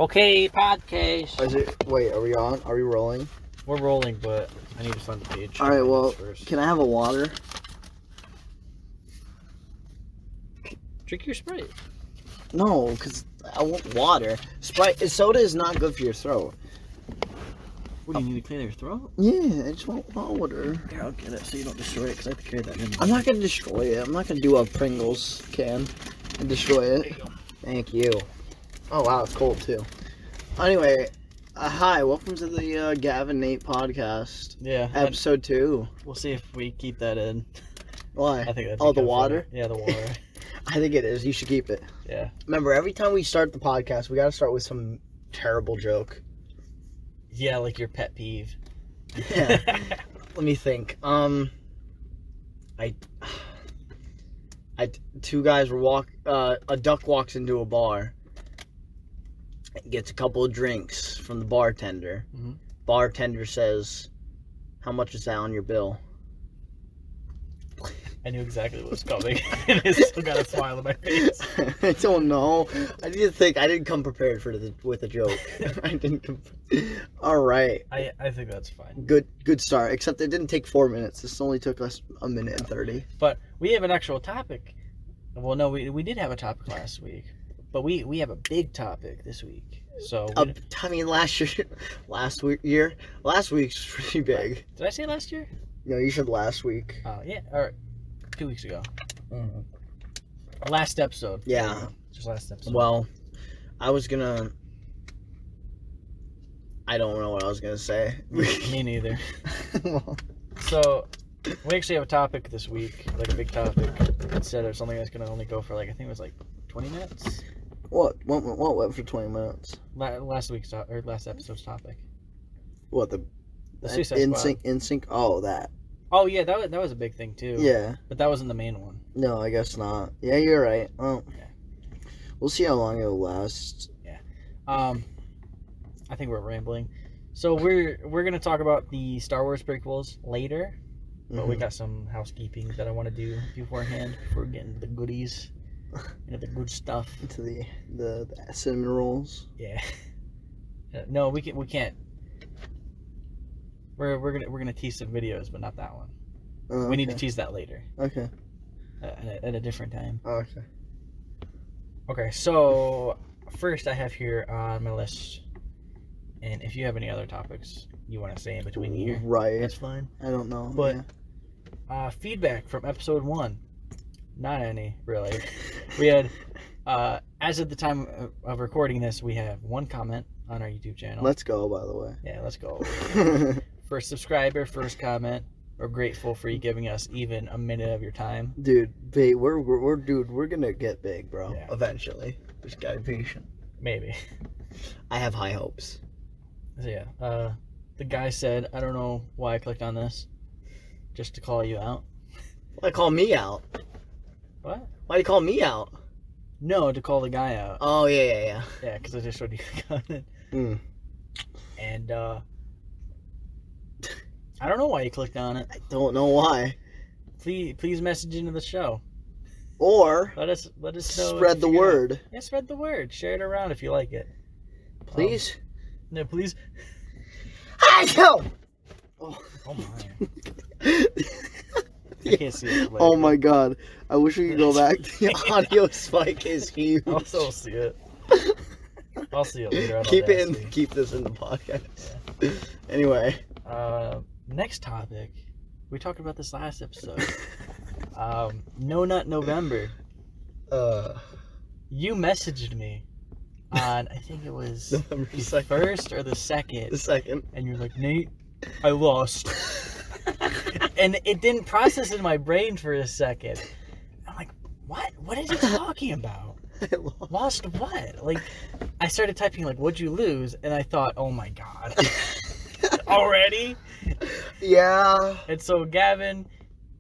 Okay, podcast. Wait, are we on? Are we rolling? We're rolling, but I need to find the page. All right, well, first. can I have a water? Drink your Sprite. No, because I want water. Soda is not good for your throat. What, do you need to clean your throat? Yeah, I just want water. Here, I'll get it so you don't destroy it, because I have to carry that in. I'm not going to destroy it. I'm not going to do a Pringles can and destroy it. There you go. Thank you. Oh, wow, it's cold, too. Anyway, hi, welcome to the Gav and Nate podcast. Yeah. Episode 2. We'll see if we keep that in. Why? I think the water? Yeah, the water. I think it is. You should keep it. Yeah. Remember, every time we start the podcast, we got to start with some terrible joke. Yeah, like your pet peeve. Yeah. Let me think. Two guys were a duck walks into a bar, gets a couple of drinks from the bartender. Mm-hmm. Bartender says, "How much is that on your bill?" I knew exactly what was coming, and I still got a smile on my face. I don't know. I didn't come prepared with a joke. I didn't. All right. I think that's fine. Good start. Except it didn't take 4 minutes. This only took us a minute and 30. But we have an actual topic. Well, no, we did have a topic last week, but we have a big topic this week. So I mean, last week's pretty big. Did I say last year? No, you said last week. Oh yeah, or 2 weeks ago. Mm-hmm. Last episode. Yeah. Just last episode. Well, I don't know what I was gonna say. Me neither. Well, So, we actually have a topic this week, like a big topic, instead of something that's gonna only go for I think it was 20 minutes. what went for 20 minutes? Last episode's topic. What, the Suicide Squad. in sync? Oh, that. Oh yeah, that was a big thing too. Yeah. But that wasn't the main one. No, I guess not. Yeah, you're right. Well, Yeah. We'll see how long it'll last. Yeah. I think we're rambling. So we're gonna talk about the Star Wars prequels later, but we got some housekeeping that I want to do beforehand before getting the goodies, the good stuff. Into the cinnamon rolls. Yeah. No, we can't. We're gonna tease some videos, but not that one. Oh, We need to okay. tease that later. Okay. At a different time. Oh, okay. Okay, so first I have here on my list, and if you have any other topics you want to say in between here, Right. that's fine. I don't know. But yeah. Feedback from episode 1, not any really. We had, as of the time of recording this, we have 1 comment on our YouTube channel. Let's go, by the way. Yeah, let's go. First subscriber, first comment. We're grateful for you giving us even a minute of your time. Dude, we're gonna get big, bro. Yeah. Eventually. Just gotta be patient. Maybe. I have high hopes. So yeah, the guy said, I don't know why I clicked on this, just to call you out. Why call me out? What? Why do you call me out? No, to call the guy out. Oh, yeah. Yeah, because I just showed you the comment. Mm. And I don't know why you clicked on it. I don't know why. Please message into the show. Or Let us know. spread the word. Yeah, spread the word. Share it around if you like it. Please. No, please. Oh. Oh my. I can't see it. Oh my god. I wish we could go back. The audio spike is huge. I'll still see it. I'll see it later. Keep this in the podcast. Yeah. Anyway. Next topic. We talked about this last episode. No Nut November. You messaged me on, I think it was November the 2nd. 1st or the 2nd. The 2nd. And you're like, Nate, I lost. And it didn't process in my brain for a second. I'm like, what? What is he talking about? I lost. Lost what? Like, I started typing, like, what'd you lose? And I thought, oh my god. Already? Yeah. And so Gavin,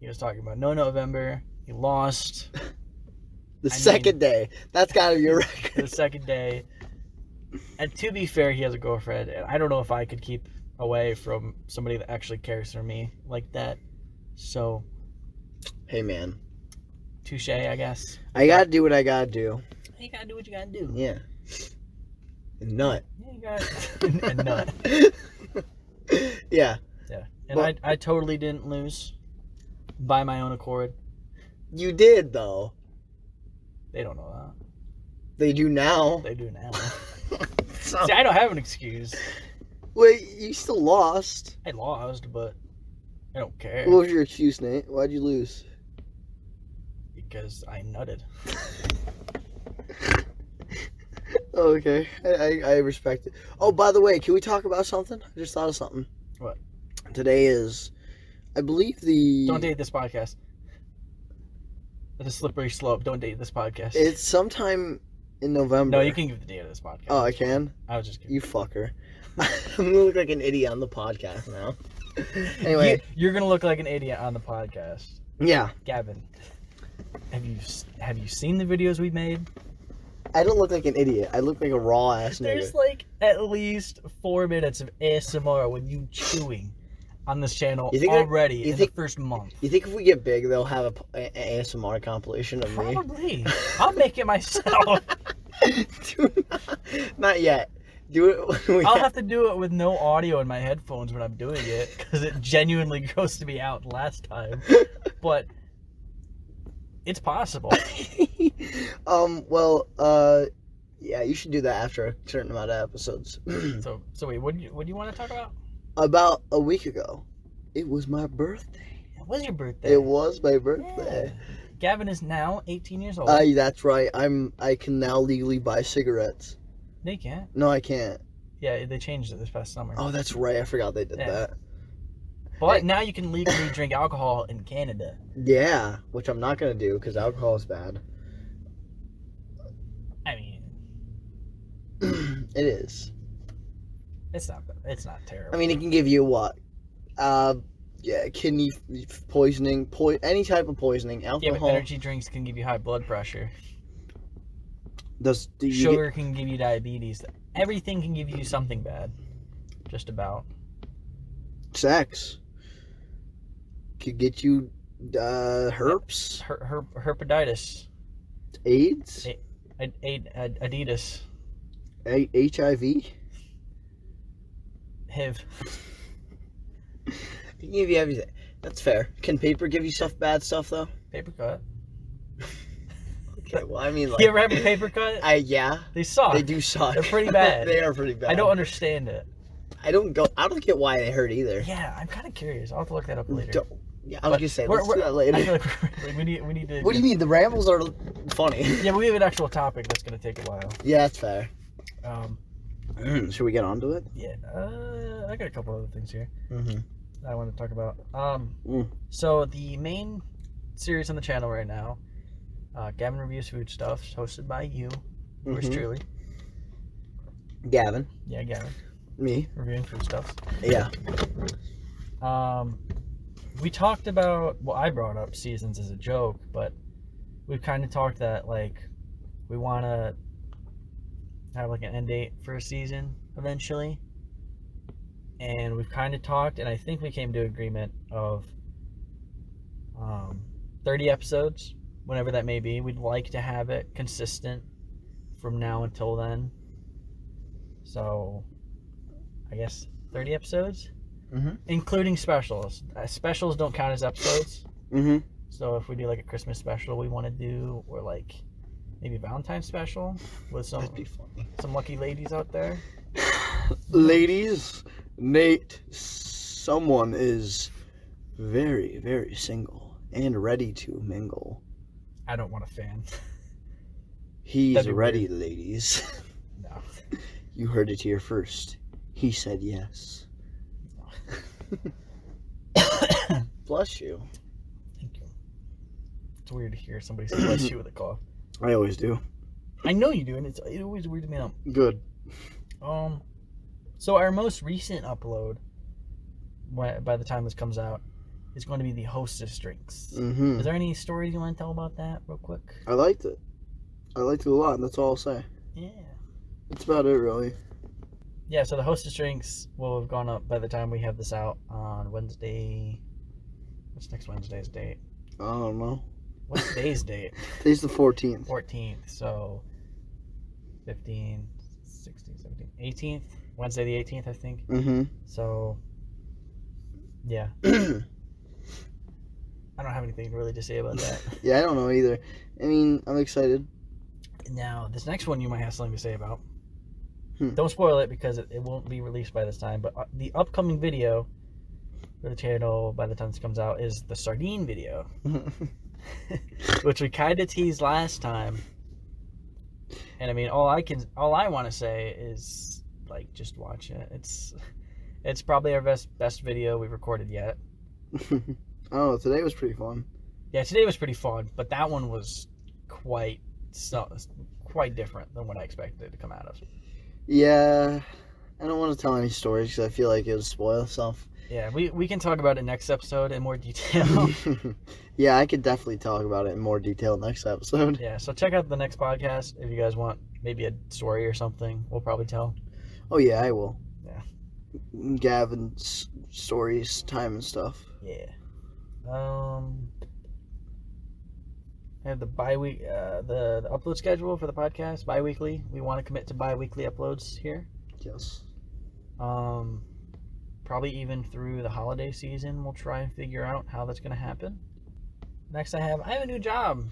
he was talking about No November. He lost. The second day. That's gotta be a record. The second day. And to be fair, he has a girlfriend. And I don't know if I could keep away from somebody that actually cares for me like that. So. Hey, man. Touche, I guess. I gotta do what I gotta do. You gotta do what you gotta do. Yeah. Nut. Yeah, you got a nut. Yeah. Yeah. And I totally didn't lose by my own accord. You did, though. They don't know that. They do now. They do now. So, See, I don't have an excuse. wait, you still lost. I lost, but I don't care. What was your excuse, Nate? Why'd you lose? Because I nutted. Okay, I respect it. Oh, by the way, can we talk about something? I just thought of something. What? Today is, I believe Don't date this podcast. It's a slippery slope. Don't date this podcast. It's sometime in November. No, you can give the date of this podcast. Oh, I can? I was just kidding. You fucker. I'm gonna look like an idiot on the podcast now. Anyway. You're gonna look like an idiot on the podcast. Yeah. Gavin, have you seen the videos we made? I don't look like an idiot. I look like a raw ass nigga. There's like at least 4 minutes of ASMR with you chewing on this channel already in the first month. You think if we get big, they'll have an ASMR compilation of me? Probably. I'll make it myself. Not yet. Do it. I'll have to do it with no audio in my headphones when I'm doing it because it genuinely grossed me out last time. But it's possible. Yeah, you should do that after a certain amount of episodes. So wait, what do you want to talk about? About a week ago, it was my birthday. It was your birthday. It was my birthday. Yeah. Gavin is now 18 years old. That's right. I can now legally buy cigarettes. They can't. No, I can't. Yeah, they changed it this past summer. Oh, that's right. I forgot they did that. But now you can legally drink alcohol in Canada. Yeah, which I'm not gonna do because alcohol is bad. I mean, it is. It's not bad. It's not terrible. I mean, it can give you what? Kidney poisoning, any type of poisoning. Alcohol. Yeah, but energy drinks can give you high blood pressure. Sugar can give you diabetes. Everything can give you something bad. Just about. Sex could get you herpes, herpetitis, AIDS, Adidas, HIV, HIV. It can give you everything. That's fair. Can paper give you bad stuff though? Paper cut. Okay, well, I mean, like, you ever have a paper cut? Yeah. They suck. They do suck. They're pretty bad. They are pretty bad. I don't understand it. I don't get why they hurt either. Yeah, I'm kind of curious. I'll have to look that up later. I was gonna say, let's do that later. I feel like we need to. What do you mean? The rambles are funny. Yeah, we have an actual topic that's gonna take a while. Yeah, that's fair. Should we get on to it? Yeah. I got a couple other things here that I want to talk about. So the main series on the channel right now, Gavin Reviews Food Stuff, hosted by you, yours truly. Gavin. Yeah, Gavin. Me. Reviewing food stuff. Yeah. We talked about, well, I brought up seasons as a joke, but we've kind of talked that, like, we want to have, like, an end date for a season eventually. And we've kind of talked, and I think we came to agreement of 30 episodes, whenever that may be. We'd like to have it consistent from now until then. So, I guess 30 episodes? Including specials. Specials don't count as episodes. So if we do like a Christmas special we want to do, or like maybe a Valentine's special with some, that'd be funny. Some lucky ladies out there. Ladies, Nate, someone is very, very single and ready to mingle. I don't want a fan. He's ready, ladies. No. You heard it here first. He said yes. Bless you. Thank you. It's weird to hear somebody say bless you with a cough. I always do. I know you do, and it always weirds me out. Good. So our most recent upload, by the time this comes out, is going to be the hostess drinks. Is there any stories you want to tell about that real quick? I liked it. I liked it a lot, and that's all I'll say. Yeah. That's about it, really. Yeah, so the hostess drinks will have gone up by the time we have this out on Wednesday. What's next Wednesday's date? I don't know. What's today's date? Today's the 14th. 14th, so 15, 16th, 17th, 18th, Wednesday the 18th, I think. Mm-hmm. So, yeah. I don't have anything really to say about that. Yeah, I don't know either. I mean, I'm excited. Now, this next one you might have something to say about. Hmm. Don't spoil it because it won't be released by this time, but the upcoming video for the channel by the time this comes out is the sardine video, which we kind of teased last time. And I mean, all I want to say is, like, just watch it. It's probably our best video we've recorded yet. Oh, today was pretty fun. Yeah, today was pretty fun, but that one was quite different than what I expected to come out of. Yeah, I don't want to tell any stories because I feel like it would spoil stuff. Yeah, we can talk about it next episode in more detail. Yeah, I could definitely talk about it in more detail next episode. Yeah, so check out the next podcast if you guys want maybe a story or something. We'll probably tell. Oh yeah, I will. Yeah. Gav and stories, time and stuff. Yeah. I have the the upload schedule for the podcast, bi-weekly. We want to commit to bi-weekly uploads here. Yes. Probably even through the holiday season, we'll try and figure out how that's going to happen. Next, I have a new job.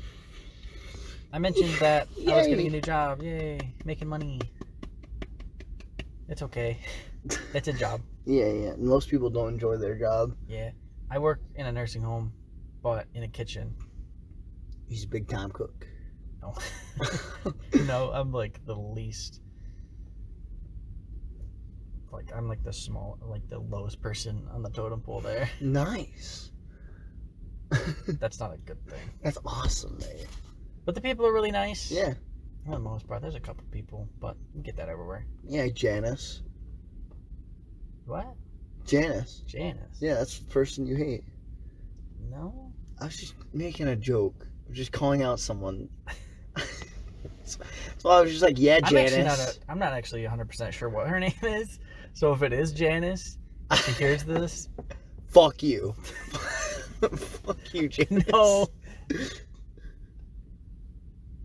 I mentioned that I was getting a new job. Yay, making money. It's okay. It's a job. Yeah. Most people don't enjoy their job. Yeah. I work in a nursing home, but in a kitchen. He's a big time cook. No. No, I'm like the least. Like, I'm like the lowest person on the totem pole there. Nice. That's not a good thing. That's awesome, man. But the people are really nice. Yeah. For the most part. There's a couple people, but you get that everywhere. Yeah, Janice. What? Janice. Janice? Yeah, that's the person you hate. No? I was just making a joke. I'm just calling out someone. So I was just like, yeah, Janice. I'm not actually 100% sure what her name is. So if it is Janice, if she hears this. Fuck you. Fuck you, Janice. No.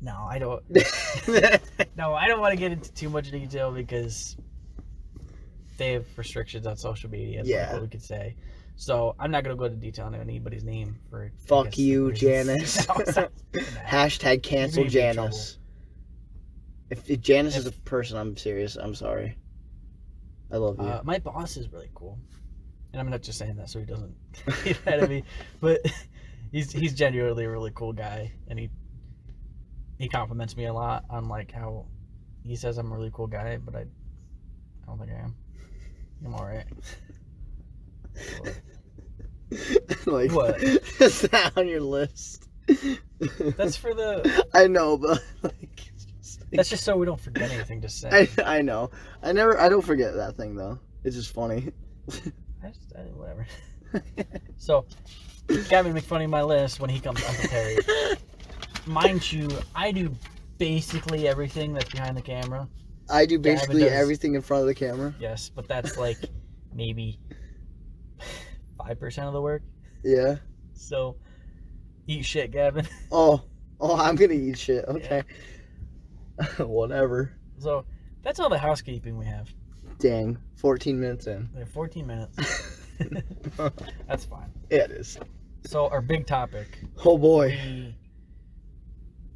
No, I don't. No, I don't want to get into too much detail because they have restrictions on social media. Yeah. What we could say. So I'm not going to go into detail on anybody's name for. Fuck you, Janice. Hashtag cancel Janice. If Janice is a person, I'm serious. I'm sorry. I love you. My boss is really cool. And I'm not just saying that so he doesn't get mad at me. But he's genuinely a really cool guy. And he compliments me a lot on like how he says I'm a really cool guy, but I don't think I am. I'm alright. Like, what? Is that on your list? That's for the. I know, but like, that's just so we don't forget anything to say. I know. I don't forget that thing though. It's just funny. Whatever. So, Gavin make fun of my list when he comes unprepared. Mind you, I do basically everything that's behind the camera. I do basically everything in front of the camera. Yes, but that's like maybe 5% of the work. Yeah. So, eat shit, Gavin. Oh, I'm gonna eat shit. Okay. Yeah. Whatever. So, that's all the housekeeping we have. Dang, 14 minutes in. We have 14 minutes. That's fine. Yeah, it is. So, our big topic. Oh boy.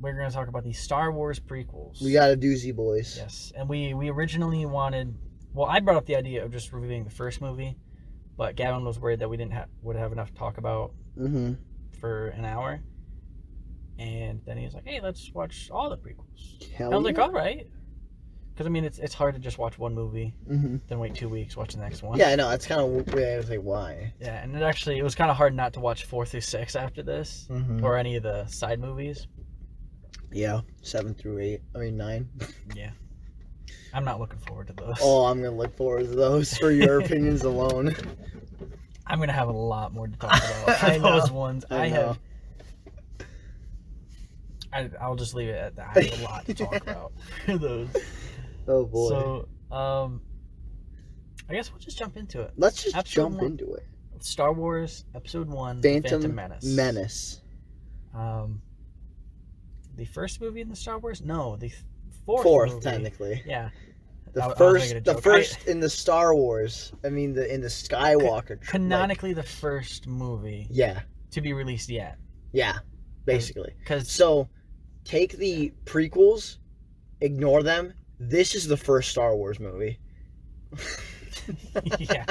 We're going to talk about the Star Wars prequels. We got a doozy, boys. Yes, and we originally wanted. Well, I brought up the idea of just reviewing the first movie, but Gavin was worried that we would have enough to talk about for an hour. And then he was like, "Hey, let's watch all the prequels." Hell I was yeah. like, "All right," because I mean, it's hard to just watch one movie, then wait 2 weeks, watch the next one. Yeah, I know. It's kind of weird. I was like, why? Yeah, and it was kind of hard not to watch 4 through 6 after this, or any of the side movies. Yeah, 7 through 8. I mean 9. Yeah, I'm not looking forward to those. Oh, I'm gonna look forward to those for your opinions alone. I'm gonna have a lot more to talk about for those ones. I'll just leave it at that. I have a lot to talk about for those. Oh boy. So, I guess we'll just jump into it. Let's just jump into it. Star Wars Episode 1, Phantom Menace. The first movie in the Star Wars? No, the fourth movie. Technically. Yeah. The first in the Star Wars. I mean, in the Skywalker. Canonically, the first movie. Yeah. To be released yet. Yeah, basically. Because take the prequels, ignore them. This is the first Star Wars movie. Yeah.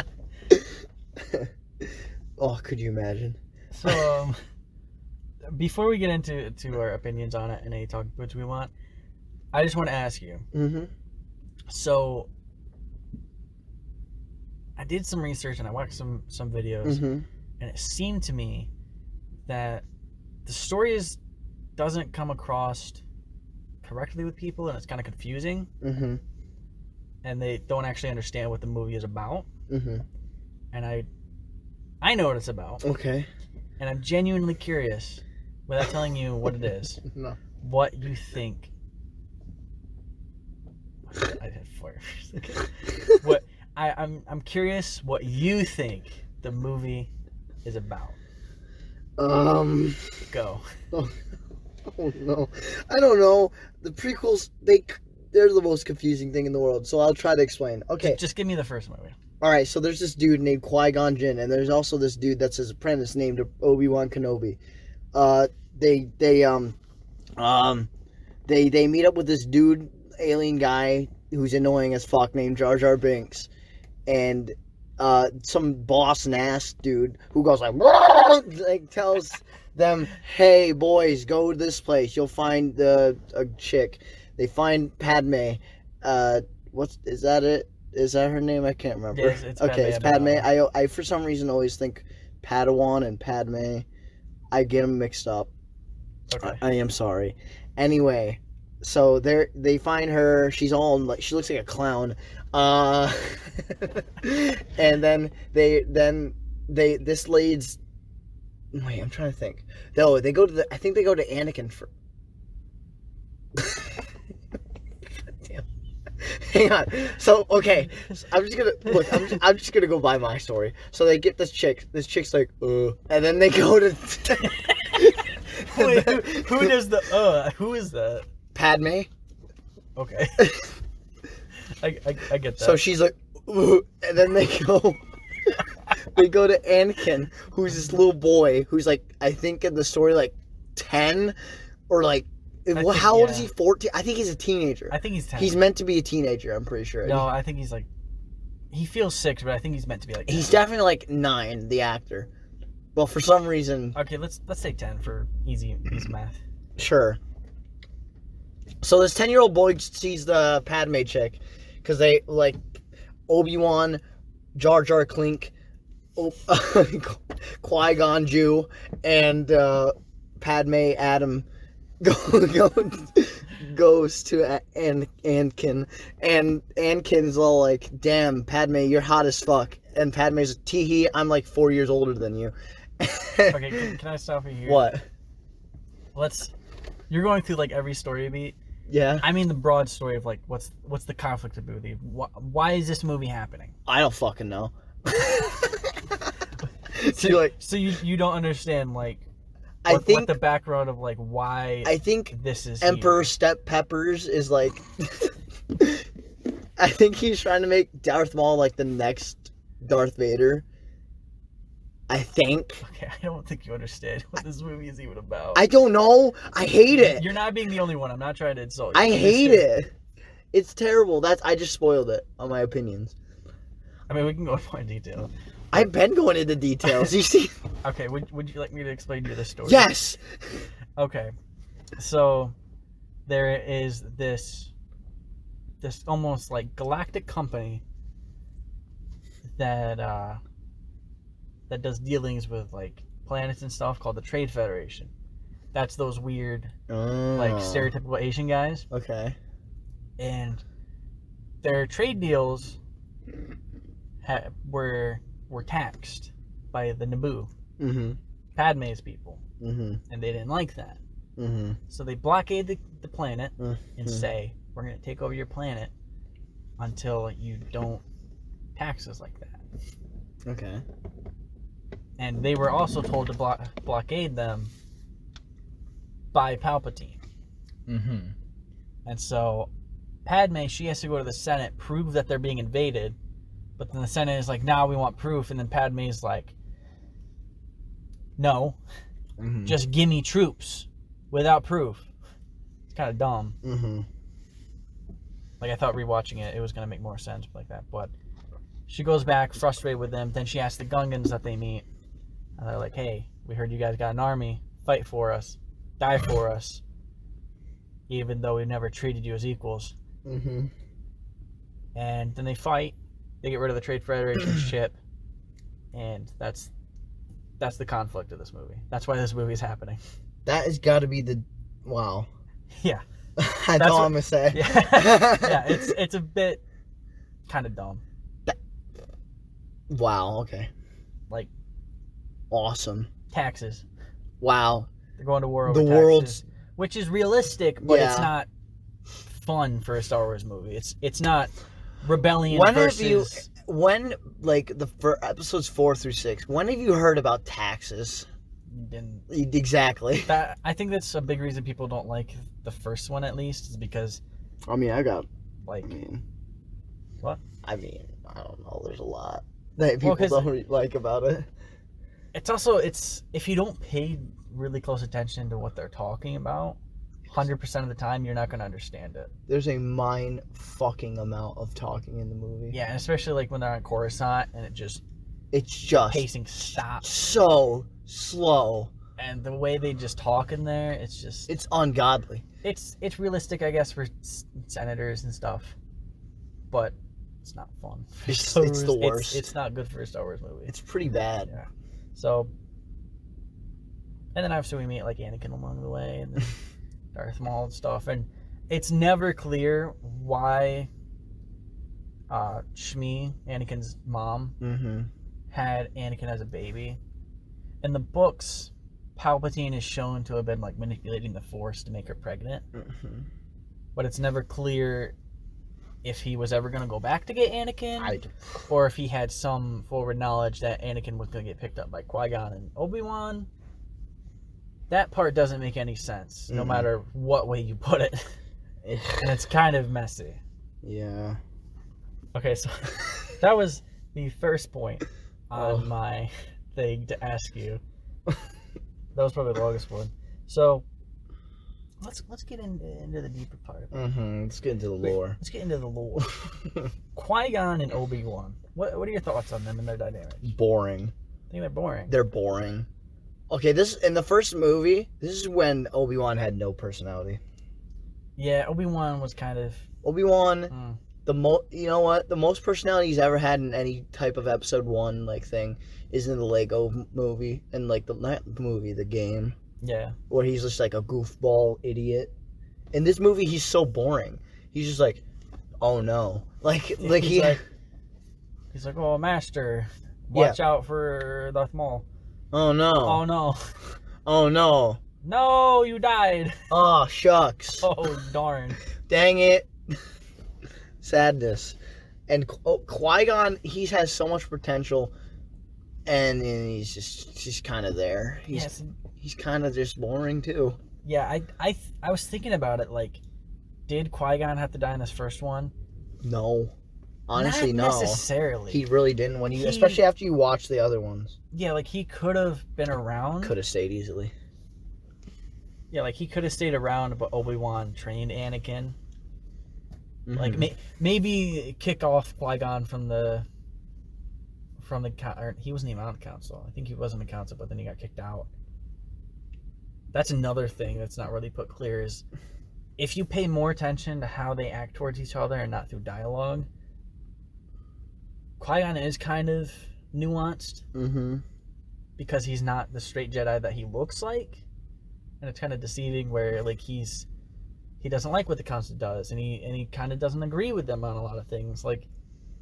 Oh, could you imagine? So, before we get into our opinions on it and any talking points we want, I just want to ask you. Mm-hmm. So, I did some research and I watched some videos, and it seemed to me that the story doesn't come across correctly with people, and it's kind of confusing. Mm-hmm. And they don't actually understand what the movie is about. Mm-hmm. And I know what it's about. Okay. And I'm genuinely curious, without telling you what it is, no. what you think. I had fire. Okay. What I'm curious what you think the movie is about. Go. Oh no, I don't know. The prequels, they're the most confusing thing in the world. So I'll try to explain. Okay, just give me the first movie. All right, so there's this dude named Qui-Gon Jinn, and there's also this dude that's his apprentice named Obi-Wan Kenobi. They meet up with this dude, alien guy who's annoying as fuck named Jar Jar Binks, and some boss ass dude who goes like tells them, "Hey boys, go to this place. You'll find a chick." They find Padme. Is that it? Is that her name? I can't remember. Yes, it's Padme. Okay, it's Padme. I for some reason always think Padawan and Padme. I get them mixed up. Okay. I am sorry. Anyway, so they find her. She's all she looks like a clown. And then this leads. Wait, I'm trying to think. No, they go to I think they go to Anakin for. Damn. Hang on. So okay, I'm just gonna look. I'm just gonna go by my story. So they get this chick. This chick's like, and then they go to. Wait, who does the Who is that? Padme. Okay. I get that. So she's like, and then they go. They go to Anakin, who's this little boy who's like, I think in the story like 10 or like. How old is he? 14? I think he's a teenager. I think he's 10. He's meant to be a teenager, I'm pretty sure. No, I think he's like... He feels 6, but I think he's meant to be like 10. He's definitely like 9, the actor. Well, for some reason... Okay, let's say 10 for easy math. Sure. So this 10-year-old boy sees the Padme chick, because they, like, Obi-Wan, Jar Jar Clink, Qui-Gon Jew, and Padme Adam... goes to Anakin, and Anakin's all like, "Damn, Padme, you're hot as fuck." And Padme's like, "Tee-hee, I'm like 4 years older than you." Okay, can I stop you here? What? You're going through like every story beat. Yeah. I mean the broad story of like what's the conflict of the movie? Why is this movie happening? I don't fucking know. So you don't understand like. What the background of like why I think this is Emperor Step Peppers is like I think he's trying to make Darth Maul like the next Darth Vader. I think. Okay, I don't think you understand what this movie is even about. I don't know. I hate it. You're not being the only one. I'm not trying to insult you. I hate it. It's terrible. I just spoiled it on my opinions. I mean, we can go into more detail. I've been going into details. You see? Okay, would you like me to explain to you the story? Yes! Okay. So, there is this almost like galactic company that does dealings with like planets and stuff called the Trade Federation. That's those weird, like stereotypical Asian guys. Okay. And their trade deals were taxed by the Naboo, Padme's people, and they didn't like that. So they blockade the planet and say, "We're going to take over your planet until you don't tax us like that." Okay. And they were also told to blockade them by Palpatine. And so Padme, she has to go to the Senate, prove that they're being invaded. But then the Senate is like, "Now we want proof." And then Padme's like, "No, just give me troops without proof." It's kind of dumb. Like, I thought rewatching it was going to make more sense like that. But she goes back frustrated with them. Then she asks the Gungans that they meet. And they're like, "Hey, we heard you guys got an army. Fight for us. Die for us. Even though we never treated you as equals." And then they fight. They get rid of the Trade Federation ship. And that's the conflict of this movie. That's why this movie is happening. That has got to be the... Wow. Yeah. That's all I'm going to say. Yeah, it's a bit kind of dumb. Wow, okay. Like... Awesome. Taxes. Wow. They're going to war over taxes. World's... Which is realistic, but it's not fun for a Star Wars movie. It's not rebellion versus... for episodes 4 through 6, when have you heard about taxes? Didn't. Exactly. I think that's a big reason people don't like the first one, at least, is because... I mean, what? I mean, I don't know. There's a lot that people don't like about it. It's also, if you don't pay really close attention to what they're talking about, 100% of the time, you're not going to understand it. There's a mind-fucking amount of talking in the movie. Yeah, and especially like when they're on Coruscant, and it's just pacing stops. So slow. And the way they just talk in there, it's ungodly. It's realistic, I guess, for senators and stuff, but it's not fun. It's the worst. It's not good for a Star Wars movie. It's pretty bad. Yeah. So, and then obviously we meet like Anakin along the way, and then Darth Maul and stuff, and it's never clear why Shmi, Anakin's mom, had Anakin as a baby. In the books, Palpatine is shown to have been like manipulating the Force to make her pregnant, but it's never clear if he was ever going to go back to get Anakin, or if he had some forward knowledge that Anakin was going to get picked up by Qui-Gon and Obi-Wan. That part doesn't make any sense, no matter what way you put it. And it's kind of messy. Yeah. Okay, so that was the first point on my thing to ask you. That was probably the longest one. So, let's get into the deeper part of it. Let's get into the lore. Let's get into the lore. Qui-Gon and Obi-Wan. What are your thoughts on them and their dynamic? Boring. I think they're boring. They're boring. Okay, in the first movie, this is when Obi-Wan had no personality. Yeah, Obi-Wan was kind of... Obi-Wan, you know what? The most personality he's ever had in any type of episode 1 thing is in the Lego movie, and not the movie, the game. Yeah. Where he's just like a goofball idiot. In this movie, he's so boring. He's just like, oh no. He's like, oh, Master, watch out for Darth Maul. Oh no. Oh no. Oh no. No, you died. Oh, shucks. Oh, darn. Dang it. Sadness. And Qui-Gon, he has so much potential, and he's kind of there. He's kind of just boring too. Yeah, I was thinking about it. Did Qui-Gon have to die in this first one? No, honestly, Not no. necessarily. He really didn't. Especially after you watch the other ones. Yeah, he could have been around. Could have stayed easily. Yeah, he could have stayed around, but Obi-Wan trained Anakin. Maybe kick off Qui-Gon from the he wasn't even on the council. I think he was in the council, but then he got kicked out. That's another thing that's not really put clear, is if you pay more attention to how they act towards each other and not through dialogue, Qui-Gon is kind of nuanced, because he's not the straight Jedi that he looks like, and it's kind of deceiving where he doesn't like what the council does, and he kind of doesn't agree with them on a lot of things.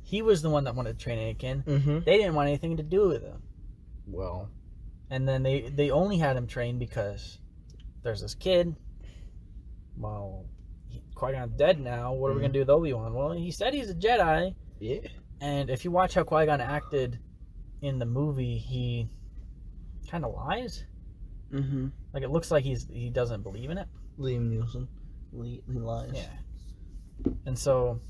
He was the one that wanted to train Anakin. They didn't want anything to do with him. Well, and then they only had him trained because there's this kid. Well, Qui-Gon's dead now. What are we gonna do with Obi-Wan? Well, he said he's a Jedi. Yeah. And if you watch how Qui-Gon acted in the movie, he kind of lies. It looks like he doesn't believe in it. Liam Neeson. He lies. Yeah. And so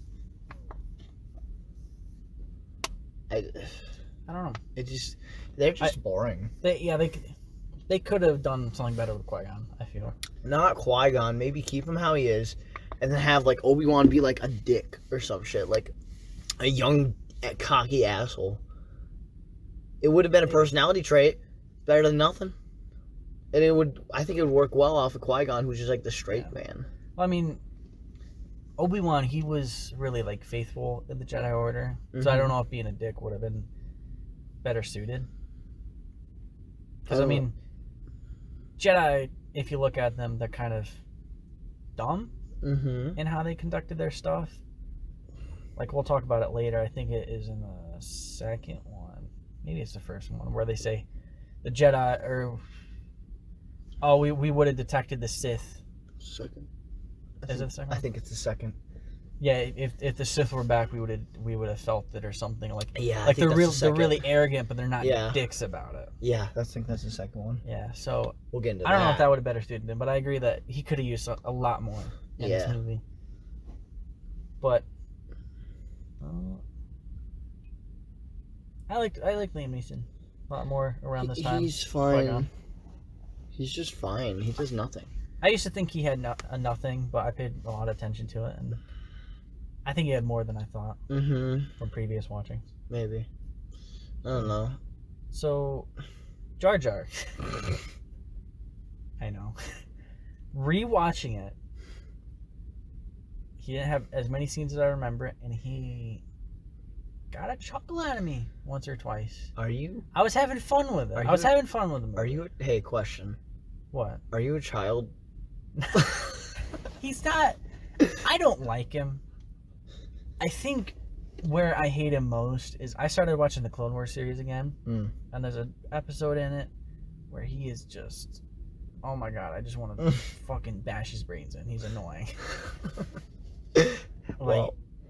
I don't know. They're just boring. They could have done something better with Qui-Gon, I feel. Not Qui-Gon. Maybe keep him how he is, and then have like Obi-Wan be like a dick or some shit, like a young cocky asshole. It would have been a personality trait, better than nothing. And I think it would work well off of Qui-Gon, who's just like the straight man. Well, I mean, Obi-Wan, he was really like faithful in the Jedi Order, so I don't know if being a dick would have been better suited. Because I mean, Jedi, if you look at them, they're kind of dumb in how they conducted their stuff. Like, we'll talk about it later. I think it is in the second one. Maybe it's the first one, where they say the Jedi, we would have detected the Sith. Second. Is it the second? I think it's the second. Yeah, if the Sith were back, we would have felt it or something like. Yeah, like they're really arrogant, but they're not dicks about it. Yeah, I think that's the second one. Yeah, so we'll get into that. I don't know if that would have better suited him, but I agree that he could have used a lot more in this movie. But I like Liam Neeson a lot more around this time. He's fine. He's just fine. He does nothing. I used to think he had nothing, but I paid a lot of attention to it, and I think he had more than I thought from previous watchings. Maybe. I don't know. So, Jar Jar. I know. Rewatching it, he didn't have as many scenes as I remember, and he got a chuckle out of me once or twice. Are you? I was having fun with it. I was having fun with the movie. Are you? Hey, question. What? Are you a child? He's not. I don't like him. I think where I hate him most is I started watching the Clone Wars series again, and there's an episode in it where he is just, oh my god, I just want to fucking bash his brains in. He's annoying.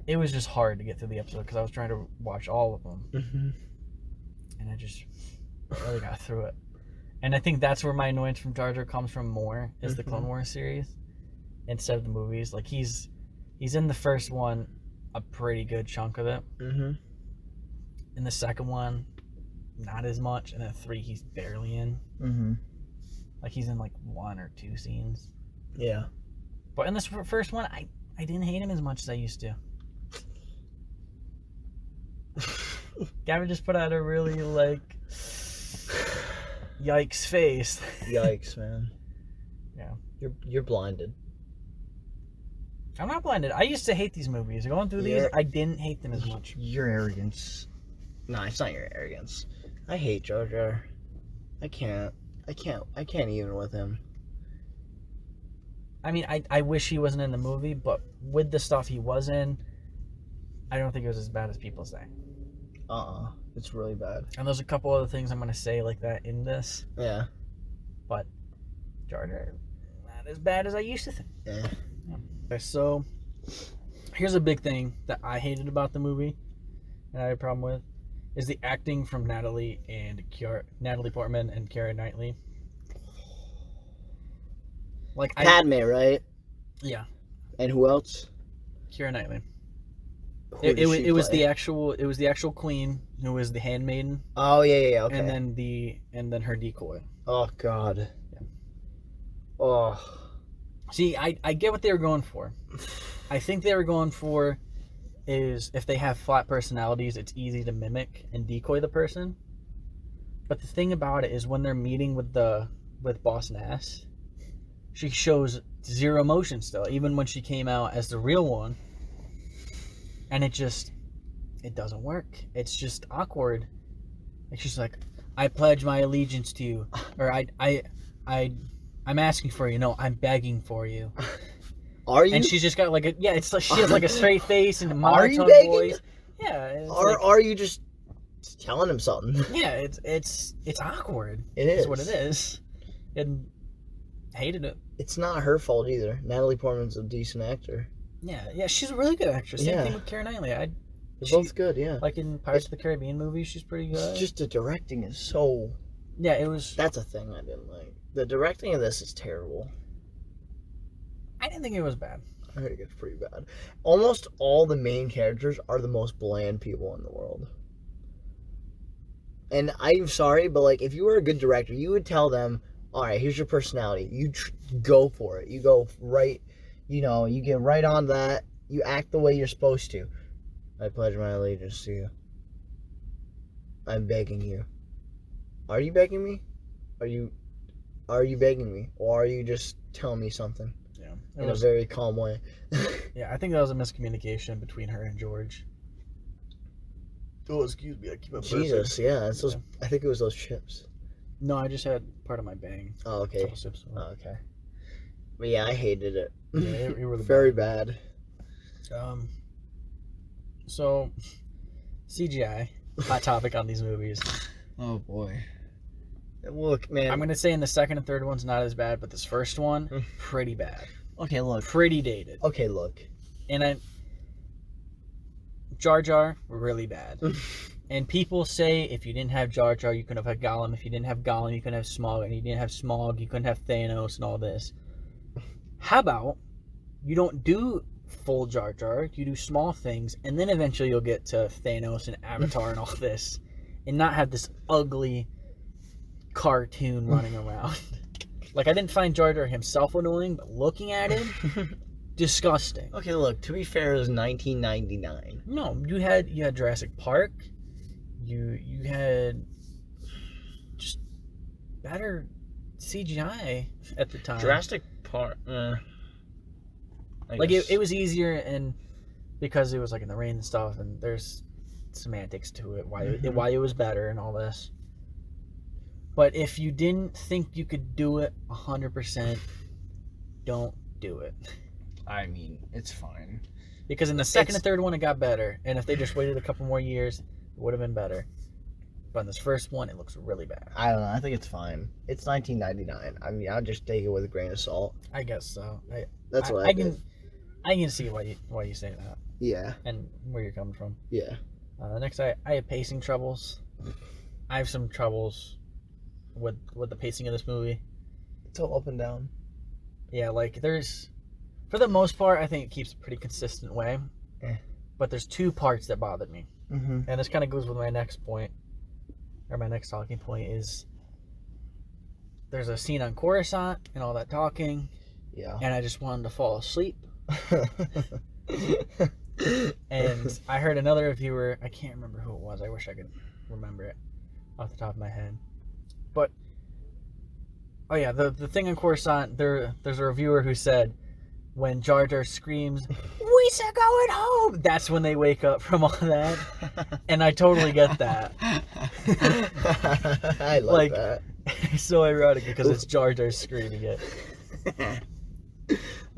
It was just hard to get through the episode because I was trying to watch all of them, and I just really got through it. And I think that's where my annoyance from Jar Jar comes from more, is the Clone Wars series instead of the movies. Like, he's in the first one a pretty good chunk of it. In the second one, not as much. And then 3, he's barely in. Like, he's in like 1 or 2 scenes. Yeah. But in this first one, I didn't hate him as much as I used to. Gavin just put out a really like yikes face. Yikes, man. Yeah. You're blinded. I'm not blinded. I used to hate these movies. Going through these, I didn't hate them as much. Your arrogance. No, it's not your arrogance. I hate Jar Jar. I can't even with him. I mean, I wish he wasn't in the movie, but with the stuff he was in, I don't think it was as bad as people say. It's really bad. And there's a couple other things I'm going to say like that in this. Yeah. But Jar Jar, not as bad as I used to think. Yeah. Okay, so here's a big thing that I hated about the movie and I had a problem with, is the acting from Natalie Portman and Keira Knightley. Like Padme, right? Yeah. And who else? Keira Knightley. It was the actual queen who was the handmaiden. Oh yeah, okay. And then her decoy. Oh god. Yeah. Oh. See, I get what they were going for. I think they were going for is if they have flat personalities, it's easy to mimic and decoy the person. But the thing about it is when they're meeting with Boss Nass, she shows zero emotion still, even when she came out as the real one. And it doesn't work. It's just awkward. Like she's like, I pledge my allegiance to you, or I'm asking for you. No, I'm begging for you. Are you? And she's just got like it's like she has like a straight face and a monotone voice. Yeah. Are you just telling him something? Yeah, it's awkward. It is. That's what it is. And I hated it. It's not her fault either. Natalie Portman's a decent actor. Yeah, she's a really good actress. Same thing with Keira Knightley. They're both good, yeah. Like in Pirates of the Caribbean movies, she's pretty good. It's just the directing is so... Yeah, it was... That's a thing I didn't like. The directing of this is terrible. I didn't think it was bad. I heard it gets pretty bad. Almost all the main characters are the most bland people in the world. And I'm sorry, but like, if you were a good director, you would tell them, all right, here's your personality. You go for it. You go right, you get right on that. You act the way you're supposed to. I pledge my allegiance to you. I'm begging you. Are you begging me? Are you begging me? Or are you just telling me something? Yeah. In a very calm way. Yeah, I think that was a miscommunication between her and George. Oh, excuse me. I keep on Jesus, yeah. It's those, I think it was those chips. No, I just had part of my bang. Oh, okay. Couple sips of it. Oh, okay. But yeah, I hated it. Yeah, it really very bad. So, CGI, hot topic on these movies. Oh boy. Look, man. I'm gonna say in the second and third one's not as bad, but this first one, pretty bad. Okay, look. Pretty dated. Okay, look. And Jar Jar, really bad. And people say if you didn't have Jar Jar, you couldn't have had Gollum. If you didn't have Gollum, you couldn't have Smaug. And you didn't have Smaug, you couldn't have Thanos and all this. How about you don't do full Jar Jar, you do small things, and then eventually you'll get to Thanos and Avatar and all this, and not have this ugly cartoon running around. Like, I didn't find Jar Jar himself annoying, but looking at him, disgusting. Okay, look, to be fair, it was 1999. No, you had Jurassic Park. You had just better CGI at the time. Jurassic Park, like it was easier, and because it was like in the rain and stuff, and there's semantics to it, why it was better and all this. But if you didn't think you could do it 100%, don't do it. I mean, it's fine. Because in the second and third one, it got better, and if they just waited a couple more years, it would have been better. But in this first one, it looks really bad. I don't know. I think it's fine. It's 1999. I mean, I'll just take it with a grain of salt. I guess so. That's what I did. I can see why you say that. Yeah. And where you're coming from. Yeah. Next, I have pacing troubles. I have some troubles with the pacing of this movie. It's all up and down. Yeah, like there's, for the most part, I think it keeps a pretty consistent way. But there's two parts that bothered me. Mm-hmm. And this kind of goes with my next point, or my next talking point is there's a scene on Coruscant and all that talking. Yeah. And I just wanted to fall asleep. And I heard another reviewer, I can't remember who it was. I wish I could remember it off the top of my head. But, oh yeah, the thing on Coruscant, there's a reviewer who said, when Jar Jar screams, "We are going home!" that's when they wake up from all that. And I totally get that. I like that. It's so ironic because it's Jar Jar screaming it.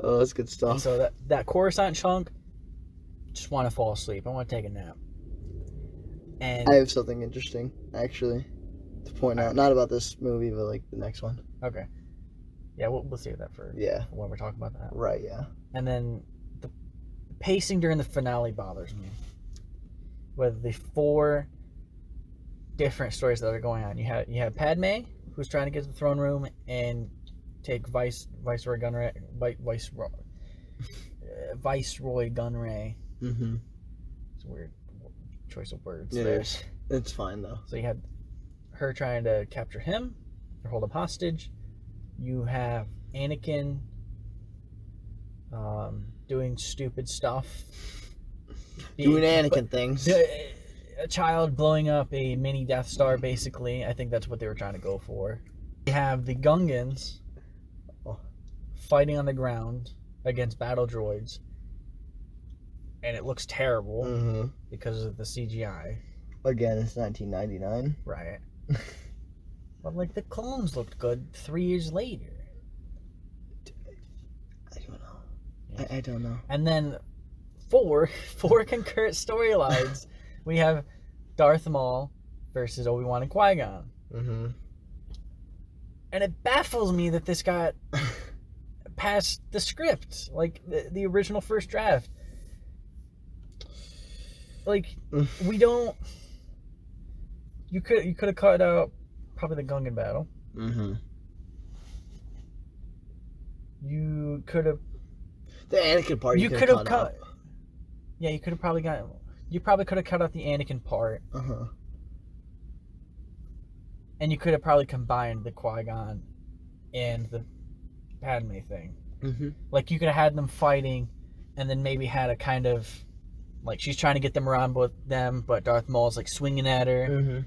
Oh, that's good stuff. And so that Coruscant chunk, just want to fall asleep. I want to take a nap. And I have something interesting, actually, to point out. Not about this movie, but like the next one. Okay. Yeah, we'll save that for when we're talking about that. Right, yeah. And then the pacing during the finale bothers me. With the 4 different stories that are going on. You have Padme, who's trying to get to the throne room and take Viceroy Gunray. Mm-hmm. It's a weird choice of words. It there. is. It's fine though. So you had her trying to capture him or hold him hostage. You have Anakin doing stupid stuff. Doing Anakin things. A child blowing up a mini Death Star, basically. I think that's what they were trying to go for. You have the Gungans fighting on the ground against battle droids. And it looks terrible because of the CGI. Again, it's 1999. Right. But like the clones looked good 3 years later. I don't know. Yeah. I don't know. And then four concurrent storylines. We have Darth Maul versus Obi-Wan and Qui-Gon. Mm-hmm. And it baffles me that this got past the script, like the original first draft. Like we don't. You could have cut out probably the Gungan battle. Mm-hmm. You could have. The Anakin part You could have cut. out. Yeah, you could have probably got. You probably could have cut out the Anakin part. And you could have probably combined the Qui-Gon and the Padme thing. Like, you could have had them fighting, and then maybe had a kind of, like, she's trying to get them around with them, but Darth Maul's, like, swinging at her.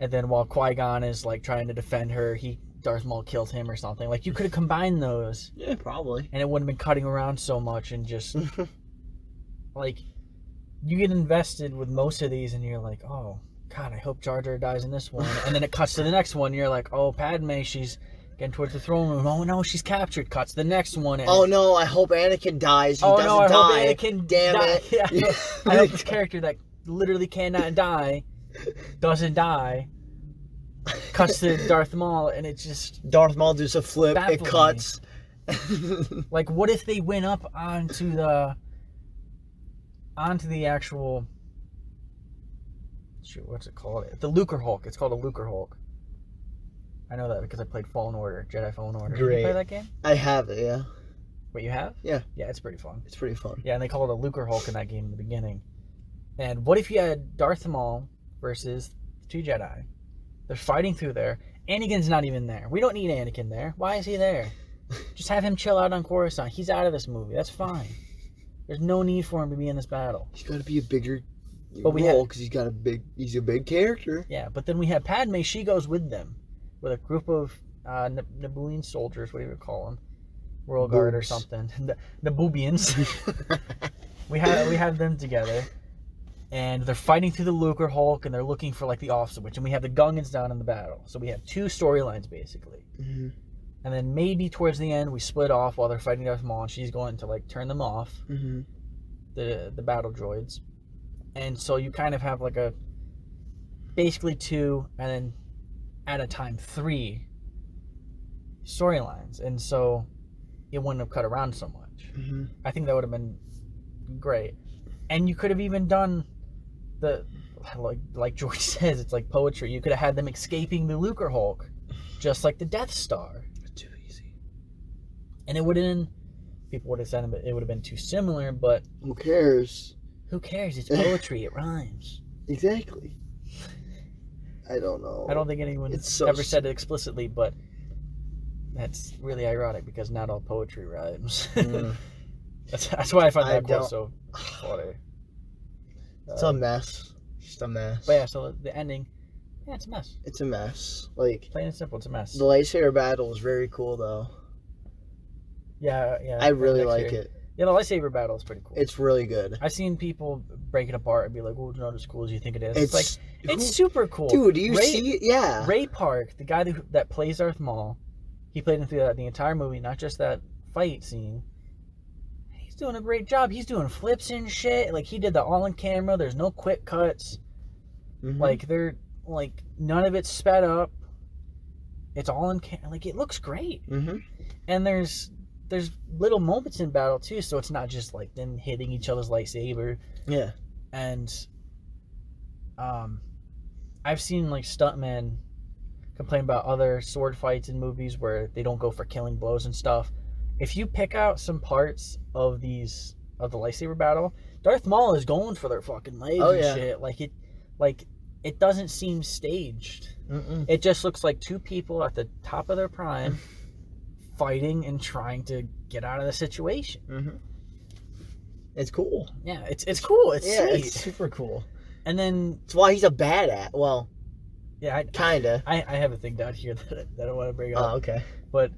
And then while Qui-Gon is, like, trying to defend her, Darth Maul kills him or something. Like, you could have combined those. Yeah, probably. And it wouldn't have been cutting around so much and just, like, you get invested with most of these, and you're like, oh, God, I hope Jar Jar dies in this one. And then it cuts to the next one. You're like, oh, Padme, she's getting towards the throne room. Oh, no, she's captured. Cuts to the next one. And, oh, no, I hope Anakin dies. He doesn't die. Hope Anakin Damn it. Yeah. I hope this character that literally cannot die doesn't die. Cuts to Darth Maul, and it just... Darth Maul does a flip. It cuts. Like, what if they went up onto the actual... Shoot, what's it called? The Lucre Hulk. It's called a Lucre Hulk. I know that because I played Fallen Order, Jedi Fallen Order. Great. Did you play that game? I have it, yeah. Wait, you have? Yeah. Yeah, it's pretty fun. It's pretty fun. Yeah, and they call it a Lucre Hulk in that game in the beginning. And what if you had Darth Maul versus the two Jedi? They're fighting through there. Anakin's not even there. We don't need Anakin there. Why is he there? Just have him chill out on Coruscant. He's out of this movie. That's fine. There's no need for him to be in this battle. He's got to be a bigger role because he's a big character. Yeah, but then we have Padme. She goes with them, with a group of Nabooian soldiers. What do you call them? Royal Guard or something. Naboobians. we have them together, and they're fighting through the Lucre Hulk, and they're looking for like the off switch. And we have the Gungans down in the battle. So we have two storylines basically. And then maybe towards the end we split off while they're fighting Darth Maul, and she's going to like turn them off. The battle droids. And so you kind of have like basically two, and then at a time 3 storylines. And so it wouldn't have cut around so much. I think that would have been great. And you could have even done like George says, it's like poetry. You could have had them escaping the Lucre Hulk, just like the Death Star. Too easy. And it would have been, people would have said it would have been too similar, but who cares? Who cares? It's poetry. It rhymes. Exactly. I don't know. I don't think anyone ever said it explicitly, but that's really ironic because not all poetry rhymes. That's why I find that quote so funny. It's a mess. Just a mess. But yeah, so the ending, yeah, it's a mess. It's a mess. Like, plain and simple, it's a mess. The lightsaber battle is very cool, though. Yeah. I really like it. Yeah, the lightsaber battle is pretty cool. It's really good. I've seen people break it apart and be like, "Oh, it's not as cool as you think it is." It's like it's super cool, dude. Do you see it? Yeah. Ray Park, the guy that plays Darth Maul, he played him through the entire movie, not just that fight scene. He's doing a great job. He's doing flips and shit. Like, he did the all in camera. There's no quick cuts. Like, they're like none of it's sped up. It's all in camera. Like, it looks great. And there's little moments in battle too, so it's not just like them hitting each other's lightsaber. Yeah. And I've seen like stuntmen complain about other sword fights in movies where they don't go for killing blows and stuff. If you pick out some parts of the lightsaber battle, Darth Maul is going for their fucking legs and shit. Like it doesn't seem staged. It just looks like two people at the top of their prime fighting and trying to get out of the situation. It's cool. Yeah, it's cool. It's sweet. It's super cool. And then it's why he's a badass. Well, yeah, kinda. I have a thing down here that I want to bring up. Oh, okay. But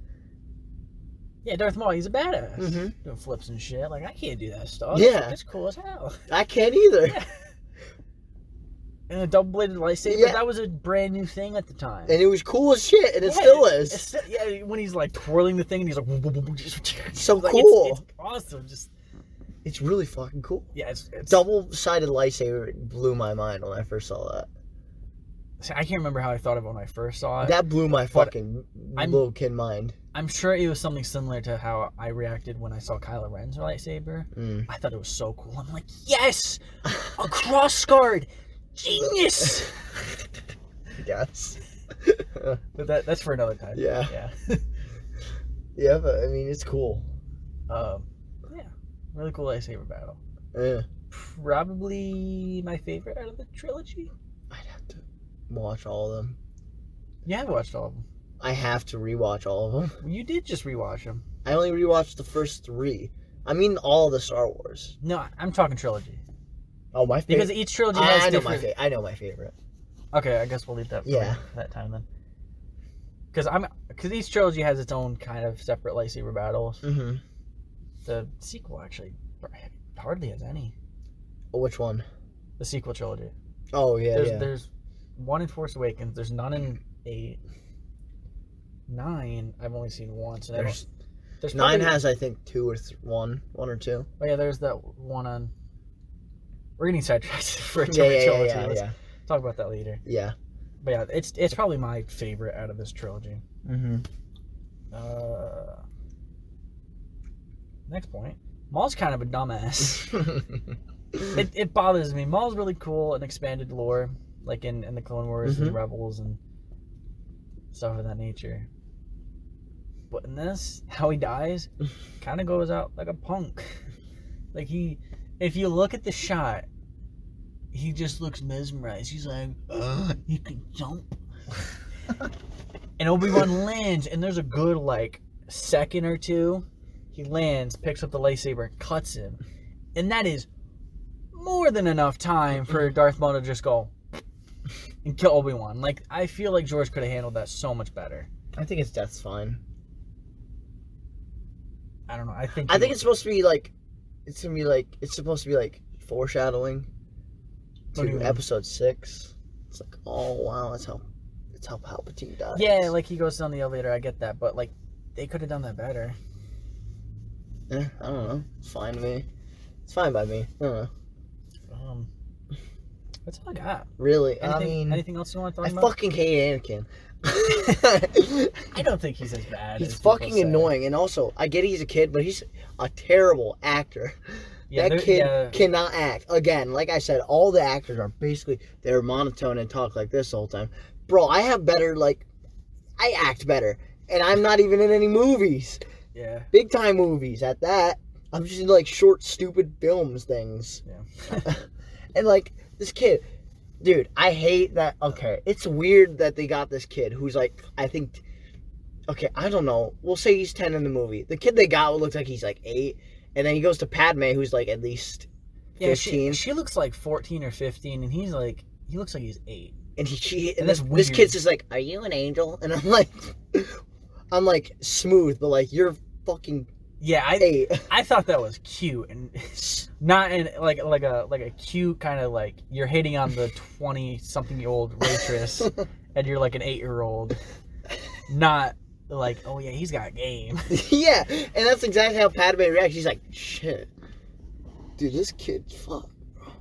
yeah, Darth Maul, he's a badass. Doing flips and shit. Like, I can't do that stuff. Yeah, it's cool as hell. I can't either. Yeah. And a double-bladed lightsaber, that was a brand new thing at the time. And it was cool as shit, and it still is. When he's like twirling the thing and he's like... so like, cool. It's awesome. It's really fucking cool. Yeah, it's... Double-sided lightsaber blew my mind when I first saw that. I can't remember how I thought of it when I first saw it. That blew my fucking little kid mind. I'm sure it was something similar to how I reacted when I saw Kylo Ren's lightsaber. I thought it was so cool. I'm like, yes! A cross guard! Genius! Yes. But that's for another time. Yeah. Yeah, but I mean, it's cool. Yeah. Really cool lightsaber battle. Yeah. Probably my favorite out of the trilogy. I'd have to watch all of them. You have watched all of them. I have to rewatch all of them. You did just rewatch them. I only rewatched the first 3. I mean, all the Star Wars. No, I'm talking trilogy. Oh, my favorite. Because each trilogy has different... I know my favorite. Okay, I guess we'll leave that for that time then. Because each trilogy has its own kind of separate lightsaber battles. Mm-hmm. The sequel actually hardly has any. Which one? The sequel trilogy. Oh, yeah, There's one in Force Awakens. There's none in 8. 9, I've only seen once. And there's 9 has, I think, 1 or 2. Oh, yeah, there's that one on... We're getting sidetracked for a different trilogy. Let's talk about that later. Yeah. But yeah, it's probably my favorite out of this trilogy. Mm-hmm. Next point. Maul's kind of a dumbass. it bothers me. Maul's really cool in expanded lore, like in the Clone Wars and Rebels and stuff of that nature. But in this, how he dies, kind of goes out like a punk. Like if you look at the shot, he just looks mesmerized. He's like, you can jump. And Obi-Wan lands, and there's a good, like, second or two. He lands, picks up the lightsaber, and cuts him. And that is more than enough time for Darth Maul to just go and kill Obi-Wan. Like, I feel like George could have handled that so much better. I think his death's fine. I don't know. I think it's supposed to be, like... It's supposed to be, like, foreshadowing to episode 6. It's like, oh, wow, that's how Palpatine dies. Yeah, like, he goes down the elevator, I get that, but, like, they could have done that better. Yeah, I don't know. It's fine to me. It's fine by me. I don't know. That's all I got. Really? Anything else you want to talk about? I fucking hate Anakin. I don't think he's as bad. He's fucking annoying, and also, I get he's a kid, but he's a terrible actor. Yeah, that kid cannot act. Again, like I said, all the actors are basically, they're monotone and talk like this the whole time. Bro, I have better, like, I act better, and I'm not even in any movies. Yeah. Big time movies at that. I'm just in, like, short, stupid films things. Yeah. And, like, this kid, dude, I hate that. Okay, it's weird that they got this kid who's, like, I think, okay, I don't know. We'll say he's 10 in the movie. The kid they got looks like he's, like, 8. And then he goes to Padme, who's, like, at least 15. Yeah, she looks like 14 or 15, and he looks like he's 8. And this kid's just like, are you an angel? And I'm like, smooth, but, like, you're fucking... Yeah, I thought that was cute, and not in like a cute kind of like you're hitting on the 20-something-year-old waitress, and you're like an 8-year-old, not like, oh yeah, he's got game. Yeah, and that's exactly how Padme reacts. She's like, shit, dude, this kid, fuck, bro.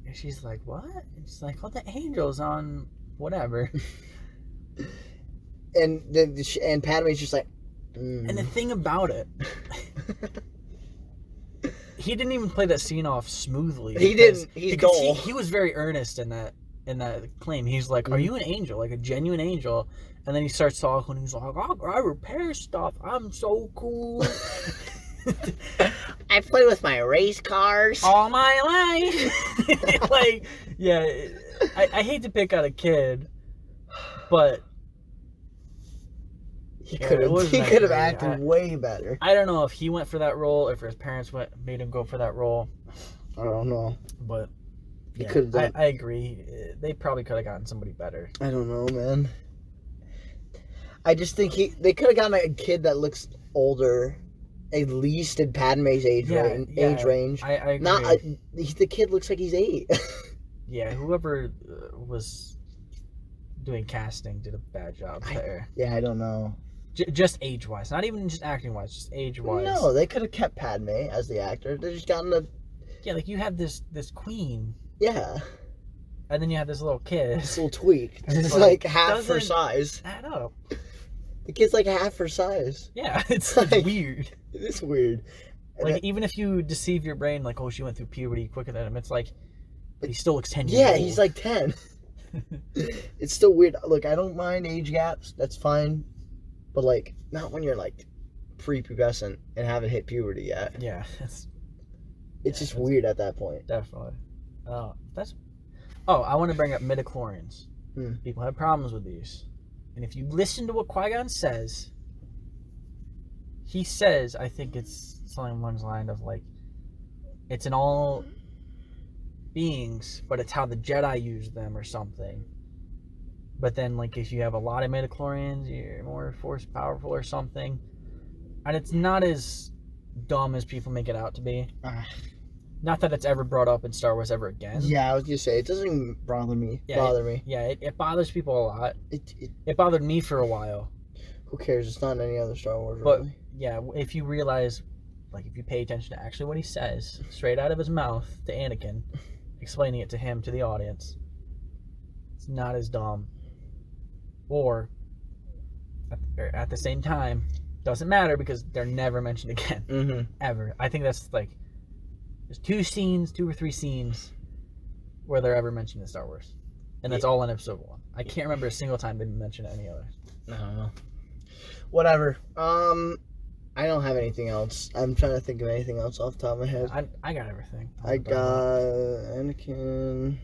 And she's like, what? And she's like, well, the angel's on whatever. And Padme's just like. And the thing about it, he didn't even play that scene off smoothly. He didn't. He's dull. He was very earnest in that claim. He's like, "Are you an angel? Like a genuine angel?" And then he starts talking. He's like, "I repair stuff. I'm so cool. I play with my race cars all my life." Like, yeah, I hate to pick on a kid, but. He could have acted way better. I don't know if he went for that role or if his parents made him go for that role. I don't know. But he could have done. I agree. They probably could have gotten somebody better. I don't know, man. I just think they could have gotten a kid that looks older, at least in Padme's age range. I agree. Not the kid looks like he's 8. Yeah, whoever was doing casting did a bad job there. I don't know. Just age-wise, not even just acting-wise, just age-wise. No, they could have kept Padme as the actor. They just gotten a... Yeah, like you have this queen. Yeah. And then you have this little kid. This little tweak. It's like half her size. Add up. The kid's like half her size. Yeah, it's like, weird. It is weird. Like, even if you deceive your brain, like, oh, she went through puberty quicker than him, it's like, but he still looks 10 years old. Yeah, he's like 10. It's still weird. Look, I don't mind age gaps. That's fine. But, like, not when you're, like, prepubescent and haven't hit puberty yet. Yeah, It's just weird at that point. Definitely. I want to bring up midichlorians. People have problems with these. And if you listen to what Qui-Gon says, he says, I think it's something along the line of like, it's in all beings, but it's how the Jedi use them or something. But then, like, if you have a lot of midichlorians, you're more force powerful or something. And it's not as dumb as people make it out to be. Not that it's ever brought up in Star Wars ever again. Yeah, I was gonna say it doesn't even bother me. It bothers people a lot. It bothered me for a while. Who cares? It's not in any other Star Wars. But really. Yeah, if you realize, like, if you pay attention to actually what he says straight out of his mouth to Anakin, explaining it to him, to the audience, it's not as dumb. Or at the same time, doesn't matter because they're never mentioned again. Ever. I think that's like, there's 2 or 3 scenes where they're ever mentioned in Star Wars. And that's all in episode 1. I can't remember a single time they mentioned any other. I don't know. Whatever. I don't have anything else. I'm trying to think of anything else off the top of my head. I got everything. I got Anakin.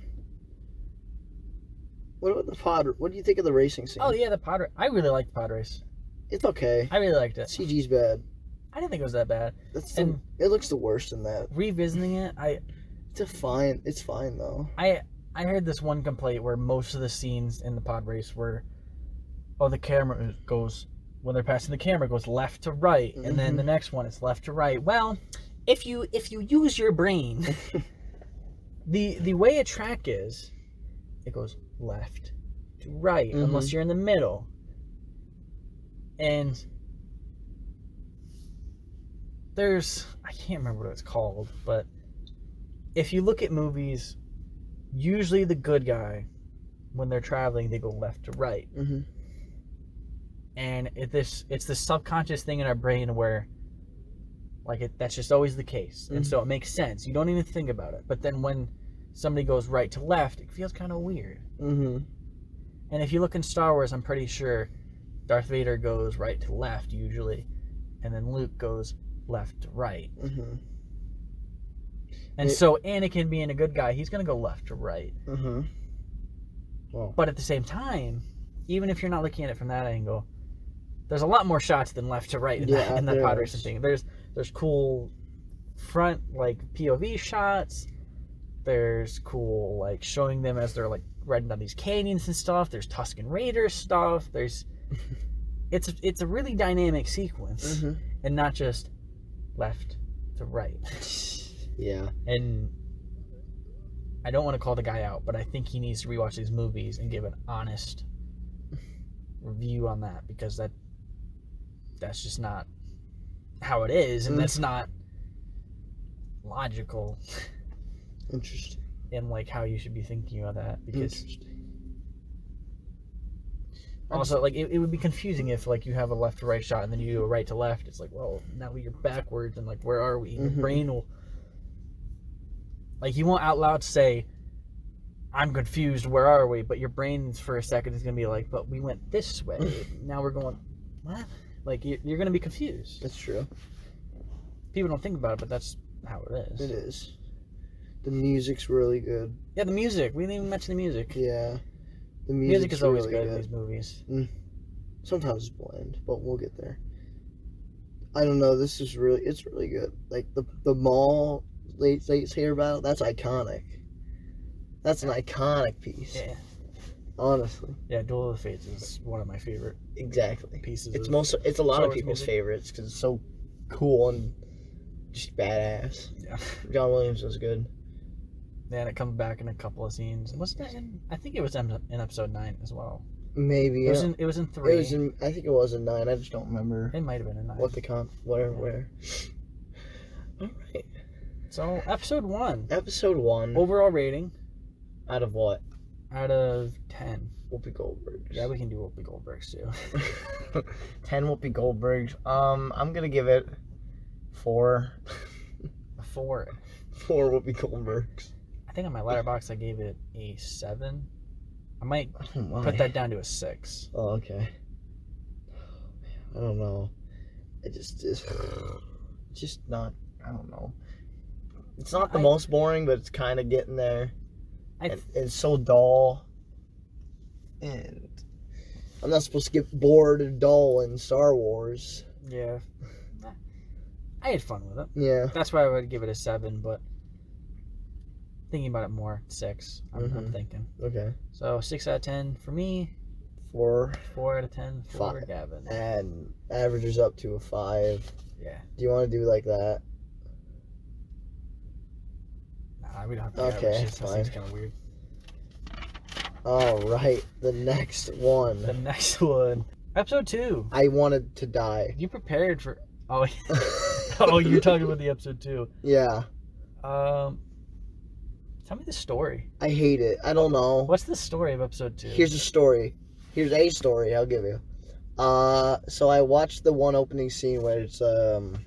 What about the pod? What do you think of the racing scene? Oh yeah, the pod race. I really liked the pod race. It's okay. I really liked it. CG's bad. I didn't think it was that bad. It looks the worst in that. Revisiting it, it's fine though. I heard this one complaint where most of the scenes in the pod race were, the camera goes, when they're passing the camera, goes left to right, and then the next one it's left to right. Well, if you use your brain, the way a track is, it goes left to right, unless you're in the middle. And I can't remember what it's called, but if you look at movies, usually the good guy, when they're traveling, they go left to right. And it's this subconscious thing in our brain where, like, that's just always the case. And so it makes sense. You don't even think about it. But then when somebody goes right to left, it feels kind of weird. And if you look in Star Wars, I'm pretty sure Darth Vader goes right to left usually, and then Luke goes left to right. And so Anakin, being a good guy, he's going to go left to right. Well, but at the same time, even if you're not looking at it from that angle, there's a lot more shots than left to right in that pod racing thing. There's cool front, like, POV shots. There's cool, like, showing them as they're, like, riding down these canyons and stuff. There's Tusken Raiders stuff. It's a really dynamic sequence, and not just left to right. Yeah. And I don't want to call the guy out, but I think he needs to rewatch these movies and give an honest review on that, because that's just not how it is, and that's not logical. Interesting. And, like, how you should be thinking about that, because also, like, it would be confusing if, like, you have a left to right shot and then you do a right to left. It's like, well, now you're backwards, and, like, where are we? Your brain will, like, you won't out loud say, I'm confused, where are we? But your brain for a second is going to be like, but we went this way. Now we're going, what? Like, you're going to be confused. That's true. People don't think about it, but that's how it is. It is. The music's really good. Yeah, the music. We didn't even mention the music. Yeah. The music is always really good in these movies. Sometimes it's bland, but we'll get there. I don't know. It's really good. Like, the Maul lightsaber battle, that's iconic. That's an iconic piece. Yeah. Honestly. Yeah, Duel of Fates is one of my favorite pieces. It's a lot of people's favorites because it's so cool and just badass. Yeah. John Williams was good. Yeah, and it comes back in a couple of scenes. Wasn't that I think it was in episode 9 as well. Maybe. It was in 3. I think it was in 9. I just don't remember. It might have been in 9. Where. Alright. So, episode 1. Episode 1. Overall rating. Out of what? Out of 10. Whoopi Goldbergs. Yeah, we can do Whoopi Goldbergs too. 10 Whoopi Goldbergs. I'm gonna give it 4. 4. 4 Whoopi Goldbergs. I think on my letterbox I gave it a 7. I might put that down to a 6. Oh, okay. I don't know. Just not. I don't know. It's not the most boring, but it's kind of getting there. It's so dull. And I'm not supposed to get bored or dull in Star Wars. Yeah. I had fun with it. Yeah. That's why I would give it a 7, but thinking about it more, 6. I'm thinking. Okay. So 6 out of 10 for me. 4 out of 10 for Gavin. And averages up to a 5. Yeah. Do you want to do like that? Nah, we don't have to. Okay, That fine. seems kind of weird. All right, the next one. The next one, episode 2. I wanted to die. You prepared for? Oh, oh, you're talking about the episode 2. Yeah. Tell me the story. I hate it. I don't know. What's the story of episode 2? Here's a story. Here's a story I'll give you. So I watched the one opening scene where it's they're in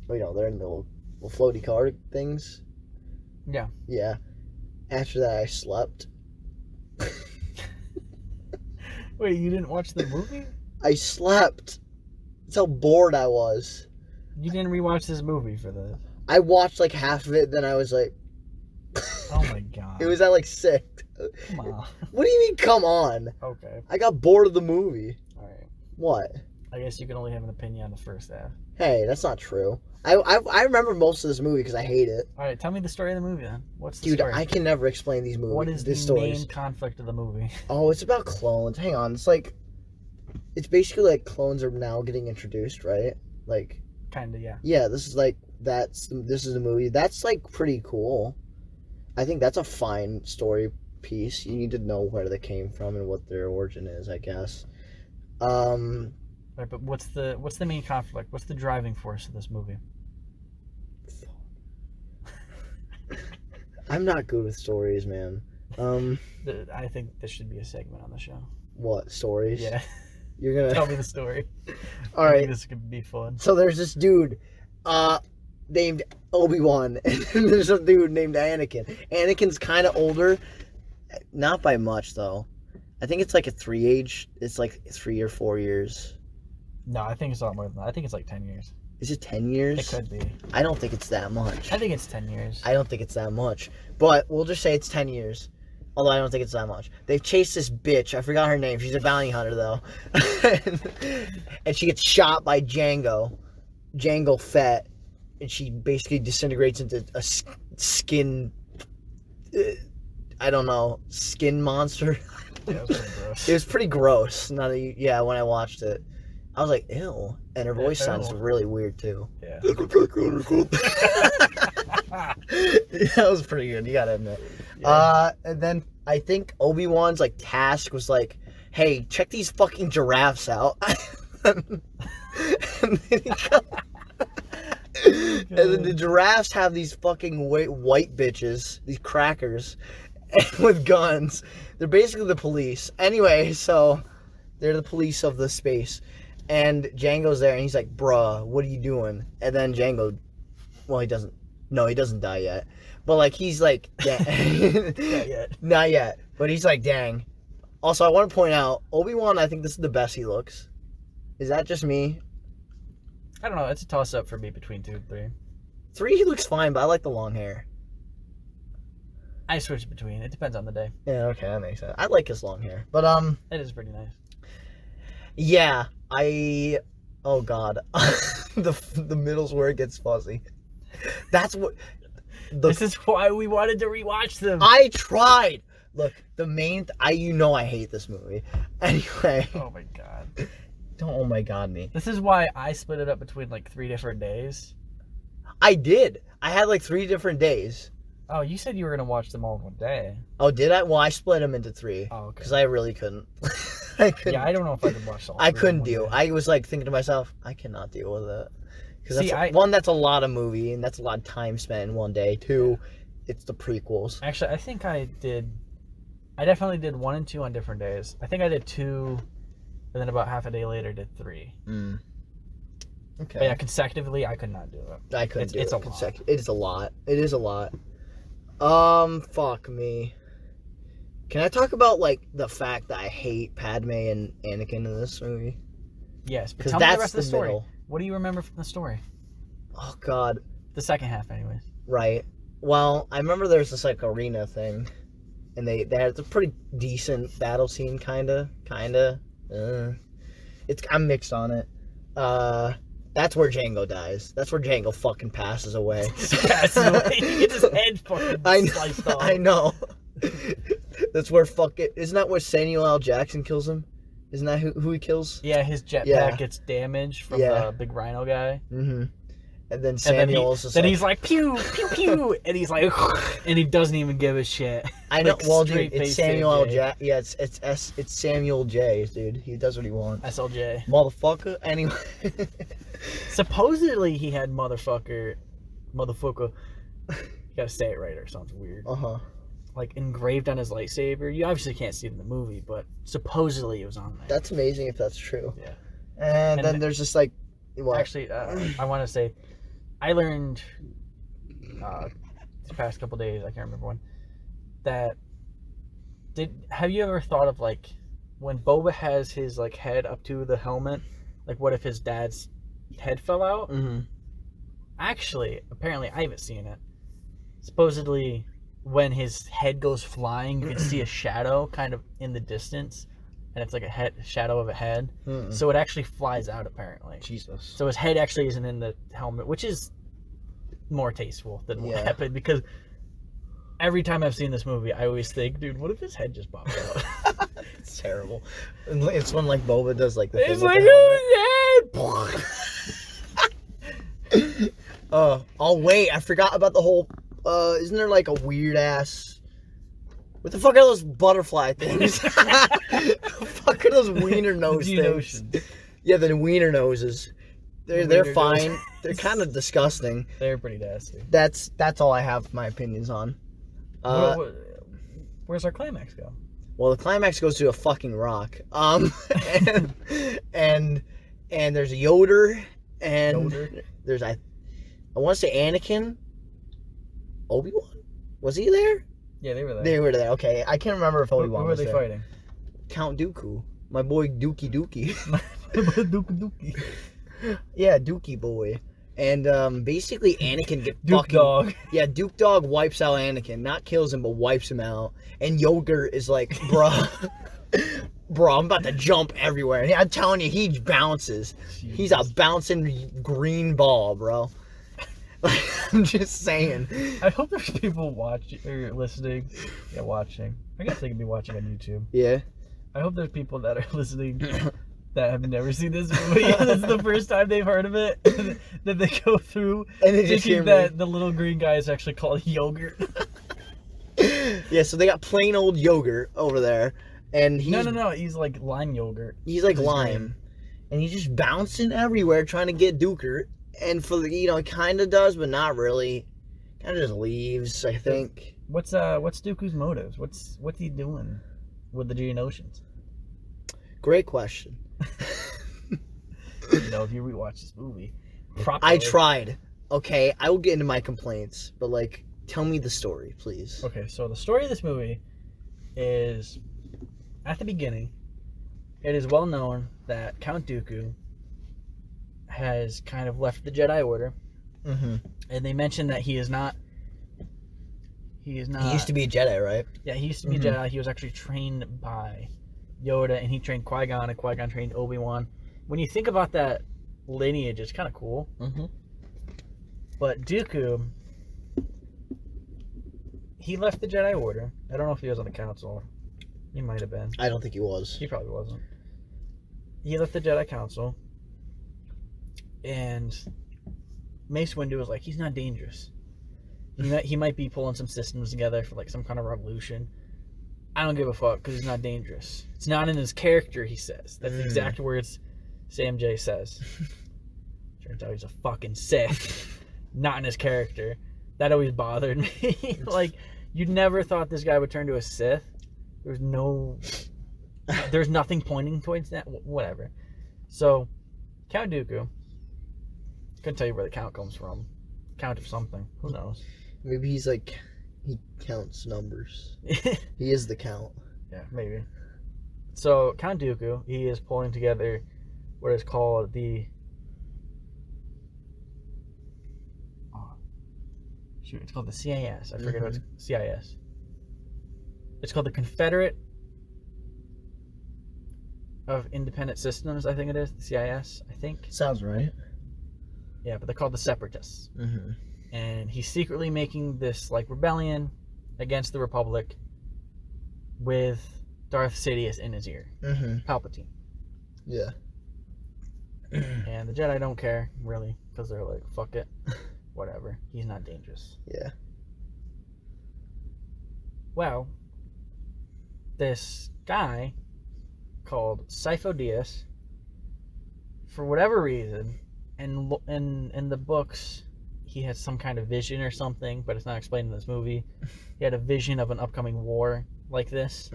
the little floaty car things. Yeah. Yeah. After that, I slept. Wait, you didn't watch the movie? I slept. That's how bored I was. You didn't rewatch this movie for this? I watched like half of it, then I was like... Oh my god. It was at like 6. Come on. What do you mean, come on? Okay. I got bored of the movie. Alright. What? I guess you can only have an opinion on the first half. Hey, that's not true. I remember most of this movie because I hate it. Alright, tell me the story of the movie then. What's the Dude, story? I can never explain these movies. What is the stories. main conflict of the movie? Oh, it's about clones. Hang on. It's basically like clones are now getting introduced, right? Like, Kinda, yeah. yeah, this is the movie. That's like pretty cool. I think that's a fine story piece. You need to know where they came from and what their origin is, I guess. Right, but what's the main conflict? What's the driving force of this movie? I'm not good with stories, man. I think this should be a segment on the show. What, stories? Yeah. You're gonna Tell me the story. All I right. think this could be fun. So there's this dude named Obi-Wan, and there's a dude named Anakin. Anakin's kind of older, not by much though. I think it's like a 3 age. It's like 3 or 4 years. No, I think it's a lot more than that. I think it's like 10 years. Is it 10 years? It could be. I don't think it's that much. I think it's 10 years. I don't think it's that much. But we'll just say it's 10 years. Although I don't think it's that much. They've chased this bitch. I forgot her name. She's a bounty hunter, though. And she gets shot by Jango Fett. And she basically disintegrates into a skin... I don't know. Skin monster? Yeah, it was pretty gross. It was pretty gross. When I watched it. I was like, ew. And her voice sounds really weird, too. Yeah. That was pretty good, you gotta admit. Yeah. And then I think Obi-Wan's like task was like, hey, check these fucking giraffes out. And then the giraffes have these fucking white bitches, these crackers, with guns. They're basically the police. Anyway, so they're the police of the space. And Django's there, and he's like, bruh, what are you doing? And then Jango, well, he doesn't die yet. But, like, he's like, not yet. But he's like, dang. Also, I want to point out, Obi-Wan, I think this is the best he looks. Is that just me? I don't know. It's a toss-up for me between 2 and 3. 3, he looks fine, but I like the long hair. I switch between. It depends on the day. Yeah, okay, that makes sense. I like his long hair. But, It is pretty nice. yeah, oh, God. the middle's where it gets fuzzy. That's what... This is why we wanted to rewatch them. I tried. Look, I hate this movie. Anyway. Oh my god. Don't oh my god me. This is why I split it up between like 3 different days. I did. I had like 3 different days. Oh, you said you were gonna watch them all in one day. Oh, did I? Well, I split them into 3. Oh, okay. Because I really couldn't. I couldn't. Yeah, I don't know if I could watch all. I couldn't deal. I was like thinking to myself, I cannot deal with it. Because one, that's a lot of movie, and that's a lot of time spent in one day. 2, it's the prequels. Actually, I think I definitely did 1 and 2 on different days. I think I did 2, and then about half a day later did 3. Okay. But yeah, consecutively, I could not do it. I couldn't do it. It's a lot. It is a lot. It is a lot. Fuck me. Can I talk about, like, the fact that I hate Padme and Anakin in this movie? Yes, but tell me the rest of the story. What do you remember from the story? Oh, God. The second half, anyways. Right. Well, I remember there's this like arena thing, and they had a pretty decent battle scene, kinda. I'm mixed on it. That's where Jango dies. That's where Jango fucking passes away. Passes away. He gets his head fucking sliced off. I know. That's where isn't that where Samuel L. Jackson kills him? Isn't that who he kills? Yeah, his jetpack gets damaged from the big rhino guy. Mm-hmm. And then Samuel's just he's like, pew, pew, pew. And he's like, and he doesn't even give a shit. I know. Like, well, dude, it's Samuel L. Jackson. Yeah, it's Samuel J, dude. He does what he wants. SLJ. Motherfucker. Anyway. Supposedly he had motherfucker. You gotta say it right or something weird. Uh-huh. Like engraved on his lightsaber. You obviously can't see it in the movie, but supposedly it was on there. That's amazing if that's true. Yeah. And then there's just like, what? Actually, I want to say, I learned these past couple days, I can't remember when, that have you ever thought of like when Boba has his like head up to the helmet, like what if his dad's head fell out? Mm-hmm. Actually, apparently I haven't seen it. Supposedly when his head goes flying, you can see a shadow kind of in the distance, and it's like a shadow of a head. Mm-mm. So it actually flies out apparently. Jesus. So his head actually isn't in the helmet, which is more tasteful than what happened, because every time I've seen this movie, I always think, dude, what if his head just popped out? It's terrible. It's when like Boba does like the It's thing like, with the head. Oh wait, I forgot about the whole. Isn't there like a weird ass? What the fuck are those butterfly things? What the fuck are those wiener nose things? Yeah, the wiener noses. They're fine. Nose. They're kind of disgusting. They're pretty nasty. That's all I have my opinions on. Where's our climax go? Well, the climax goes to a fucking rock. And there's a Yoder, and there's I want to say Anakin. Obi-Wan? Was he there? Yeah, they were there. They were there. Okay, I can't remember if Obi-Wan was there. Who were they fighting? Count Dooku, my boy Dookie. Dookie. Yeah, Dookie boy. And basically Anakin get Duke Dog. Yeah, Duke Dog wipes out Anakin. Not kills him, but wipes him out. And Yogurt is like, bruh, I'm about to jump everywhere. And I'm telling you, he bounces. Jesus. He's a bouncing green ball, bro. I'm just saying. I hope there's people watching or listening. Yeah, watching. I guess they could be watching on YouTube. Yeah. I hope there's people that are listening that have never seen this movie. This is the first time they've heard of it. That they go through and they just thinking that the little green guy is actually called Yogurt. Yeah, so they got plain old Yogurt over there. And he's... No. He's like lime yogurt. He's like lime. And he's just bouncing everywhere trying to get Dooker. And for the, he kind of does, but not really. Kind of just leaves, I think. What's Dooku's motives? What's he doing with the Geonosians? Great question. If you rewatch this movie, properly. I tried. Okay, I will get into my complaints, but tell me the story, please. Okay, so the story of this movie is, at the beginning, it is well known that Count Dooku has kind of left the Jedi Order, and they mentioned that he is not. He used to be a Jedi, right? Yeah, he used to be a Jedi. He was actually trained by Yoda, and he trained Qui-Gon, and Qui-Gon trained Obi-Wan. When you think about that lineage, it's kind of cool. But Dooku, he left the Jedi Order. I don't know if he was on the Council. He might have been. I don't think he was. He probably wasn't. He left the Jedi Council. And Mace Windu was like, he's not dangerous. He might be pulling some systems together for some kind of revolution. I don't give a fuck because he's not dangerous. It's not in his character, he says. That's the exact words Sam J says. Turns out he's a fucking Sith. Not in his character. That always bothered me. You never thought this guy would turn to a Sith. There's nothing pointing towards that. Whatever. So, Count Dooku. Couldn't tell you where the count comes from. Count of something. Who knows? Maybe he's he counts numbers. He is the count. Yeah, maybe. So, Count Dooku, he is pulling together what is called the... Shoot, it's called the CIS. I forget what it's CIS. It's called the Confederate of Independent Systems, I think it is. The CIS, I think. Sounds right. Yeah, but they're called the Separatists. Mm-hmm. And he's secretly making this like rebellion against the Republic with Darth Sidious in his ear. Mm-hmm. Palpatine. Yeah. And the Jedi don't care, really, because they're like, fuck it. Whatever. He's not dangerous. Yeah. Well, this guy called Sifo Dyas, for whatever reason, and in the books, he had some kind of vision or something, but it's not explained in this movie. He had a vision of an upcoming war like this,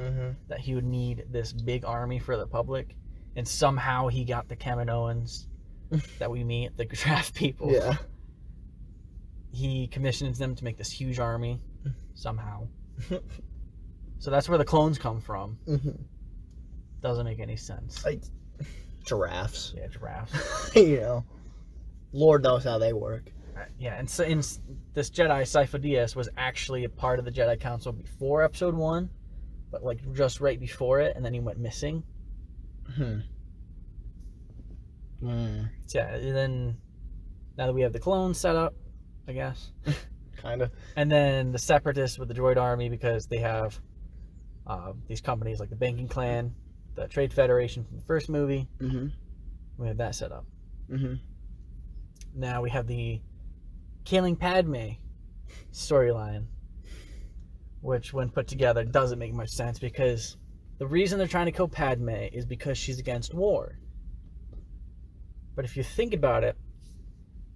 that he would need this big army for the public, and somehow he got the Kaminoans that we meet, the draft people. Yeah. He commissions them to make this huge army, somehow. So that's where the clones come from. Doesn't make any sense. Giraffes. Yeah, giraffes. You know, Lord knows how they work. Yeah, and so in this Jedi, Sifo Dyas was actually a part of the Jedi Council before Episode 1, but like just right before it, and then he went missing. So yeah, and then now that we have the clones set up, I guess. Kind of. And then the Separatists with the droid army, because they have these companies like the Banking Clan, the Trade Federation from the first movie. We have that set up. Now we have the killing Padme storyline, which when put together doesn't make much sense, because the reason they're trying to kill Padme is because she's against war. But if you think about it,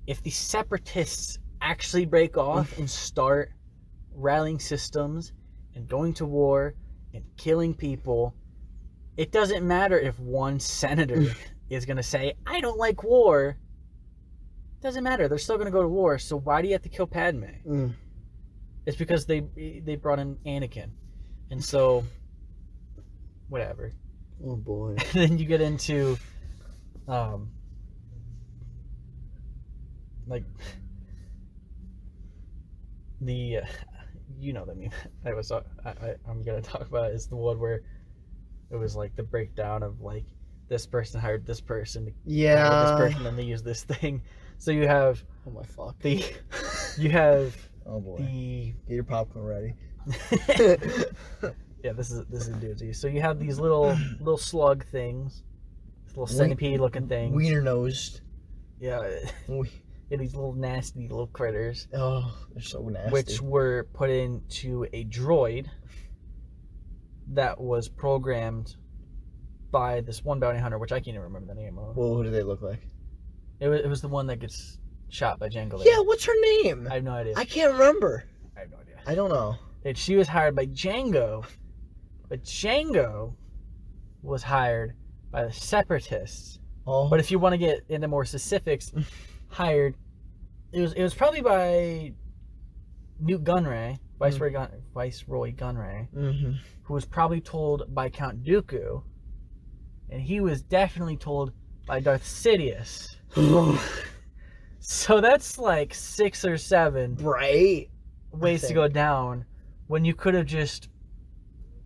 if the Separatists actually break off and start rallying systems and going to war and killing people, it doesn't matter if one senator is going to say, I don't like war. It doesn't matter. They're still going to go to war. So why do you have to kill Padme? It's because they brought in Anakin. And so, whatever. Oh, boy. And then you get into, like, the, you know what I mean. I'm going to talk about is the one where it was like the breakdown of like this person hired this person to hire this person, and they use this thing. So you have oh my fuck. You have oh boy. Get your popcorn ready. Yeah, this is a doozy. So you have these little slug things, little centipede looking things. Wiener nosed. Yeah. Yeah, these little nasty little critters. Oh, they're so nasty. Which were put into a droid that was programmed by this one bounty hunter, which I can't even remember the name of. Well, who do they look like? It was the one that gets shot by Jango. Yeah, what's her name? I have no idea. I can't remember. I have no idea. I don't know. And she was hired by Jango, but Jango was hired by the Separatists. Oh. But if you want to get into more specifics, hired, it was probably by Newt Gunray, Viceroy Gunray, who was probably told by Count Dooku, and he was definitely told by Darth Sidious. So that's like 6 or 7 ways to go down, when you could have just,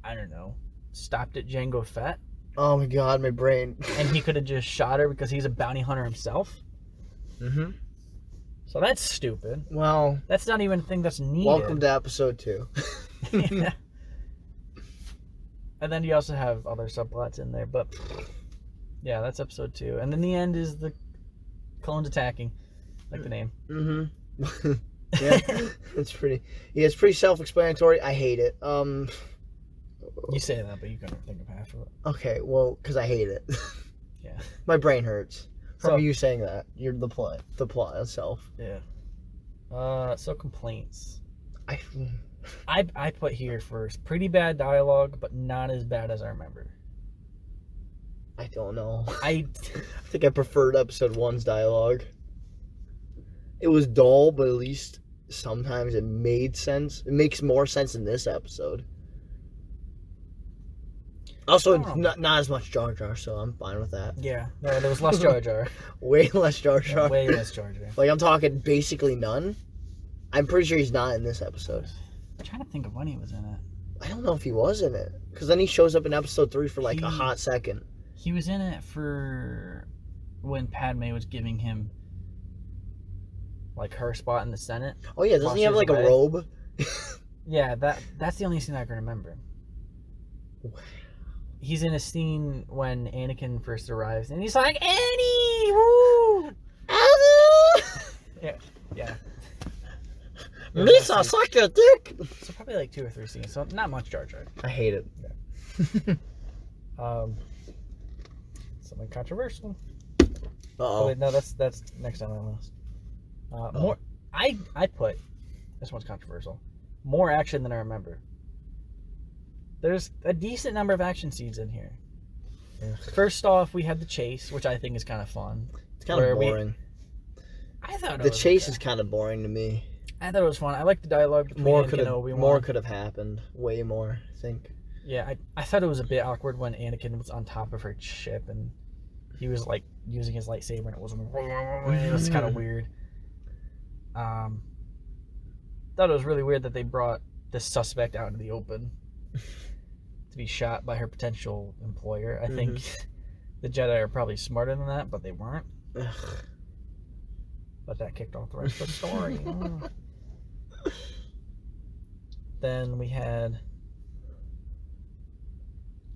I don't know, stopped at Jango Fett. Oh my god, my brain. And he could have just shot her because he's a bounty hunter himself. So that's stupid. Well, that's not even a thing that's needed. Welcome to episode 2. Yeah. And then you also have other subplots in there, but yeah, that's episode 2. And then the end is the clones attacking, like the name. Yeah, it's pretty. Yeah, it's pretty self-explanatory. I hate it. You say that, but you couldn't think of half of it. Okay, well, because I hate it. Yeah. My brain hurts from you saying that. You're the plot itself. Yeah. So complaints. I put here first, pretty bad dialogue, but not as bad as I remember. I don't know. I think I preferred episode 1's dialogue. It was dull, but at least sometimes it made sense. It makes more sense in this episode. Also, not as much Jar Jar, so I'm fine with that. Yeah, there was less Jar Jar. Way less Jar Jar. Yeah, way less Jar Jar. Like, I'm talking basically none. I'm pretty sure he's not in this episode. I'm trying to think of when he was in it. I don't know if he was in it. Because then he shows up in episode 3 for like a hot second. He was in it for when Padme was giving him like her spot in the Senate. Oh yeah, doesn't he have like a robe? Yeah, that's the only scene I can remember. He's in a scene when Anakin first arrives, and he's like, Annie! Woo! Yeah. Misa, suck your dick! So probably like 2 or 3 scenes, so not much Jar Jar. I hate it. Yeah. Something controversial. Uh-oh. Wait, no, that's next on my list. More. I put this one's controversial. More action than I remember. There's a decent number of action scenes in here. Yeah. First off, we had the chase, which I think is kind of fun. It's kind of boring. I thought the chase is kind of boring to me. I thought it was fun. I liked the dialogue between Anakin and Obi-Wan. More could have happened. Way more, I think. Yeah, I thought it was a bit awkward when Anakin was on top of her ship and he was like using his lightsaber and it was kind of weird. Thought it was really weird that they brought this suspect out into the open to be shot by her potential employer. I think the Jedi are probably smarter than that, but they weren't. But that kicked off the rest of the story. Then we had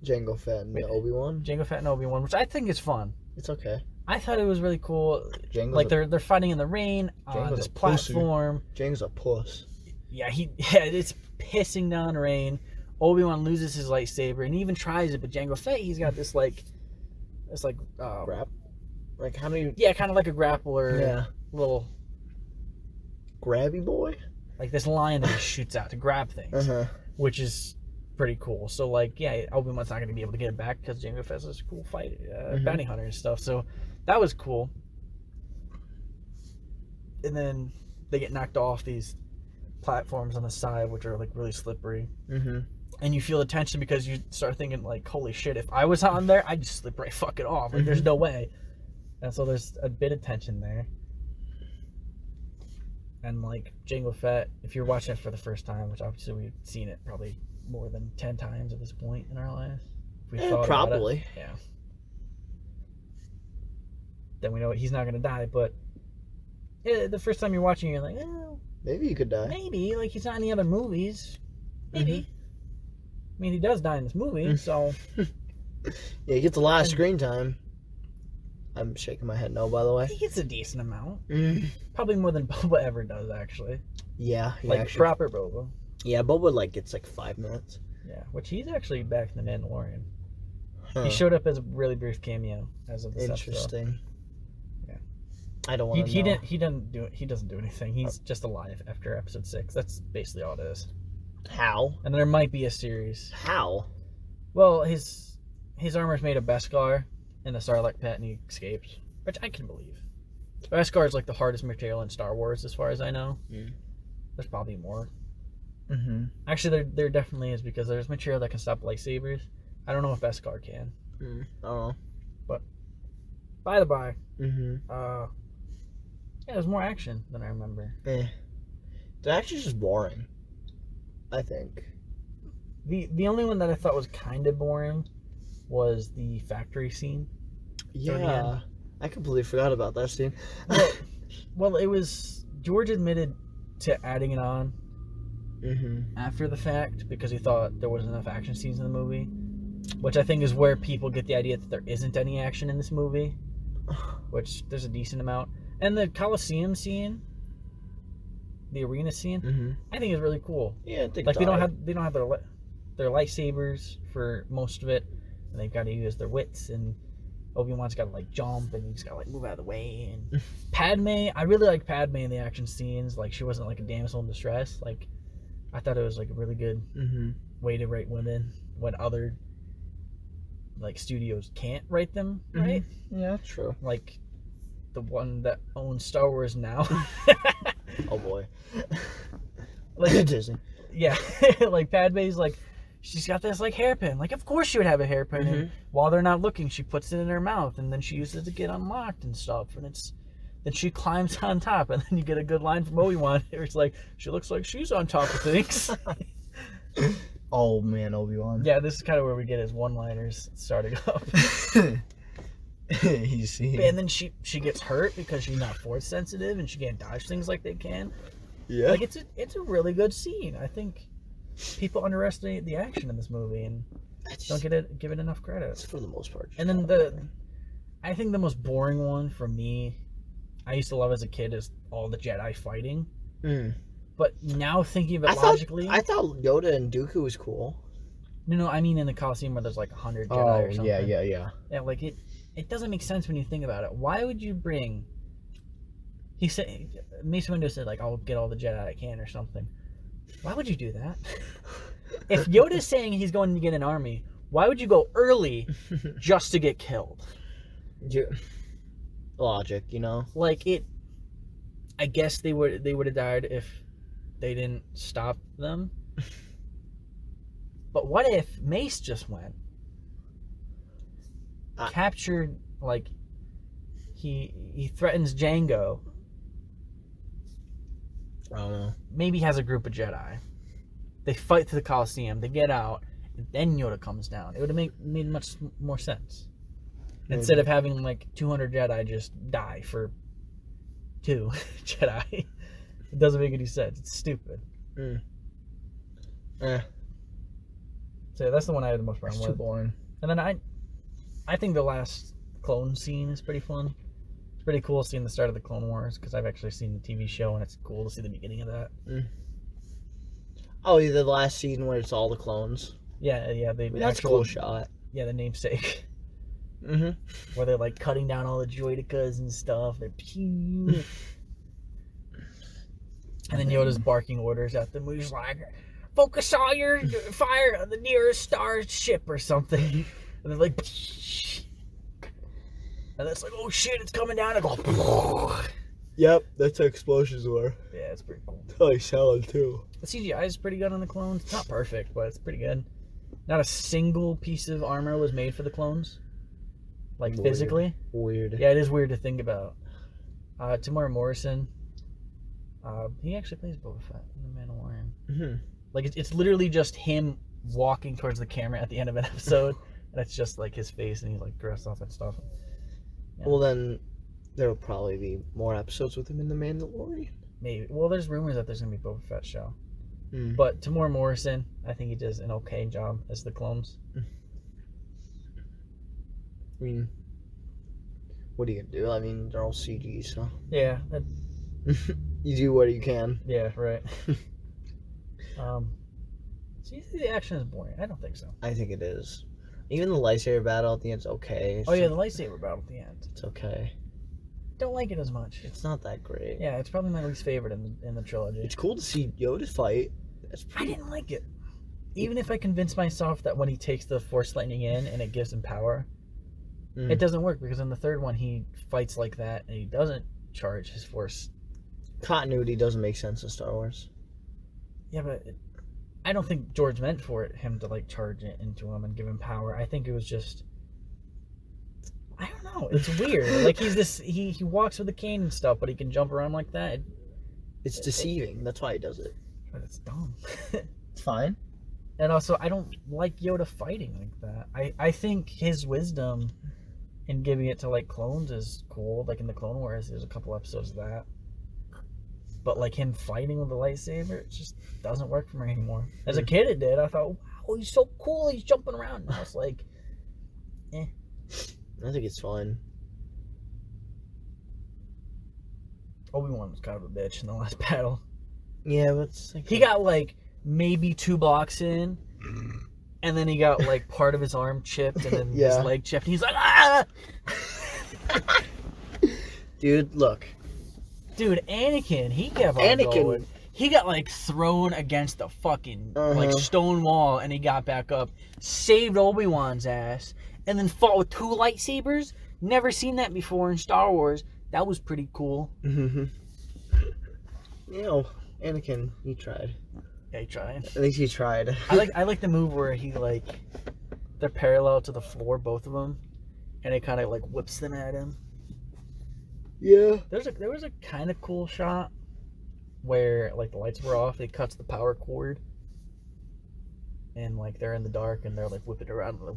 Jango Fett and Obi-Wan. Jango Fett and Obi-Wan, which I think is fun. It's okay. I thought it was really cool. Jango's like they're fighting in the rain on this platform. Jango's a puss. Yeah, it's pissing down rain. Obi-Wan loses his lightsaber and he even tries it, but Jango Fett, he's got this grab. Like how many? Yeah, kind of like a grappler. Yeah. Little grabby boy. Like this line that he shoots out to grab things, which is pretty cool. So like, yeah, Obi-Wan's not going to be able to get it back because Jango Fett's this cool fight, bounty hunter and stuff. So that was cool. And then they get knocked off these platforms on the side, which are like really slippery. And you feel the tension because you start thinking like, holy shit, if I was on there, I'd just slip right fucking off. Like there's no way. And so there's a bit of tension there. And like Jango Fett, if you're watching it for the first time, which obviously we've seen it probably more than 10 times at this point in our lives. If we thought probably. About it, yeah. Then we know he's not going to die, but the first time you're watching, you're like, oh, maybe he could die. Maybe. Like, he's not in the other movies. Maybe. I mean, he does die in this movie, so. Yeah, he gets a lot of screen time. I'm shaking my head no, by the way. He gets a decent amount. Probably more than Boba ever does, actually. Yeah. Like, actually, proper Boba. Yeah, Boba, gets 5 minutes. Yeah, which he's actually back in The Mandalorian. He showed up as a really brief cameo as of this Interesting. episode. Yeah. I don't want to know. He doesn't do anything. He's just alive after episode 6. That's basically all it is. How? And there might be a series. How? Well, his armor's made of Beskar in the Sarlacc pit and he escapes, which I can believe. Beskar is like the hardest material in Star Wars as far as I know. There's probably more. Actually, there definitely is because there's material that can stop lightsabers. I don't know if Beskar can. I don't know. But by the by, yeah, there's more action than I remember. The action's just boring, I think. The only one that I thought was kind of boring was the factory scene. Yeah, I completely forgot about that scene. Well, it was George admitted to adding it on after the fact because he thought there wasn't enough action scenes in the movie, which I think is where people get the idea that there isn't any action in this movie, which there's a decent amount. And the Coliseum scene, the arena scene, I think is really cool. Yeah, I think like they don't have their lightsabers for most of it, and they've got to use their wits, and Obi-Wan's got to jump and he's got to move out of the way. And Padme, I really like Padme in the action scenes. Like, she wasn't like a damsel in distress. Like, I thought it was like a really good way to write women when other studios can't write them right. Yeah, true. Like the one that owns Star Wars now. Oh boy. Disney. Yeah. Like Padme's she's got this hairpin. Of course she would have a hairpin. And while they're not looking, she puts it in her mouth and then she uses it to get unlocked and stuff. And it's Then she climbs on top, and then you get a good line from Obi-Wan. It's like, she looks like she's on top of things. Oh man, Obi-Wan. Yeah, this is kind of where we get his one-liners starting up. You see. And then she gets hurt because she's not force sensitive and she can't dodge things like they can. Yeah. Like it's a really good scene. I think people underestimate the action in this movie and don't give it enough credit. For the most part. And then I think the most boring one for me, I used to love as a kid, is all the Jedi fighting. But now thinking of it logically, I thought Yoda and Dooku was cool. No, I mean in the Coliseum where there's like 100 Jedi or something. Yeah. Yeah, like it doesn't make sense when you think about it. Why would you bring... He said... Mace Windu said, like, I'll get all the Jedi I can or something. Why would you do that? If Yoda's saying he's going to get an army, why would you go early just to get killed? Logic, you know? Like, it... I guess they would have died if they didn't stop them. But what if Mace just went? Captured, like, he threatens Jango. I don't know. Maybe has a group of Jedi. They fight to the Coliseum. They get out, and then Yoda comes down. It would have made much more sense. Maybe. Instead of having like 200 Jedi just die for 2 Jedi. It doesn't make any sense. It's stupid. So that's the one I had the most problem with. Too boring. And then I think the last clone scene is pretty fun. It's pretty cool seeing the start of the Clone Wars because I've actually seen the TV show and it's cool to see the beginning of that. Oh, yeah, the last scene where it's all the clones. Yeah. That's a cool shot. Yeah, the namesake. Where they're like cutting down all the droidekas and stuff. They're pew. And then Yoda's barking orders at them. He's like, focus all your fire on the nearest star ship or something. And they're like, and it's like, oh shit, it's coming down. And go, yep, that's how explosions were. yeah, it's pretty cool. That's how they sound too. The CGI is pretty good on the clones. It's not perfect, but it's pretty good. Not a single piece of armor was made for the clones. Like, Weird. physically. Weird. Yeah, it is weird to think about. Tamora Morrison, he actually plays Boba Fett in The Mandalorian. Like, it's literally just him walking towards the camera at the end of an episode, and it's just, like, his face, and he's, like, dressed up and stuff. Yeah. Well, then, there will probably be more episodes with him in The Mandalorian. Maybe. Well, there's rumors that there's going to be a Boba Fett show. But Tamora Morrison, I think he does an okay job as the clones. I mean, what are you going to do? I mean, they're all CG, so... Yeah. You do what you can. Yeah, right. So you think the action is boring? I don't think so. I think it is. Even the lightsaber battle at the end's okay. Oh yeah, the lightsaber battle at the end. It's okay. Don't like it as much. It's not that great. Yeah, it's probably my least favorite in the trilogy. It's cool to see Yoda fight. I didn't like it. Even if I convince myself that when he takes the Force lightning in and it gives him power, it doesn't work because in the third one he fights like that and he doesn't charge his Force. Continuity doesn't make sense in Star Wars. Yeah, but I don't think George meant for him to like charge it into him and give him power. I think it was just, I don't know. It's weird. Like he walks with a cane and stuff, but he can jump around like that. It's deceiving. That's why he does it. But it's dumb. It's fine. And also, I don't like Yoda fighting like that. I think his wisdom in giving it to like clones is cool. Like in the Clone Wars, there's a couple episodes of that. But like him fighting with the lightsaber, it just doesn't work for me anymore. As a kid, it did. I thought, wow, he's so cool. He's jumping around. Now it's like, eh. I think it's fine. Obi-Wan was kind of a bitch in the last battle. Yeah, but it's like he got like maybe 2 blocks in, and then he got like part of his arm chipped and then his leg chipped. And he's like, ah! Dude, look. Dude, Anakin, he kept on going. He got like thrown against the fucking like stone wall, and he got back up, saved Obi-Wan's ass, and then fought with 2 lightsabers. Never seen that before in Star Wars. That was pretty cool. You know, Anakin, he tried. Yeah, he tried. At least he tried. I like the move where he like they're parallel to the floor, both of them, and it kind of like whips them at him. Yeah. There was a kind of cool shot where like the lights were off. It cuts the power cord, and like they're in the dark and they're like whipping around, like,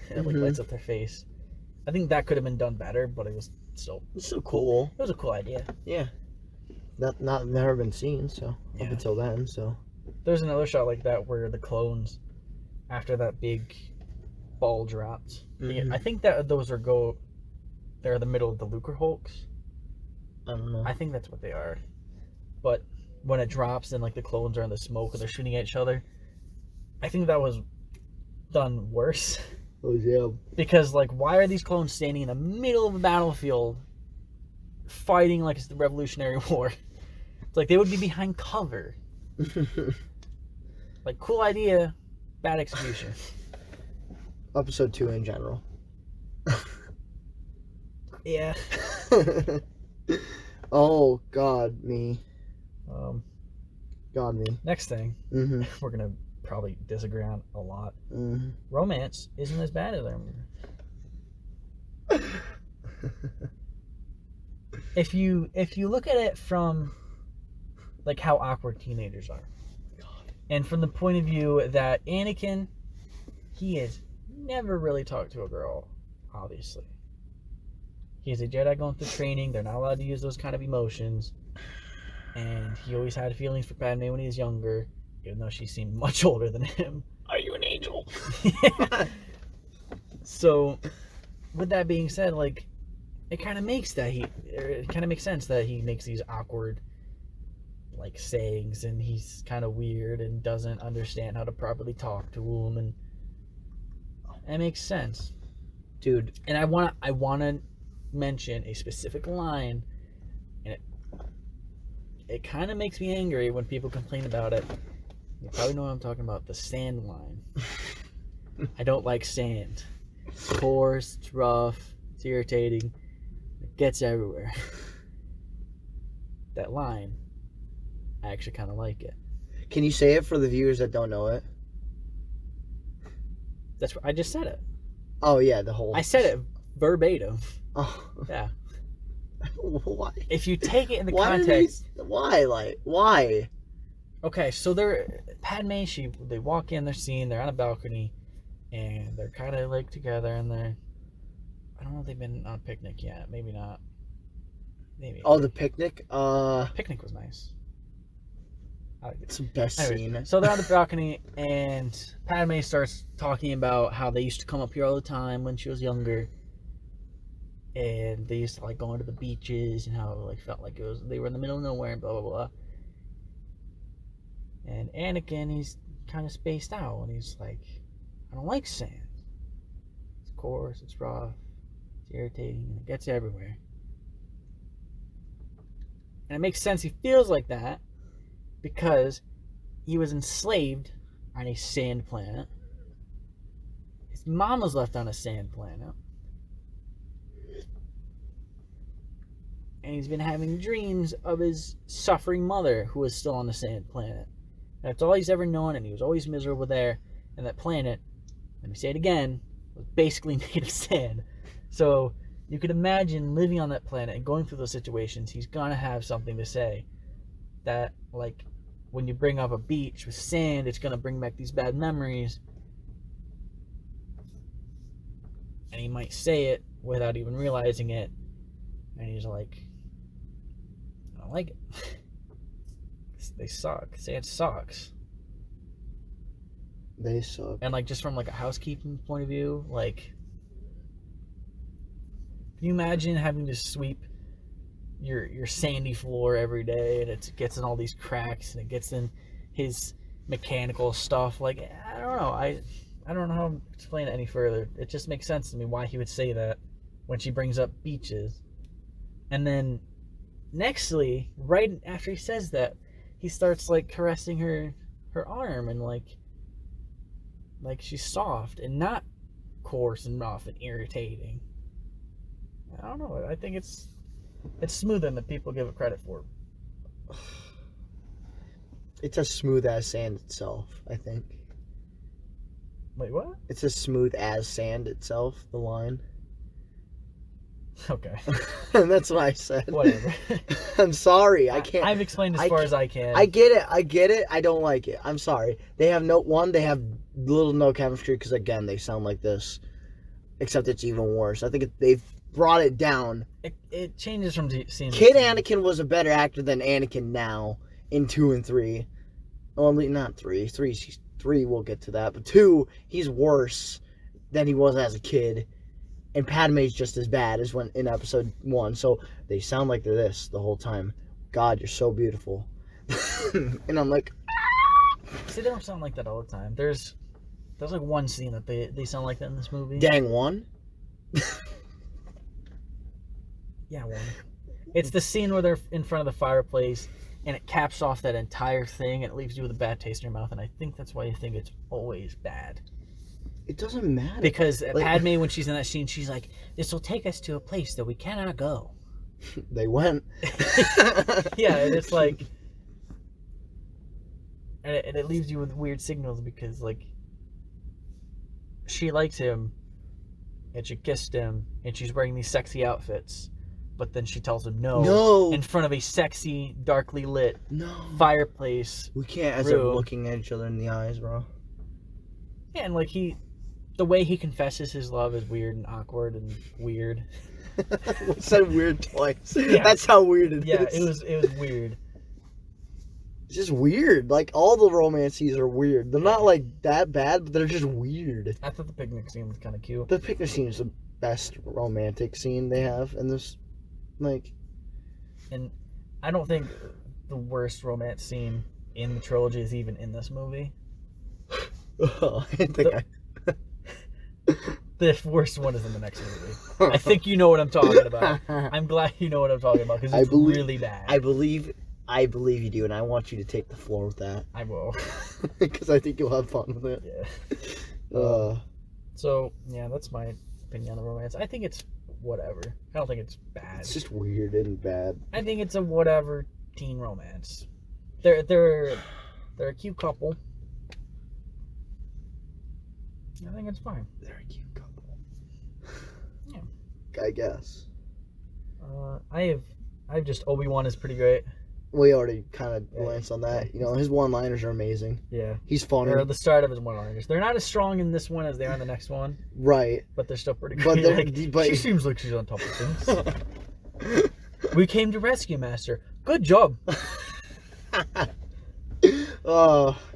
and it like lights up their face. I think that could have been done better, but it was still. It's so cool. It was a cool idea. Yeah. Not never been seen, so up until then, so. There's another shot like that where the clones, after that big ball dropped. I think that those they're the middle of the Lucre Hulks. I don't know. I think that's what they are. But when it drops and like the clones are in the smoke and they're shooting at each other, I think that was done worse. Oh yeah. Because like, why are these clones standing in the middle of a battlefield, fighting like it's the Revolutionary War? It's like they would be behind cover. Like, cool idea, bad execution. Episode 2 in general. Yeah. Oh God, me. God, me. Next thing, we're gonna probably disagree on a lot. Romance isn't as bad as I remember. If you look at it from like how awkward teenagers are, and from the point of view that Anakin, he has never really talked to a girl, obviously. He's a Jedi going through training. They're not allowed to use those kind of emotions. And he always had feelings for Padme when he was younger, even though she seemed much older than him. Are you an angel? Yeah. So, with that being said, like, it kind of makes sense that he makes these awkward, like, sayings, and he's kind of weird and doesn't understand how to properly talk to him, and it makes sense, dude. And I wanna mention a specific line, and it kind of makes me angry when people complain about it. You probably know what I'm talking about, the sand line. I don't like sand. It's coarse, it's rough, it's irritating, it gets everywhere. That line, I actually kind of like it. Can you say it for the viewers that don't know it? That's what I just said it. Oh yeah, the whole. I said it verbatim. Oh yeah. Why? If you take it in the context, why? Okay, so Padme. They walk in, they're on a balcony, and they're kind of like together, and I don't know if they've been on a picnic yet. Maybe not. Maybe. Oh, the picnic. Picnic was nice. It's the best scene. So they're on the balcony, and Padme starts talking about how they used to come up here all the time when she was younger, and they used to like going to the beaches, and how it like felt like they were in the middle of nowhere, and blah blah blah. And Anakin, he's kind of spaced out, and he's like, I don't like sand. It's coarse, it's rough, it's irritating, and it gets everywhere. And it makes sense he feels like that, because he was enslaved on a sand planet. His mom was left on a sand planet. And he's been having dreams of his suffering mother, who was still on the sand planet. And that's all he's ever known, and he was always miserable there. And that planet, let me say it again, was basically made of sand. So you could imagine living on that planet and going through those situations. He's gonna have something to say that, like, when you bring up a beach with sand, it's gonna bring back these bad memories. And he might say it without even realizing it. And he's like, I don't like it. They suck. Sand sucks. They suck. And like, just from like a housekeeping point of view, like, can you imagine having to sweep your sandy floor every day, and it gets in all these cracks, and it gets in his mechanical stuff? Like, I don't know. I don't know how to explain it any further. It just makes sense to me why he would say that when she brings up beaches. And then nextly, right after he says that, he starts like caressing her arm, and like she's soft and not coarse and rough and irritating. I don't know. I think it's smoother than people give it credit for. It's as smooth as sand itself, I think. Wait, what? It's as smooth as sand itself, the line. Okay. And that's what I said. Whatever. I'm sorry. I can't. I've explained as far as I can. I get it. I don't like it. I'm sorry. They have they have little no chemistry because, again, they sound like this. Except it's even worse. I think they've brought it down. It changes from scene to Kid scene. Anakin was a better actor than Anakin now in 2 and 3. Only not 3. 3, we'll get to that. But 2, he's worse than he was as a kid. And Padme's just as bad as when in episode 1. So they sound like they're this the whole time. God, you're so beautiful. And I'm like... See, they don't sound like that all the time. There's like one scene that they sound like that in this movie. Dang, one? Yeah, one. It's the scene where they're in front of the fireplace and it caps off that entire thing and it leaves you with a bad taste in your mouth. And I think that's why you think it's always bad. It doesn't matter. Because Padme, when she's in that scene, she's like, this will take us to a place that we cannot go. They went. Yeah, and it's like... And it leaves you with weird signals because, like, she likes him and she kissed him and she's wearing these sexy outfits. But then she tells him no in front of a sexy, darkly lit fireplace. We can't as they're looking at each other in the eyes, bro. Yeah, and like the way he confesses his love is weird and awkward and weird. We said weird twice. Yeah. That's how weird it is. Yeah, it was weird. It's just weird. Like, all the romances are weird. They're not like that bad, but they're just weird. I thought the picnic scene was kind of cute. The picnic scene is the best romantic scene they have in this. Like, and I don't think the worst romance scene in the trilogy is even in this movie. I think the worst one is in the next movie. I think you know what I'm talking about. I'm glad you know what I'm talking about because it's really bad. I believe you do, and I want you to take the floor with that. I will. Because I think you'll have fun with it. Yeah. So, yeah, that's my opinion on the romance. I think it's whatever. I don't think it's bad. It's just weird and bad. I think it's a whatever teen romance. They're a cute couple. I think it's fine. They're a cute couple. Yeah. I guess. I've just Obi-Wan is pretty great. We already kind of glanced on that. You know, his one-liners are amazing. Yeah. He's funny. Or the start of his one-liners. They're not as strong in this one as they are in the next one. Right. But they're still pretty great. But she seems like she's on top of things. We came to rescue, Master. Good job.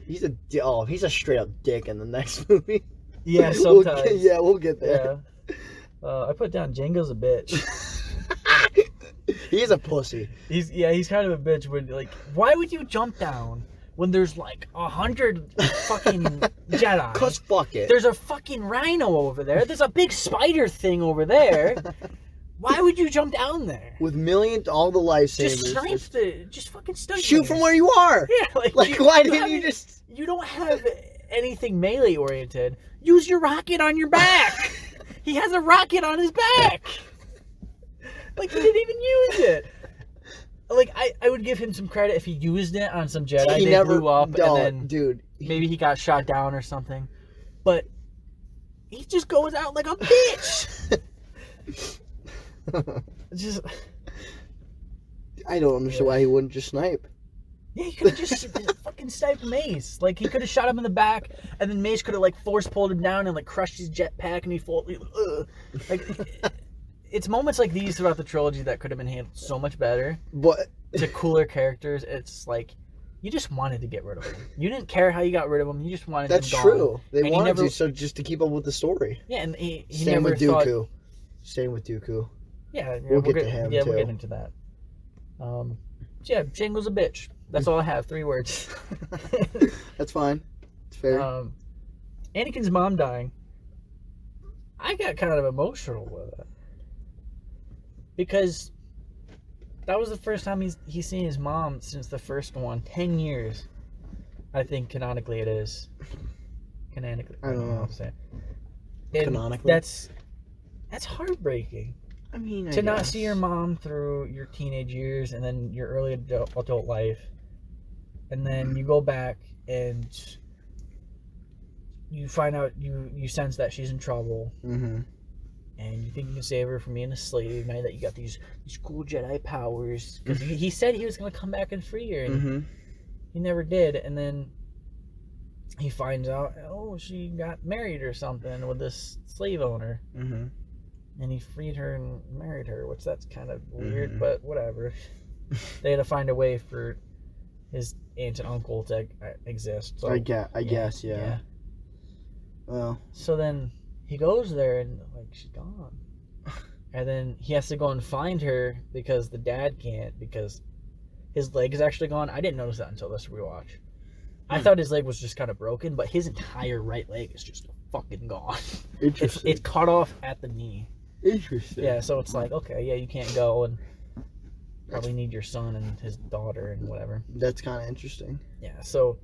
He's a straight-up dick in the next movie. Yeah, sometimes. We'll get there. Yeah. I put down Jango's a bitch. He's a pussy. He's kind of a bitch. When like, why would you jump down when there's like 100 fucking Jedi? 'Cause fuck it. There's a fucking rhino over there. There's a big spider thing over there. Why would you jump down there? With all the lightsabers. Just fucking snipe. Shoot from where you are. Yeah, why didn't you just? You don't have anything melee oriented. Use your rocket on your back. He has a rocket on his back. Like, he didn't even use it. Like, I would give him some credit if he used it on some Jedi. They blew up, and then maybe he got shot down or something. But he just goes out like a bitch. Just, I don't understand why he wouldn't just snipe. Yeah, he could have just fucking sniped Mace. Like, he could have shot him in the back, and then Mace could have, like, force-pulled him down and, like, crushed his jetpack, and he it's moments like these throughout the trilogy that could have been handled so much better. But to cooler characters, it's like you just wanted to get rid of them. You didn't care how you got rid of them. You just wanted them gone. That's true. They wanted to, so just to keep up with the story. Yeah, and he Same never with thought... Dooku. Same with Dooku. Yeah, we'll get to him, yeah, too. We'll get into that. Yeah, Jango's a bitch. That's all I have. 3 words. That's fine. It's fair. Anakin's mom dying. I got kind of emotional with it. Because that was the first time he's seen his mom since the first one. 10 years. I think canonically it is. Canonically. I don't know. What I'm saying. Canonically? That's heartbreaking. I mean, to not see your mom through your teenage years and then your early adult life. And then you go back and you find out, you sense that she's in trouble. Mm-hmm. and you think you can save her from being a slave now that you got these cool Jedi powers. Because he said he was going to come back and free her, and he never did. And then he finds out, oh, she got married or something with this slave owner. And he freed her and married her, which that's kind of weird, but whatever. They had to find a way for his aunt and uncle to exist. So, I guess, yeah. Well, so then he goes there and like she's gone, and then he has to go and find her because the dad can't, because his leg is actually gone. I didn't notice that until this rewatch. I thought his leg was just kind of broken, but his entire right leg is just fucking gone. Interesting. It's cut off at the knee. Interesting. Yeah, so it's like, okay, yeah, you can't go, and probably need your son and his daughter and whatever. That's kind of interesting. Yeah, so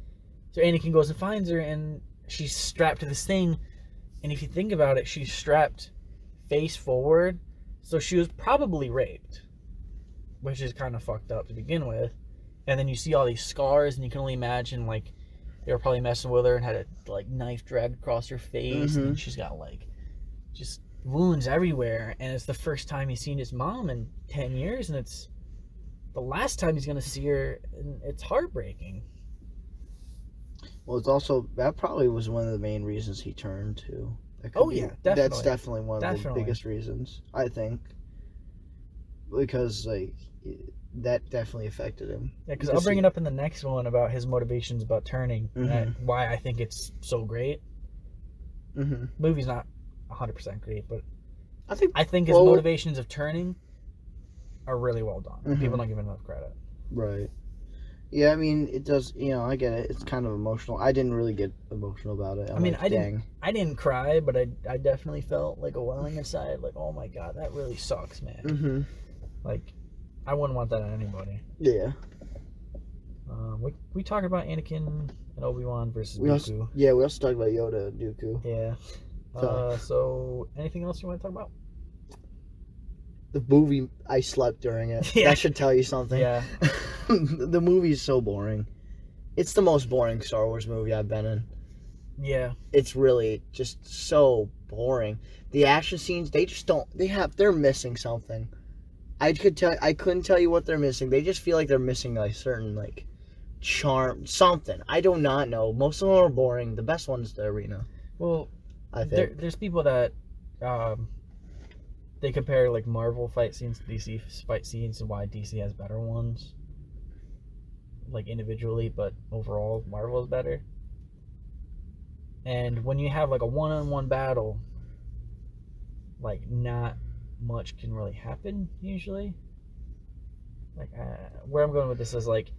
Anakin goes and finds her, and she's strapped to this thing, and if you think about it, she's strapped face forward, so she was probably raped, which is kind of fucked up to begin with. And then you see all these scars, and you can only imagine, like, they were probably messing with her and had a, like, knife dragged across her face, and she's got, like, just wounds everywhere, and it's the first time he's seen his mom in 10 years, and it's the last time he's going to see her, and it's heartbreaking. Well, it's also, that probably was one of the main reasons he turned to. Yeah, definitely. That's definitely one of the biggest reasons, I think. Because, like, that definitely affected him. Yeah, because I'll bring it up in the next one about his motivations about turning, and why I think it's so great. Movie's not 100% great, but I think his motivations of turning are really well done. People don't give him enough credit. Right. Yeah, I mean, it does, I get it. It's kind of emotional. I didn't really get emotional about it. I didn't cry, but I definitely felt like a welling inside, like, oh my god, that really sucks, man. Like, I wouldn't want that on anybody. Yeah. We talked about Anakin and Obi-Wan versus Dooku. We also talked about Yoda and Dooku. Yeah. So anything else you want to talk about? The movie, I slept during it. Yeah. That should tell you something. Yeah. The movie is so boring. It's the most boring Star Wars movie I've been in. Yeah. It's really just so boring. The action scenes, they're missing something. I couldn't tell you what they're missing. They just feel like they're missing like certain like charm, something. I do not know. Most of them are boring. The best one is the arena. Well, I think there's people that they compare like Marvel fight scenes to DC fight scenes and why DC has better ones, like individually, but overall Marvel is better. And when you have like a one-on-one battle, like not much can really happen usually. Like where I'm going with this is like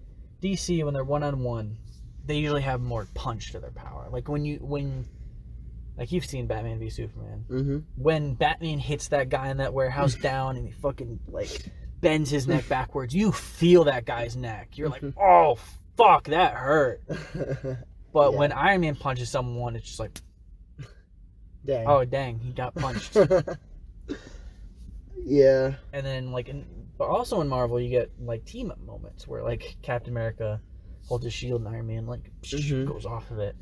DC, when they're one-on-one, they usually have more punch to their power. Like when like you've seen Batman v Superman. When Batman hits that guy in that warehouse down and he fucking like bends his neck backwards, you feel that guy's neck. You're like, oh fuck, that hurt. But when Iron Man punches someone, it's just like, dang. Oh dang, he got punched. Yeah. And then like but also in Marvel you get like team up moments where like Captain America holds his shield and Iron Man like goes off of it.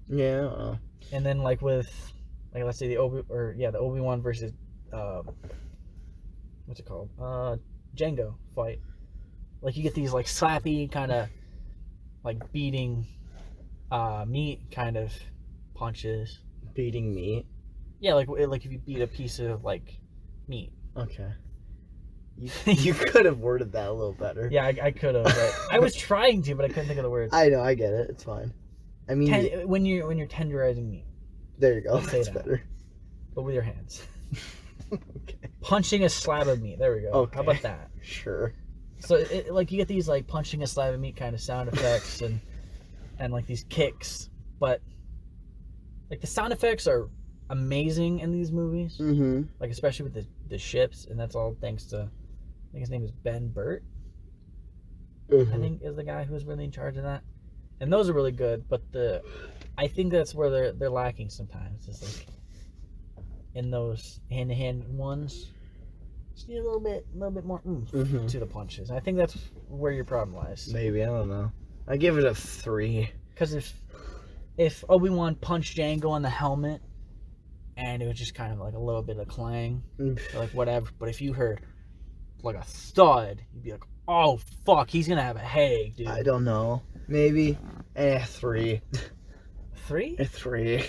Yeah. And then like with like let's say the Obi-Wan versus what's it called? Jango fight. Like you get these like slappy kind of like beating meat kind of punches. Beating meat? Yeah, like if you beat a piece of like meat. Okay. You could have worded that a little better. Yeah, I could have. But I was trying to, but I couldn't think of the words. I know, I get it. It's fine. I mean, when you're tenderizing meat. There you go. That's better. But with your hands. Okay. Punching a slab of meat. There we go. Okay. How about that? Sure. So like you get these like punching a slab of meat kind of sound effects and like these kicks, but like the sound effects are amazing in these movies. Like especially with the ships, and that's all thanks to, I think his name is Ben Burt. I think is the guy who's really in charge of that. And those are really good, but I think that's where they're lacking sometimes. It's like in those hand-to-hand ones, just need a little bit more oomph to the punches. And I think that's where your problem lies. Maybe, I don't know. I give it a 3. Because if Obi-Wan punched Jango on the helmet and it was just kind of like a little bit of clang, Mm. or like whatever. But if you heard like a thud, you'd be like, oh fuck, he's gonna have a headache, dude. I don't know. Maybe 3. 3? 3.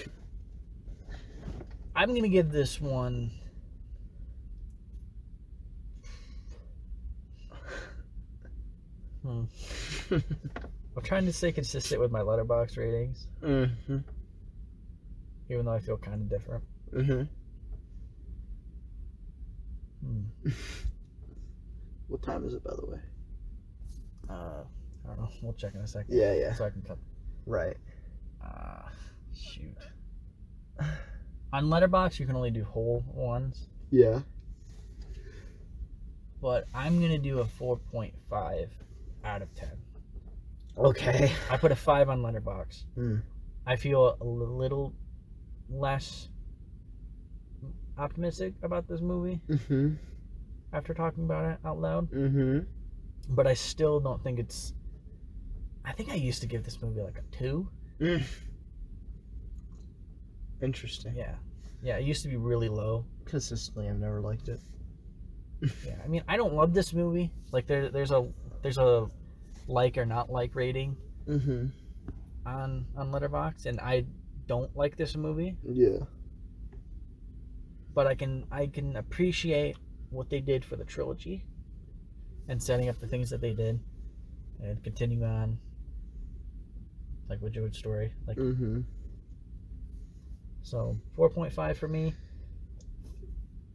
I'm gonna give this one. I'm trying to stay consistent with my letterbox ratings, Mm-hmm. even though I feel kind of different. Mm-hmm. What time is it, by the way? I don't know. We'll check in a second. Yeah. So I can cut. Right. Shoot. On letterbox, you can only do whole ones, Yeah. but I'm gonna do a 4.5 out of 10. Okay. I put a 5 on letterbox. Mm. I feel a little less optimistic about this movie Mm-hmm. after talking about it out loud, Mm-hmm. but I still don't think it's. I think I used to give this movie like a 2. Mm. Interesting. Yeah, it used to be really low. Consistently, I've never liked it. Yeah, I mean, I don't love this movie. Like there's a like or not like rating Mm-hmm. on Letterboxd, and I don't like this movie, Yeah. but I can appreciate what they did for the trilogy and setting up the things that they did and continue on like with Joe's story. Like Mm-hmm. so 4.5 for me,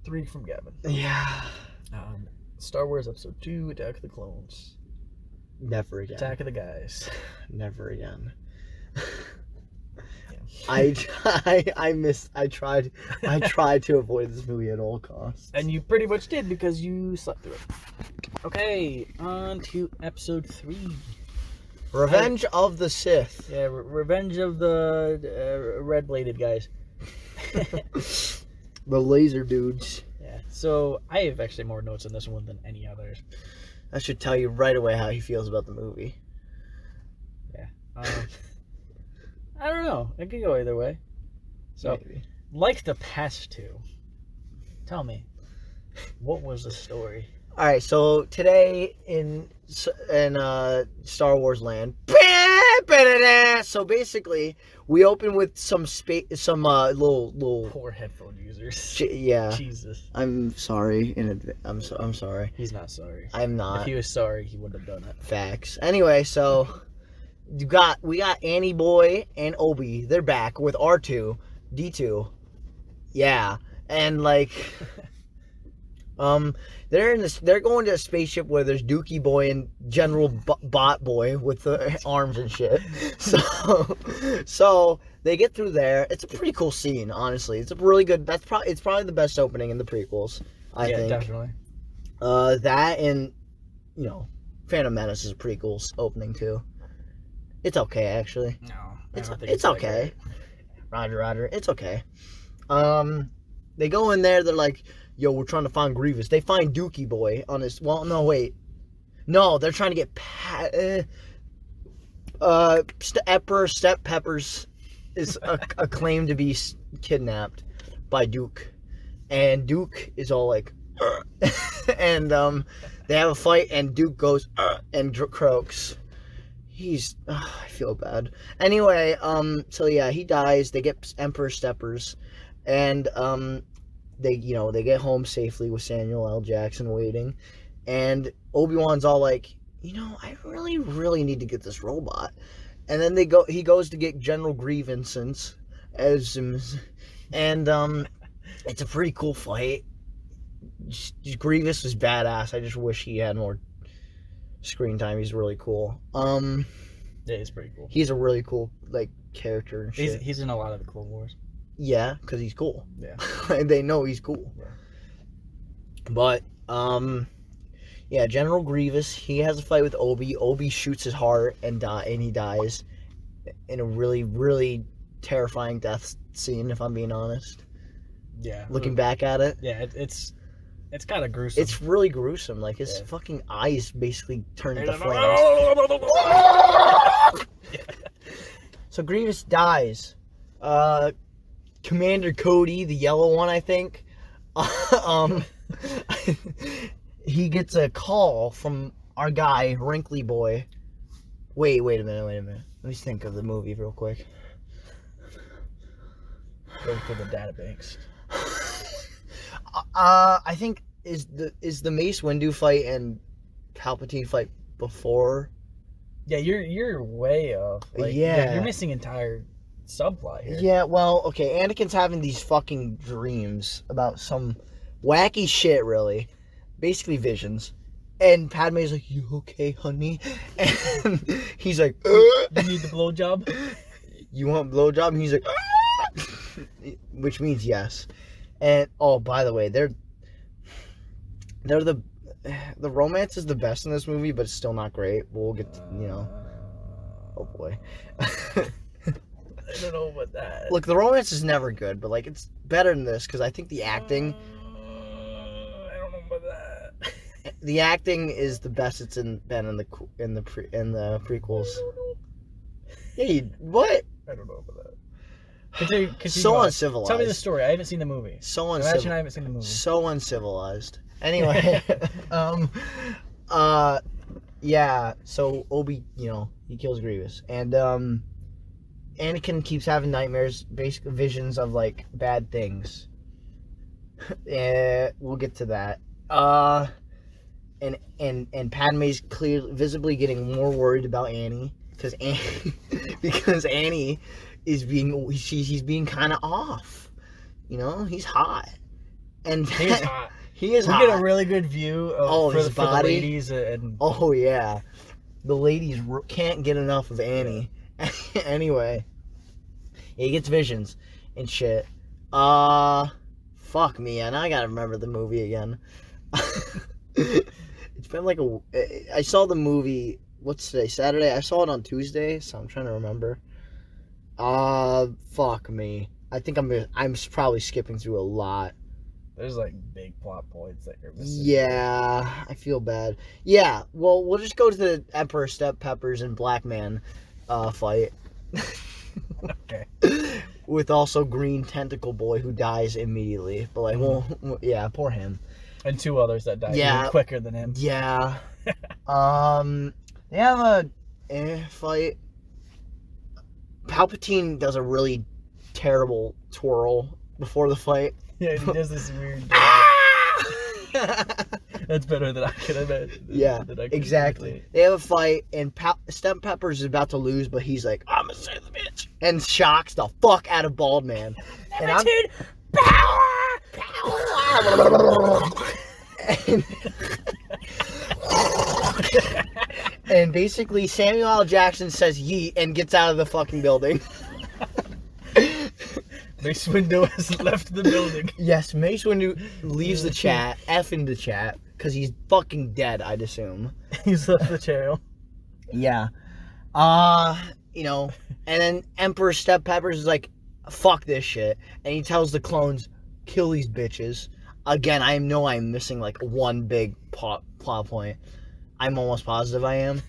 3 from Gavin. Yeah. Star Wars Episode 2, Attack of the Clones. Never again. Attack of the Guys. Never again. Yeah. I tried to avoid this movie at all costs. And you pretty much did because you slept through it. Okay, on to Episode 3. Revenge of the Sith. Yeah, Revenge of the red-bladed guys. The laser dudes. Yeah, so I have actually more notes on this one than any others. That should tell you right away how he feels about the movie. Yeah. I don't know. It could go either way. So, Maybe. like the past two, tell me, what was the story? All right, so today in Star Wars land, so basically we open with some little Poor headphone users. yeah. Jesus. I'm sorry I'm sorry. He's not sorry. I'm not. If he was sorry, he wouldn't have done it. Facts. Anyway, so we got Annie Boy and Obi. They're back with R2, D2. Yeah, and like, they're going to a spaceship where there's Dookie Boy and General Bot Boy with the arms and shit. So they get through there. It's a pretty cool scene, honestly. It's a really good. It's probably the best opening in the prequels. I think. Definitely. That and Phantom Menace is a pretty cool opening too. It's okay, actually. No, It's okay. Roger. It's okay. They go in there. They're like, "Yo, we're trying to find Grievous." They find Dookie Boy on his. Well, no, wait. No, they're trying to get Emperor Step Peppers is claimed to be kidnapped by Duke, and Duke is all like, and they have a fight, and Duke goes and croaks. I feel bad. Anyway, so yeah, he dies. They get Emperor Steppers, and they get home safely with Samuel L. Jackson waiting, and Obi-Wan's all like, I really, really need to get this robot, and then he goes to get General Grievous, and it's a pretty cool fight. Grievous was badass. I just wish he had more screen time. He's really cool. Yeah, he's pretty cool. He's a really cool character and shit. He's in a lot of the Clone Wars. Yeah, because he's cool. Yeah. And they know he's cool. Yeah. But yeah, General Grievous, he has a fight with Obi. Obi shoots his heart and he dies in a really, really terrifying death scene, if I'm being honest. Yeah. Looking back at it. Yeah, it's kind of gruesome. It's really gruesome. Like, his fucking eyes basically turn into flames. So Grievous dies. Commander Cody, the yellow one, I think. He gets a call from our guy, Wrinkly Boy. Wait a minute. Let me think of the movie real quick. Go for the databanks. I think is the Mace Windu fight and Palpatine fight before? Yeah, you're way off. Like, yeah, you're missing entire subplot here. Yeah, well, okay, Anakin's having these fucking dreams about some wacky shit, really. Basically visions. And Padme's like, "You okay, honey?" And he's like, You need the blowjob? "You want a blowjob?" And he's like, which means yes. And oh, by the way, they're the romance is the best in this movie, but it's still not great. We'll get to, oh boy. I don't know about that. Look, the romance is never good, but like it's better than this because I think the acting. I don't know about that. The acting is the best it's been in the prequels. Hey, what? I don't know about that. Continue so on. Uncivilized. Tell me the story. I haven't seen the movie. So uncivilized. Imagine I haven't seen the movie. So uncivilized. Anyway, yeah. So Obi, he kills Grievous, and Anakin keeps having nightmares, basically visions of like bad things. We'll get to that. And Padme's visibly getting more worried about Annie because Annie is he's being kind of off. He's hot. And he's hot. He is hot. We get a really good view of his body. For the ladies and oh yeah, the ladies can't get enough of Annie. Anyway, he gets visions and shit. Fuck me, and I gotta remember the movie again. It's been like I saw the movie. What's today? Saturday. I saw it on Tuesday, so I'm trying to remember. Fuck me. I think I'm probably skipping through a lot. There's like big plot points that you're missing. Yeah, I feel bad. Yeah, well, we'll just go to the Emperor Step Peppers and Black Man fight. Okay. With also Green Tentacle Boy who dies immediately. But like, well, yeah, poor him. And two others that die even quicker than him. Yeah. They have a fight. Palpatine does a really terrible twirl before the fight. Yeah, he does this weird. That's better than I could imagine. Yeah, exactly. They have a fight, and Step Peppers is about to lose, but he's like, "I'm gonna save the bitch," and shocks the fuck out of Bald Man. And I'm and basically Samuel L. Jackson says yeet and gets out of the fucking building. Mace Windu has left the building. Yes, Mace Windu leaves the chat, effing the chat, because he's fucking dead, I'd assume. He's left the channel. Yeah. And then Emperor Step Peppers is like, fuck this shit. And he tells the clones, kill these bitches. Again, I know I'm missing like one big plot point. I'm almost positive I am.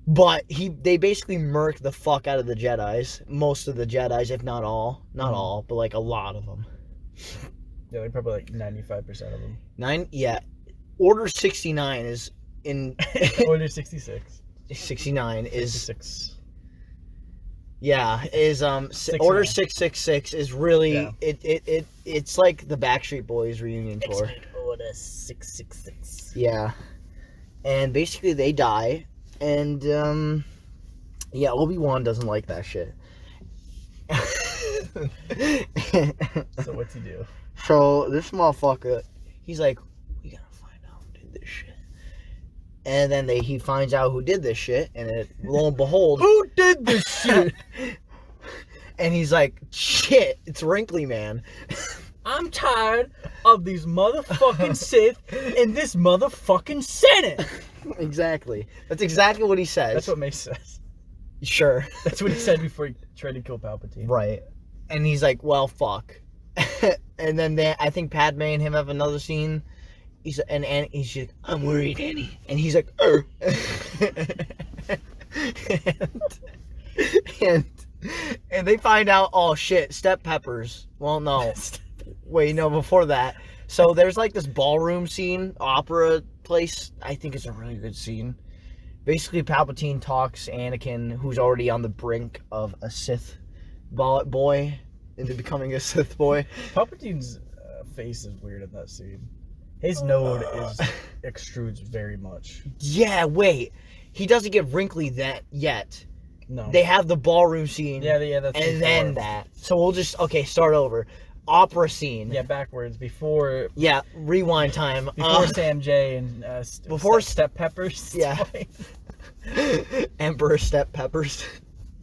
But they basically murk the fuck out of the Jedis. Most of the Jedis, if not all. Not all, but like a lot of them. Yeah, like probably like 95% of them. Order 69 is in... Order 66. 69 is... 66. Yeah, is Order 666 is really it's like the Backstreet Boys reunion tour. Order 666. Yeah. And basically they die. And, Obi-Wan doesn't like that shit. So what's he do? So, this motherfucker, he's like, we gotta find out who did this shit. And then he finds out who did this shit, and lo and behold... Who did this shit? And he's like, shit, it's Wrinkly Man. I'm tired of these motherfucking Sith in this motherfucking Senate. Exactly. That's exactly what he says. That's what Mace says. Sure. That's what he sasaid before he tried to kill Palpatine. Right. And he's like, well, fuck. And then I think Padme and him have another scene. He's like, I'm worried, Annie. And he's like, and And they find out, oh shit, step peppers. Well, no. Wait, no, before that. So there's like this ballroom scene, opera place. I think it's a really good scene. Basically, Palpatine talks Anakin, who's already on the brink of a Sith boy, into becoming a Sith boy. Palpatine's face is weird in that scene. His nose extrudes very much. Yeah, wait. He doesn't get wrinkly yet. No. They have the ballroom scene. Yeah, that's and before. then that. So we'll just, start over. Opera scene. Yeah, backwards. Before... Yeah, rewind time. Before Sam J and before Step Peppers. Yeah. Emperor Step Peppers.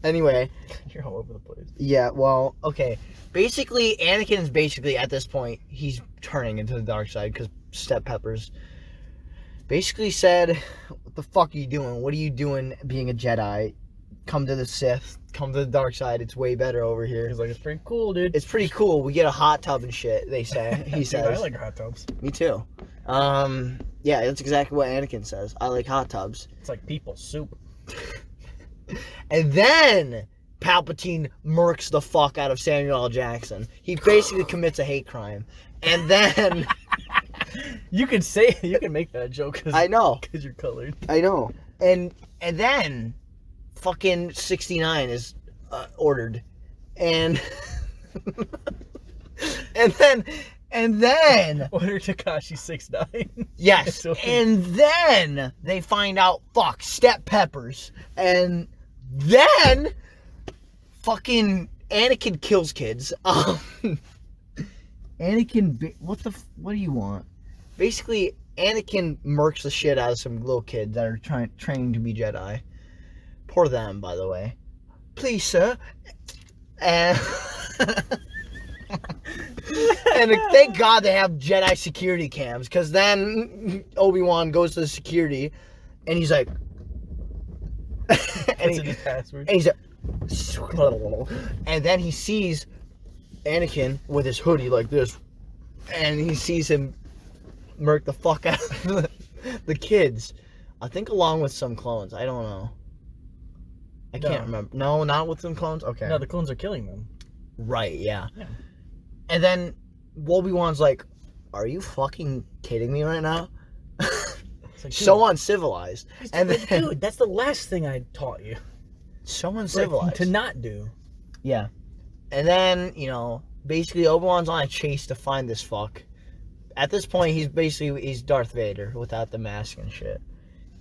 Anyway. You're all over the place. Yeah, well, okay. Basically, Anakin's at this point, he's turning into the dark side because Step Peppers basically said, what the fuck are you doing? What are you doing being a Jedi? Come to the Sith. Come to the dark side. It's way better over here. He's like, it's pretty cool, dude. It's pretty cool. We get a hot tub and shit, they say. He says. Dude, I like hot tubs. Me too. Yeah, that's exactly what Anakin says. I like hot tubs. It's like people soup. And then Palpatine murks the fuck out of Samuel L. Jackson. He basically commits a hate crime. And then... You can make that joke. I know. Because you're colored. I know. And then... fucking 69 is ordered, and and then order Tekashi 6ix9ine. Yes, and then they find out Step Peppers, and then fucking Anakin kills kids. Anakin, what do you want? Basically, Anakin murks the shit out of some little kids that are training to be Jedi. Poor them, by the way. Please, sir. And thank God they have Jedi security cams, because then Obi-Wan goes to the security, and he's like... What's in his password? And he's like... And then he sees Anakin with his hoodie like this, and he sees him murk the fuck out of the kids. I think along with some clones. I don't know. I can't remember. No, not with some clones? Okay. No, the clones are killing them. Right, yeah. And then Obi-Wan's like, are you fucking kidding me right now? Like, so uncivilized. And then, dude, that's the last thing I taught you. So uncivilized. To not do. Yeah. And then, basically Obi-Wan's on a chase to find this fuck. At this point, he's Darth Vader without the mask and shit.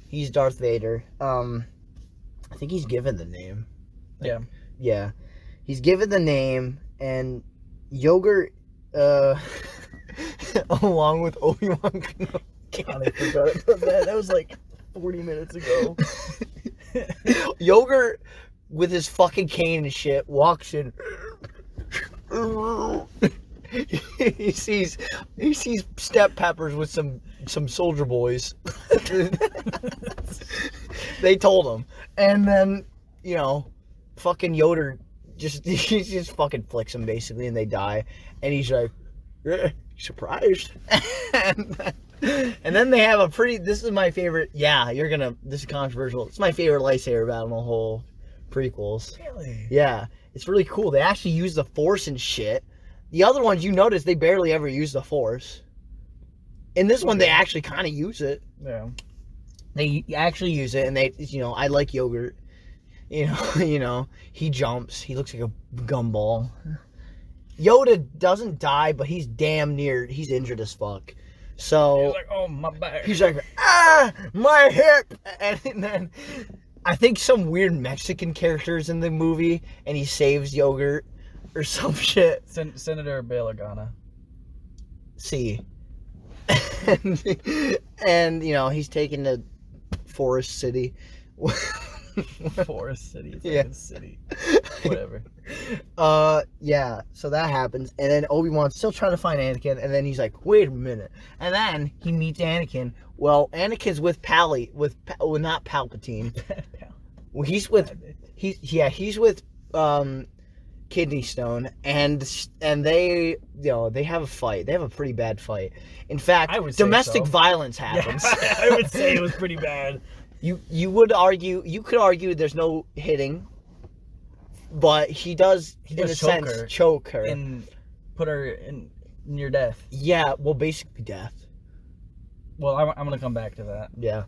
He's Darth Vader. I think he's given the name. Yeah. He's given the name, and Yogurt, along with Obi-Wan God, I forgot about that. That was like 40 minutes ago. Yogurt, with his fucking cane and shit, walks in. He sees Step Peppers with some soldier boys. They told him, and then fucking Yoder he just fucking flicks him basically, and they die, and he's like, surprised. And then they have a pretty. This is my favorite. Yeah, this is controversial. It's my favorite lightsaber battle in the whole prequels. Really? Yeah, it's really cool. They actually use the Force and shit. The other ones, you notice, they barely ever use the Force. In this one, they actually kind of use it. Yeah. They actually use it, and they, I like Yogurt. He jumps. He looks like a gumball. Yoda doesn't die, but he's damn near. He's injured as fuck. So he's like, oh, my back. He's like, my hip. And then I think some weird Mexican character's in the movie, and he saves Yogurt or some shit. Senator Balagana. See. And he's taken to Forest City. Forest City. It's like a city. Whatever. Yeah. So that happens, and then Obi-Wan's still trying to find Anakin, and then he's like, "Wait a minute!" And then he meets Anakin. Well, Anakin's with not Palpatine. Well, he's with Kidney Stone, and they they have a fight. They have a pretty bad fight. In fact, domestic violence happens. Yeah, I would say it was pretty bad. You could argue there's no hitting. but he does in a sense choke her and put her in near death. Yeah, well, basically death. Well, I'm gonna come back to that. Yeah.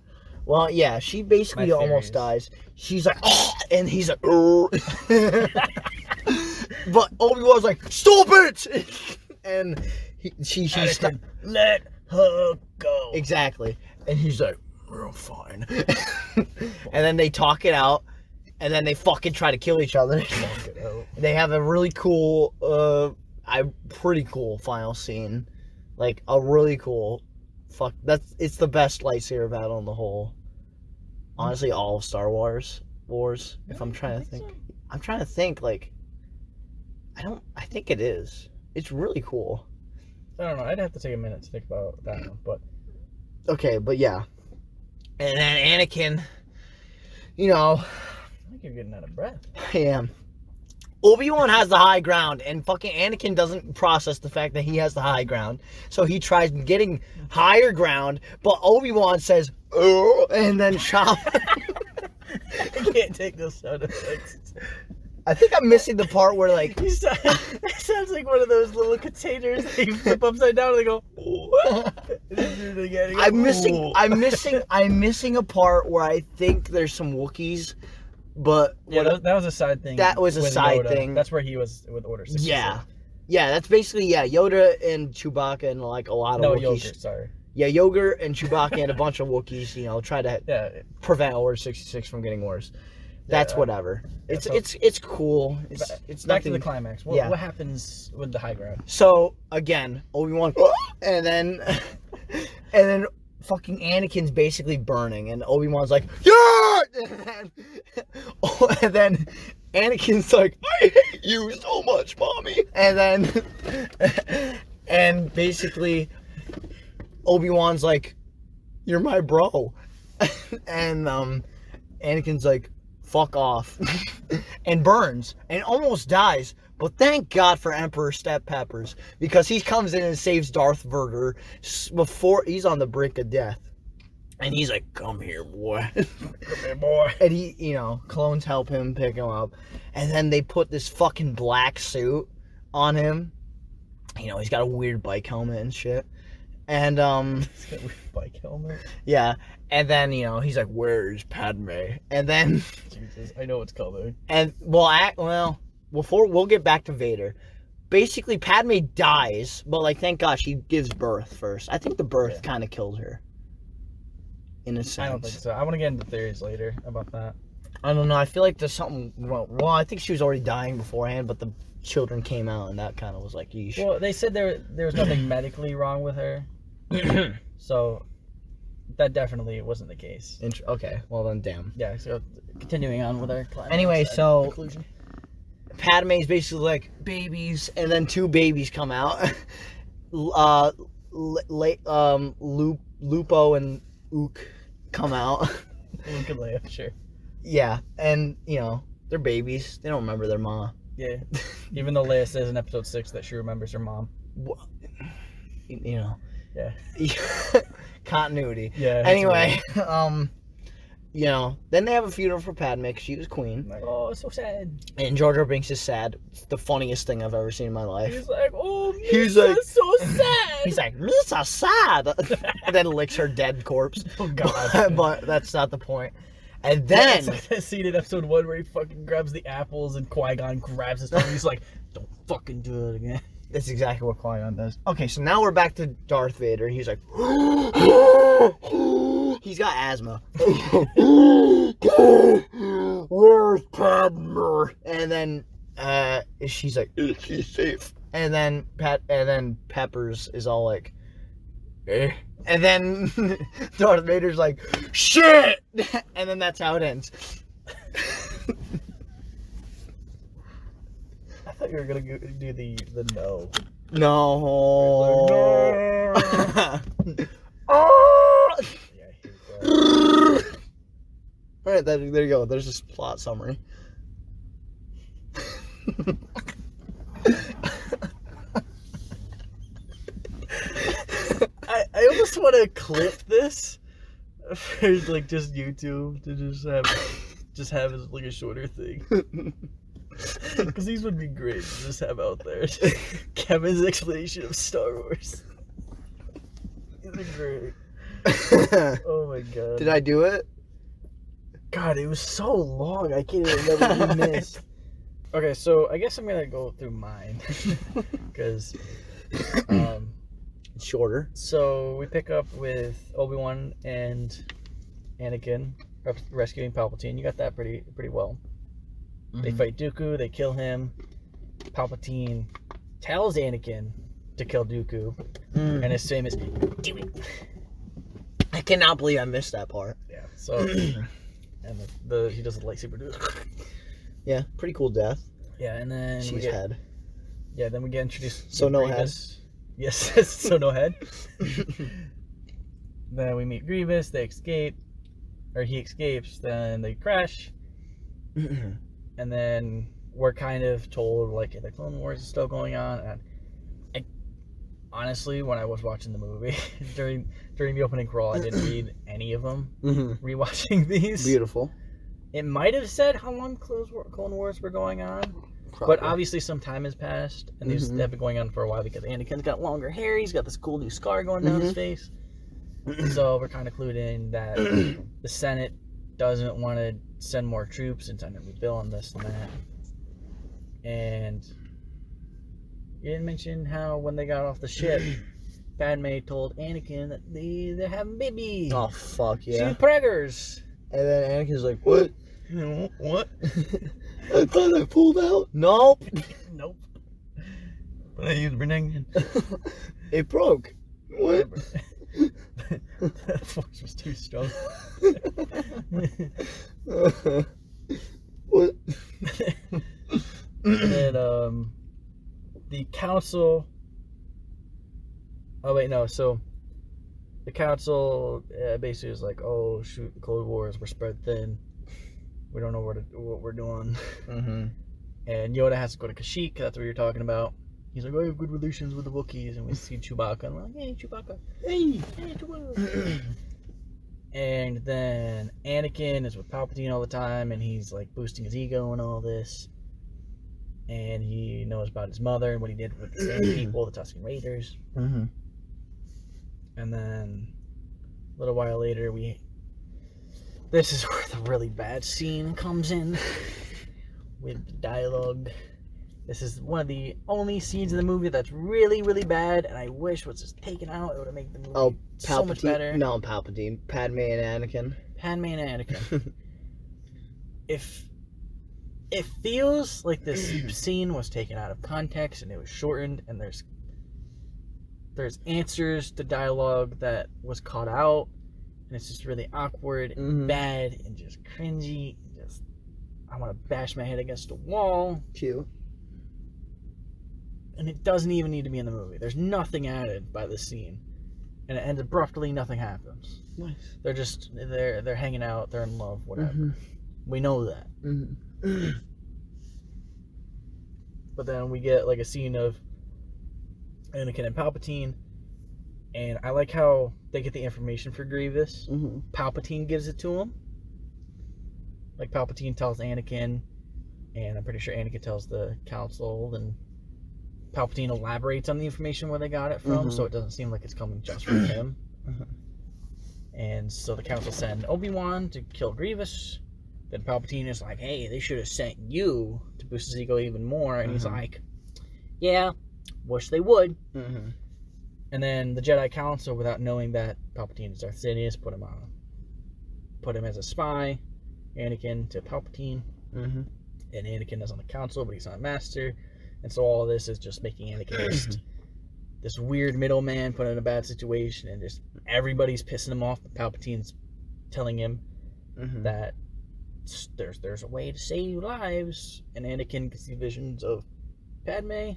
Well, yeah, she basically almost dies. She's like, oh, and he's like, but Obi-Wan's like, stop it! And she's like, let her go. Exactly. And he's like, oh, fine. And then they talk it out, and then they fucking try to kill each other. They have a really cool, pretty cool final scene. Like, a really cool, it's the best lightsaber battle in the whole, honestly, all of Star Wars, if I'm trying to think. So. I'm trying to think, like, I think it is. It's really cool. I don't know, I'd have to take a minute to think about that one, but. Okay, but yeah. And then Anakin, you know. I think you're getting out of breath. I am. Obi-Wan has the high ground, and fucking Anakin doesn't process the fact that he has the high ground. So he tries getting higher ground, but Obi-Wan says, oh, and then chop. I can't take those sound effects. I think I'm missing the part where, like... It sounds like one of those little containers that you flip upside down and they go, oh. I'm missing a part where I think there's some Wookiees. But yeah, that was a side thing. That was a side Yoda. thing. That's where he was with Order 66. Yeah. That's basically Yoda and Chewbacca and like a lot of Wookiees. Yogurt, sorry. Yeah, Yogurt and Chewbacca and a bunch of Wookiees. You know, try to prevent Order 66 from getting worse. That's whatever. Yeah, it's cool. It's back nothing. To the climax. What happens with the high ground? So again, Obi-Wan, and then fucking Anakin's basically burning, and Obi-Wan's like, yeah! And then Anakin's like, I hate you so much, mommy. And basically Obi-Wan's like, you're my bro. And Anakin's like, fuck off. And burns and almost dies. But thank God for Emperor Step Peppers, because he comes in and saves Darth Vader before he's on the brink of death. And he's like, come here, boy. Come here, boy. And he, you know, clones help him pick him up. And then they put this fucking black suit on him. You know, he's got a weird bike helmet and shit. And, he's got a weird bike helmet? Yeah. And then, you know, he's like, where's Padme? And then... Jesus, I know what's coming. And, before we'll get back to Vader. Basically, Padme dies, but like, thank God she gives birth first. I think the birth kind of killed her. In a sense. I don't think so. I want to get into theories later about that. I don't know. I feel like there's something wrong. Well, I think she was already dying beforehand, but the children came out, and that kind of was like, yeesh. Well, they said there was nothing medically wrong with her, so that definitely wasn't the case. Okay. Well then, damn. Yeah. So continuing on with our anyway, so conclusion. Padme's basically like babies, and then two babies come out. Lupo and Ook come out. Luke and Leia, sure. Yeah, and you know they're babies. They don't remember their mom. Yeah, even though Leia says in Episode 6 that she remembers her mom. You know. Yeah. Continuity. Yeah. Anyway, you know, then they have a funeral for Padme because she was queen. Like, oh, it's so sad. And Jar Jar Binks is sad. It's the funniest thing I've ever seen in my life. He's like, oh, Misa's so sad. He's like, Misa's sad. And then licks her dead corpse. Oh, God. But that's not the point. And then... It's like that scene in Episode 1 where he fucking grabs the apples and Qui-Gon grabs his tongue. He's like, don't fucking do it again. That's exactly what Qui-Gon does. Okay, so now we're back to Darth Vader. He's like... He's got asthma. Where's Padme? And then she's like, she's safe. And then Peppers is all like, eh. And then Darth Vader's like, shit. And then that's how it ends. I thought you were gonna do the no. No. Alright, there you go. There's this plot summary. I almost want to clip this for like just YouTube to just have it like a shorter thing. Because these would be great to just have out there. Kevin's explanation of Star Wars. These are great. Oh my god. Did I do it? God, it was so long. I can't even remember what we missed. Okay, so I guess I'm gonna go through mine because It's shorter. so we pick up with Obi-Wan and Anakin rescuing Palpatine. You got that pretty well. They fight Dooku. They kill him. Palpatine tells Anakin to kill Dooku, and his famous "Do it." I cannot believe I missed that part. Yeah. So and he does the lightsaber. Yeah, pretty cool death. Yeah, and then She's head. Yeah, then we get introduced. So no Grievous. Yes, so no head. Then we meet Grievous. They escape, or he escapes. Then they crash, and then we're kind of told like the Clone Wars is still going on. And honestly, when I was watching the movie during the opening crawl, I didn't read any of them. Rewatching these, Beautiful. it might have said how long Clone Wars were going on. Probably. But obviously some time has passed, and these have been going on for a while because Anakin's got longer hair, he's got this cool new scar going down his face. So we're kind of clued in that the Senate doesn't want to send more troops and send a new bill on this and that. And you didn't mention how when they got off the ship, Padme told Anakin that they're having baby. Oh, fuck yeah. Two preggers. And then Anakin's like, what? What? I thought I pulled out. Nope. Nope. But I used Brennan. It broke. What? The force was too strong. What? And then the council. Oh wait, no. So the council basically is like, "Oh shoot, the Cold Wars were spread thin. We don't know what we're doing." And Yoda has to go to Kashyyyk. That's what you're talking about. He's like, "I have good relations with the Wookiees," and we see Chewbacca, and we're like, "Hey, Chewbacca! Hey, Chewbacca!" And then Anakin is with Palpatine all the time, and he's like boosting his ego and all this. And he knows about his mother and what he did with the Sand people, the Tusken Raiders. And then a little while later, this is where the really bad scene comes in with the dialogue. This is one of the only scenes in the movie that's really, really bad, and I wish was just taken out. It would have made the movie so much better. No, Palpatine. Padme and Anakin. Padme and Anakin. If it feels like this scene was taken out of context and it was shortened, and there's answers to dialogue that was caught out, and it's just really awkward and bad and just cringy. I want to bash my head against a wall. Cute. And it doesn't even need to be in the movie. There's nothing added by this scene, and it ends abruptly. Nothing happens. Nice. They're hanging out. They're in love. Whatever. We know that. But then we get like a scene of Anakin and Palpatine, and I like how they get the information for Grievous. Palpatine gives it to him. Like Palpatine tells Anakin, and I'm pretty sure Anakin tells the council, and Palpatine elaborates on the information where they got it from, so it doesn't seem like it's coming just from him. And so the council send Obi-Wan to kill Grievous. Then Palpatine is like, "Hey, they should have sent you to boost his ego even more." And he's like, "Yeah, wish they would." And then the Jedi Council, without knowing that Palpatine is Darth Sidious, put him as a spy, Anakin to Palpatine. And Anakin is on the council, but he's not master. And so all of this is just making Anakin just this weird middleman put in a bad situation, and just everybody's pissing him off. But Palpatine's telling him that there's a way to save lives, and Anakin can see visions of Padme.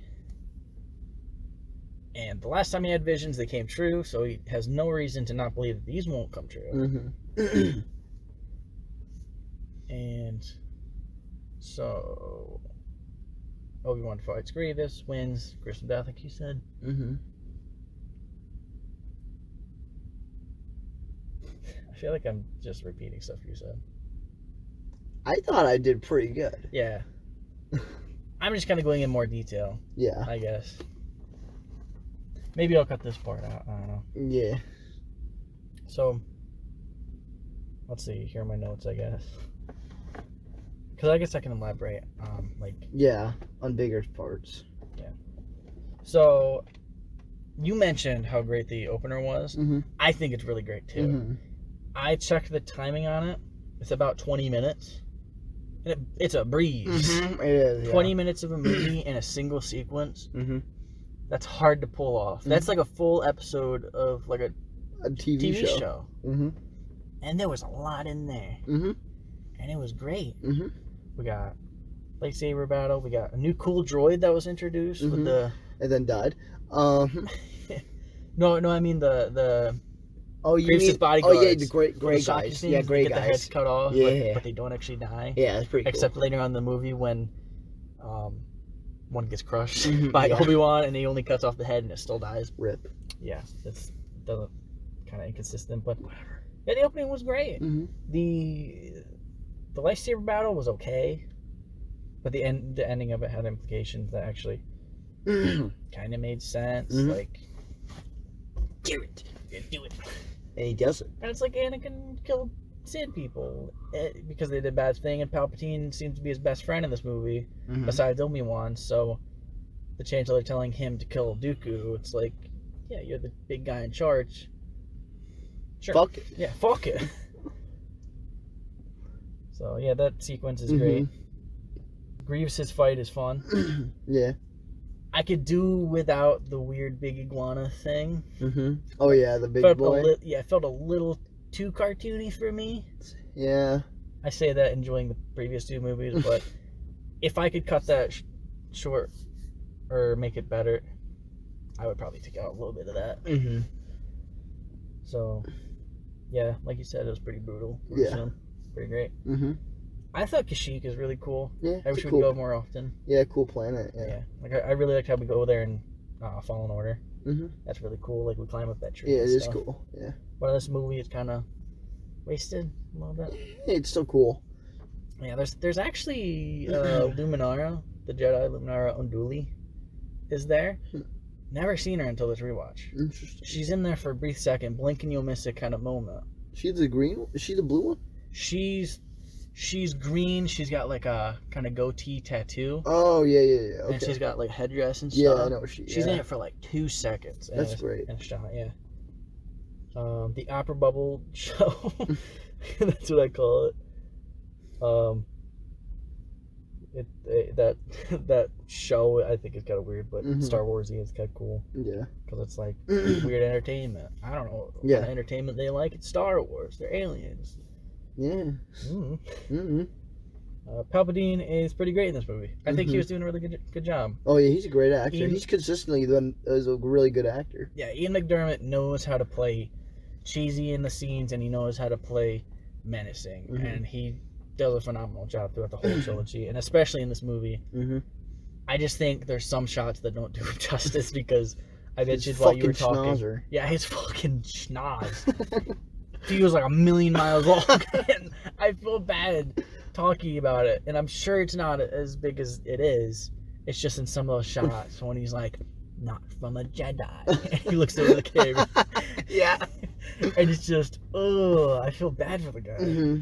And the last time he had visions, they came true, so he has no reason to not believe that these won't come true. And so Obi-Wan fights Grievous, wins, gruesome death, like you said. I feel like I'm just repeating stuff you said. I thought I did pretty good. Yeah. I'm just kind of going in more detail, Yeah. I guess. Maybe I'll cut this part out. I don't know. Yeah. So, let's see. Here are my notes, I guess. Because I guess I can elaborate on, Yeah, on bigger parts. Yeah. So, you mentioned how great the opener was. Mm-hmm. I think it's really great, too. Mm-hmm. I checked the timing on it. It's about 20 minutes. And it's a breeze. Mm-hmm. It is, yeah. 20 minutes of a movie in a single sequence. Mm-hmm. That's hard to pull off. Mm-hmm. That's like a full episode of like a TV show. Mm-hmm. And there was a lot in there. Mm-hmm. And it was great. Mm-hmm. We got Lightsaber Battle. We got a new cool droid that was introduced with the... And then died. No, I mean the Oh, you Grievous' mean... bodyguards. Oh, yeah, the gray The shock guys. scenes, Yeah, they gray get guys. the heads cut off, Yeah. but they don't actually die. Yeah, it's pretty cool. Except later on in the movie when one gets crushed Mhm, by yeah. Obi-Wan and he only cuts off the head and it still dies. Rip. Yeah, that's kind of inconsistent, but yeah, the opening was great. Mm-hmm. The lightsaber battle was okay, but the ending of it had implications that actually kind of made sense. Mhm. Like, do it. And he does it. And it's like Anakin killed Sith people because they did a bad thing, and Palpatine seems to be his best friend in this movie, Mm-hmm. besides Obi-Wan. So the Chancellor telling him to kill Dooku, it's like, yeah, you're the big guy in charge. Sure. Fuck it. Yeah, fuck it. So yeah, that sequence is Mhm. great. Grievous' fight is fun. Yeah. I could do without the weird big iguana thing. Mm-hmm. Oh, yeah, the big Felt boy. it felt a little too cartoony for me. Yeah. I say that enjoying the previous two movies, but if I could cut that short or make it better, I would probably take out a little bit of that. Mm-hmm. So, yeah, like you said, it was pretty brutal. Yeah. Pretty great. Mm-hmm. I thought Kashyyyk is really cool. Yeah, I it's wish we cool. could go more often. Yeah, cool planet. Yeah. Yeah. Like I really liked how we go there and Fallen Order. Mm-hmm. That's really cool. Like we climb up that tree. Yeah, it and is stuff. cool. Yeah. But this movie is kind of wasted a little bit. It's still cool. Yeah, there's actually Luminara, the Jedi Luminara Unduli, is there. Never seen her until this rewatch. Interesting. She's in there for a brief second, blink and you'll miss it kind of moment. She's the green one? Is she the blue one? She's green. She's got like a kind of goatee tattoo. Oh, yeah. Okay. And she's got like headdress and Yeah, stuff. I know She's in it for like 2 seconds. That's great. And shot, yeah. The Opera Bubble show. That's what I call it. That show I think is kind of weird, but Mhm. Star Warsy is kind of cool Yeah. because it's like weird entertainment. I don't know what Yeah. kind of entertainment they like. It's Star Wars. They're aliens. Yeah. Mm. Mm-hmm. Palpatine is pretty great in this movie. I think he Mhm. was doing a really good job. Oh, yeah, he's a great actor. Ian- He's consistently is a really good actor. Yeah, Ian McDermott knows how to play cheesy in the scenes, and he knows how to play menacing, Mhm. and he does a phenomenal job throughout the whole trilogy, and especially in this movie. Mm-hmm. I just think there's some shots that don't do him justice because I His mentioned while you were fucking talking. schnauzer. Yeah, his fucking schnoz. He was like a million miles long, and I feel bad talking about it, and I'm sure it's not as big as it is. It's just in some of those shots when he's like, "Not from a Jedi," and he looks over the camera. Yeah. And it's just, oh, I feel bad for the guy. Mm-hmm.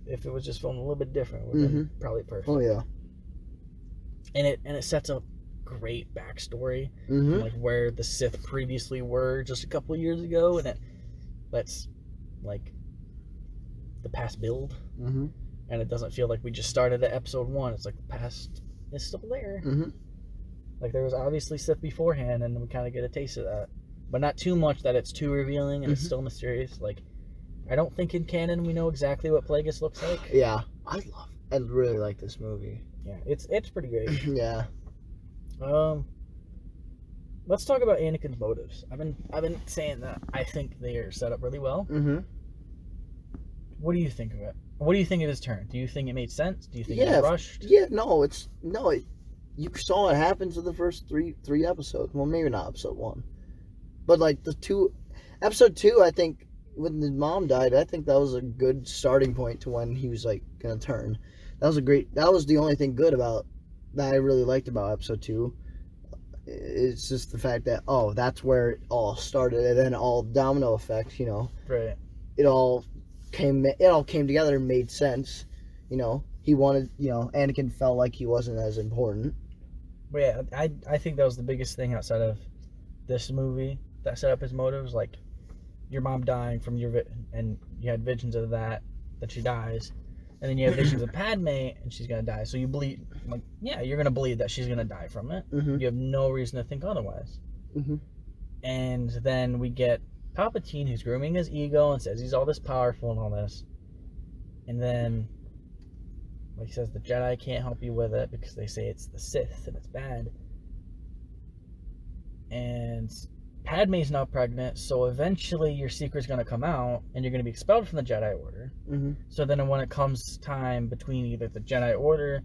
If it was just filmed a little bit different, it would have been probably perfect. Oh, yeah. And it sets up great backstory, Mm-hmm. like where the Sith previously were just a couple of years ago, and it lets like the past build, Mm-hmm. and it doesn't feel like we just started at episode 1. It's like the past is still there. Mm-hmm. Like there was obviously Sith beforehand, and we kind of get a taste of that, but not too much that it's too revealing and it's Mhm. still mysterious. Like I don't think in canon we know exactly what Plagueis looks like. Yeah. I really like this movie. Yeah, it's pretty great. Yeah. Let's talk about Anakin's motives. I've been saying that I think they are set up really well. Mm-hmm. What do you think of it? What do you think of his turn? Do you think it made sense? Do you think it Yeah. was rushed? Yeah, you saw it happen to the first three episodes. Well, maybe not episode 1. But like episode 2, I think when his mom died, I think that was a good starting point to when he was like gonna turn. That was the only thing good about that I really liked about episode 2. It's just the fact that, that's where it all started, and then all domino effect, Right. It all came together and made sense. He wanted, Anakin felt like he wasn't as important. But yeah, I think that was the biggest thing outside of this movie that set up his motives. Like, your mom dying from and you had visions of that she dies, and then you have visions of Padme and she's gonna die. So you believe, like, yeah, you're gonna believe that she's gonna die from it. Mm-hmm. You have no reason to think otherwise. Mm-hmm. And then we get Palpatine, who's grooming his ego and says he's all this powerful and all this, and then, like, he says the Jedi can't help you with it because they say it's the Sith and it's bad. And Padme's now pregnant, so eventually your secret's going to come out and you're going to be expelled from the Jedi Order. Mm-hmm. So then when it comes time between either the Jedi Order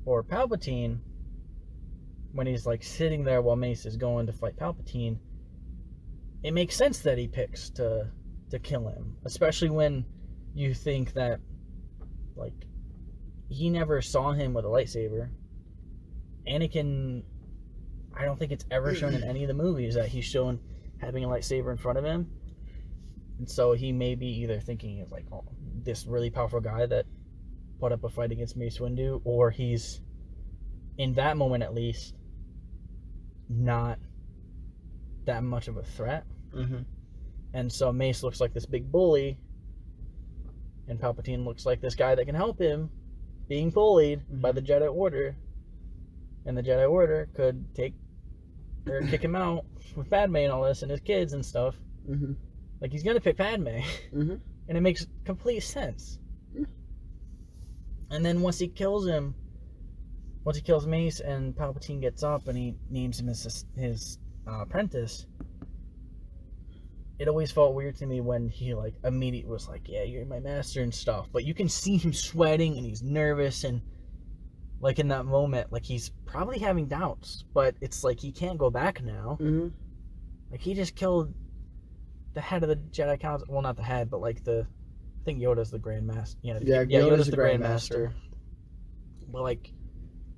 or Palpatine, when he's like sitting there while Mace is going to fight Palpatine, it makes sense that he picks to kill him, especially when you think that, like, he never saw him with a lightsaber. Anakin, I don't think it's ever shown in any of the movies that he's shown having a lightsaber in front of him. And so he may be either thinking of, like, this really powerful guy that put up a fight against Mace Windu, or he's, in that moment at least, not that much of a threat. Mm-hmm. And so Mace looks like this big bully, and Palpatine looks like this guy that can help him being bullied by the Jedi Order. And the Jedi Order could kick him out with Padme and all this, and his kids and stuff. Mm-hmm. Like, he's gonna pick Padme. Mm-hmm. And it makes complete sense. Yeah. And then once he kills Mace and Palpatine gets up and he names him as his apprentice, it always felt weird to me when he, like, immediately was like, yeah, you're my master and stuff. But you can see him sweating and he's nervous, and, like, in that moment, like, he's probably having doubts, but it's like he can't go back now. Mm-hmm. Like, he just killed the head of the Jedi Council. Well, not the head, but, like, I think Yoda's the Grand Master. Yeah, Yoda's the Grand Master. But, like,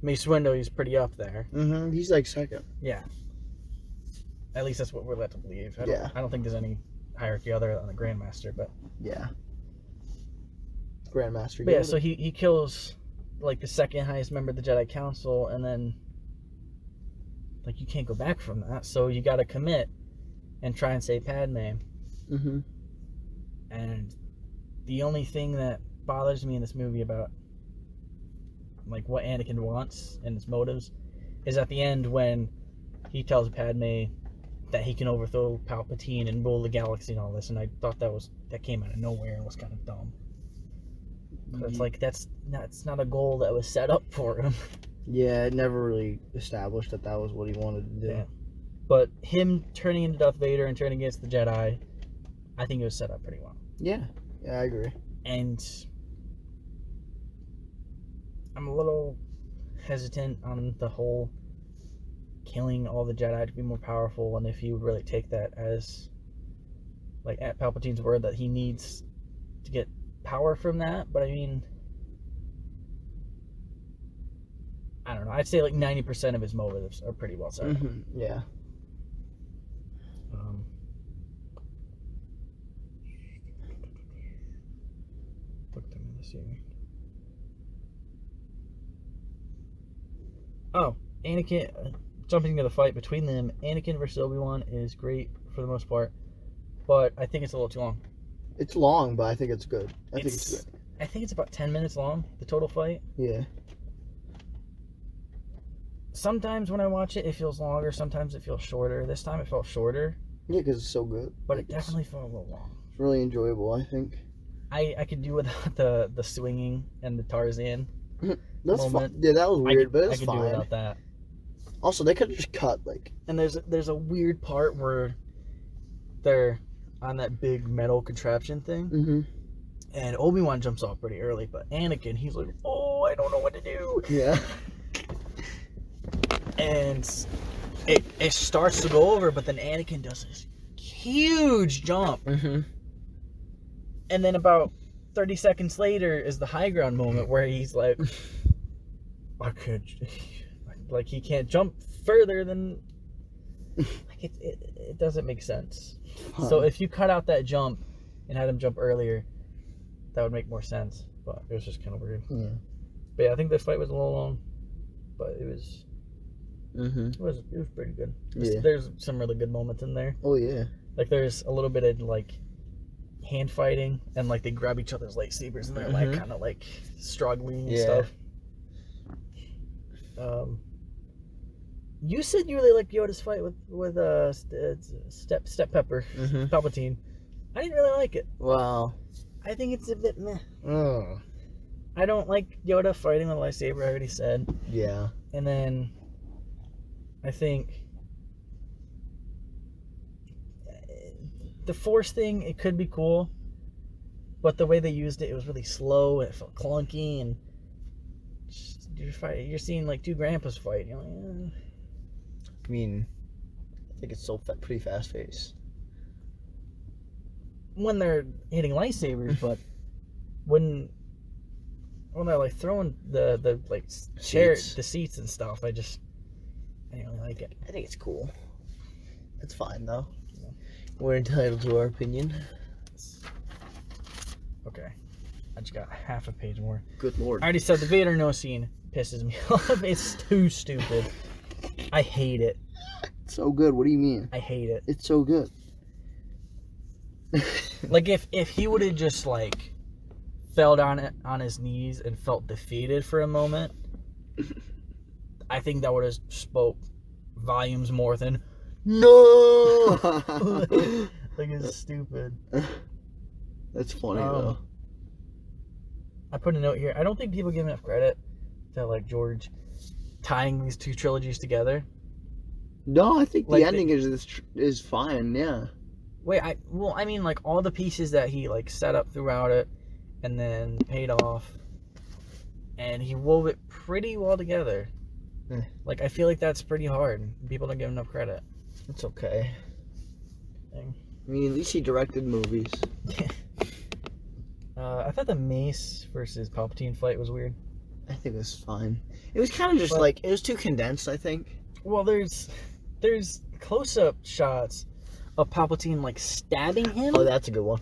Mace Windu, he's pretty up there. Mm-hmm. He's, like, second. Yeah. At least that's what we're led to believe. Yeah. I don't think there's any hierarchy other than the Grand Master, but... Yeah. Grand Master. But yeah, so he kills, like, the second highest member of the Jedi Council, and then, like, you can't go back from that, so you gotta commit and try and save Padme. Mm-hmm. And the only thing that bothers me in this movie about, like, what Anakin wants and his motives is at the end when he tells Padme that he can overthrow Palpatine and rule the galaxy and all this, and I thought that came out of nowhere and was kind of dumb. But it's like, that's not a goal that was set up for him. Yeah, it never really established that was what he wanted to do. Yeah. But him turning into Darth Vader and turning against the Jedi, I think it was set up pretty well. Yeah, I agree. And I'm a little hesitant on the whole killing all the Jedi to be more powerful, and if you would really take that as, like, at Palpatine's word that he needs to get power from that. But I mean, I don't know, I'd say like 90% of his motives are pretty well set. Mm-hmm. Yeah. Look them in this here. Oh, Anakin, jumping into the fight between them, Anakin versus Obi-Wan is great for the most part, but I think it's a little too long. It's long, but I think it's good. I think it's good. I think it's about 10 minutes long, the total fight. Yeah. Sometimes when I watch it, it feels longer. Sometimes it feels shorter. This time it felt shorter. Yeah, because it's so good. But it definitely felt a little long. It's really enjoyable, I think. I could do without the swinging and the Tarzan That's moment. fun. Yeah, that was weird, but it's I could fine. do without that. Also, they could have just cut, like... And there's a weird part where they're on that big metal contraption thing. Mm-hmm. And Obi-Wan jumps off pretty early, but Anakin, he's like, oh, I don't know what to do. Yeah. And it starts to go over, but then Anakin does this huge jump. Mm-hmm. And then about 30 seconds later is the high ground moment where he's like, I can't, like, he can't jump further than, like, it doesn't make sense. So if you cut out that jump and had him jump earlier, that would make more sense. But it was just kind of weird. Yeah. But yeah, I think this fight was a little long, but it was pretty good. Yeah. There's some really good moments in there. Oh yeah. Like there's a little bit of like hand fighting and like they grab each other's lightsabers and they're like kind of like struggling and stuff. You said you really liked Yoda's fight with Step Pepper, Palpatine. I didn't really like it. Wow. I think it's a bit meh. Oh. I don't like Yoda fighting with a lightsaber, I already said. Yeah. And then I think the Force thing, it could be cool, but the way they used it, it was really slow and it felt clunky, and you're seeing like two grandpas fight. You're like, I mean, I think it's still pretty fast paced when they're hitting lightsabers, but when they're like throwing the like chairs, the seats and stuff, I didn't really like it. I think it's cool. It's fine though. Yeah. We're entitled to our opinion. Okay, I just got half a page more. Good lord. I already said the Vader no scene pisses me off. It's too stupid. I hate it. It's so good. What do you mean? I hate it. It's so good. Like if he would have just like fell down on his knees and felt defeated for a moment, I think that would have spoke volumes more than no. Like it's stupid. That's funny though. I put a note here. I don't think people give enough credit to like George tying these two trilogies together. No, I think the ending is fine. Yeah. Wait, I mean like all the pieces that he like set up throughout it, and then paid off, and he wove it pretty well together. Like I feel like that's pretty hard. People don't give enough credit. It's okay. Thing. I mean, at least he directed movies. I thought the Mace versus Palpatine fight was weird. I think it was fine. It was kind of just like it was too condensed. I think. Well, there's close-up shots of Palpatine like stabbing him. Oh, that's a good one.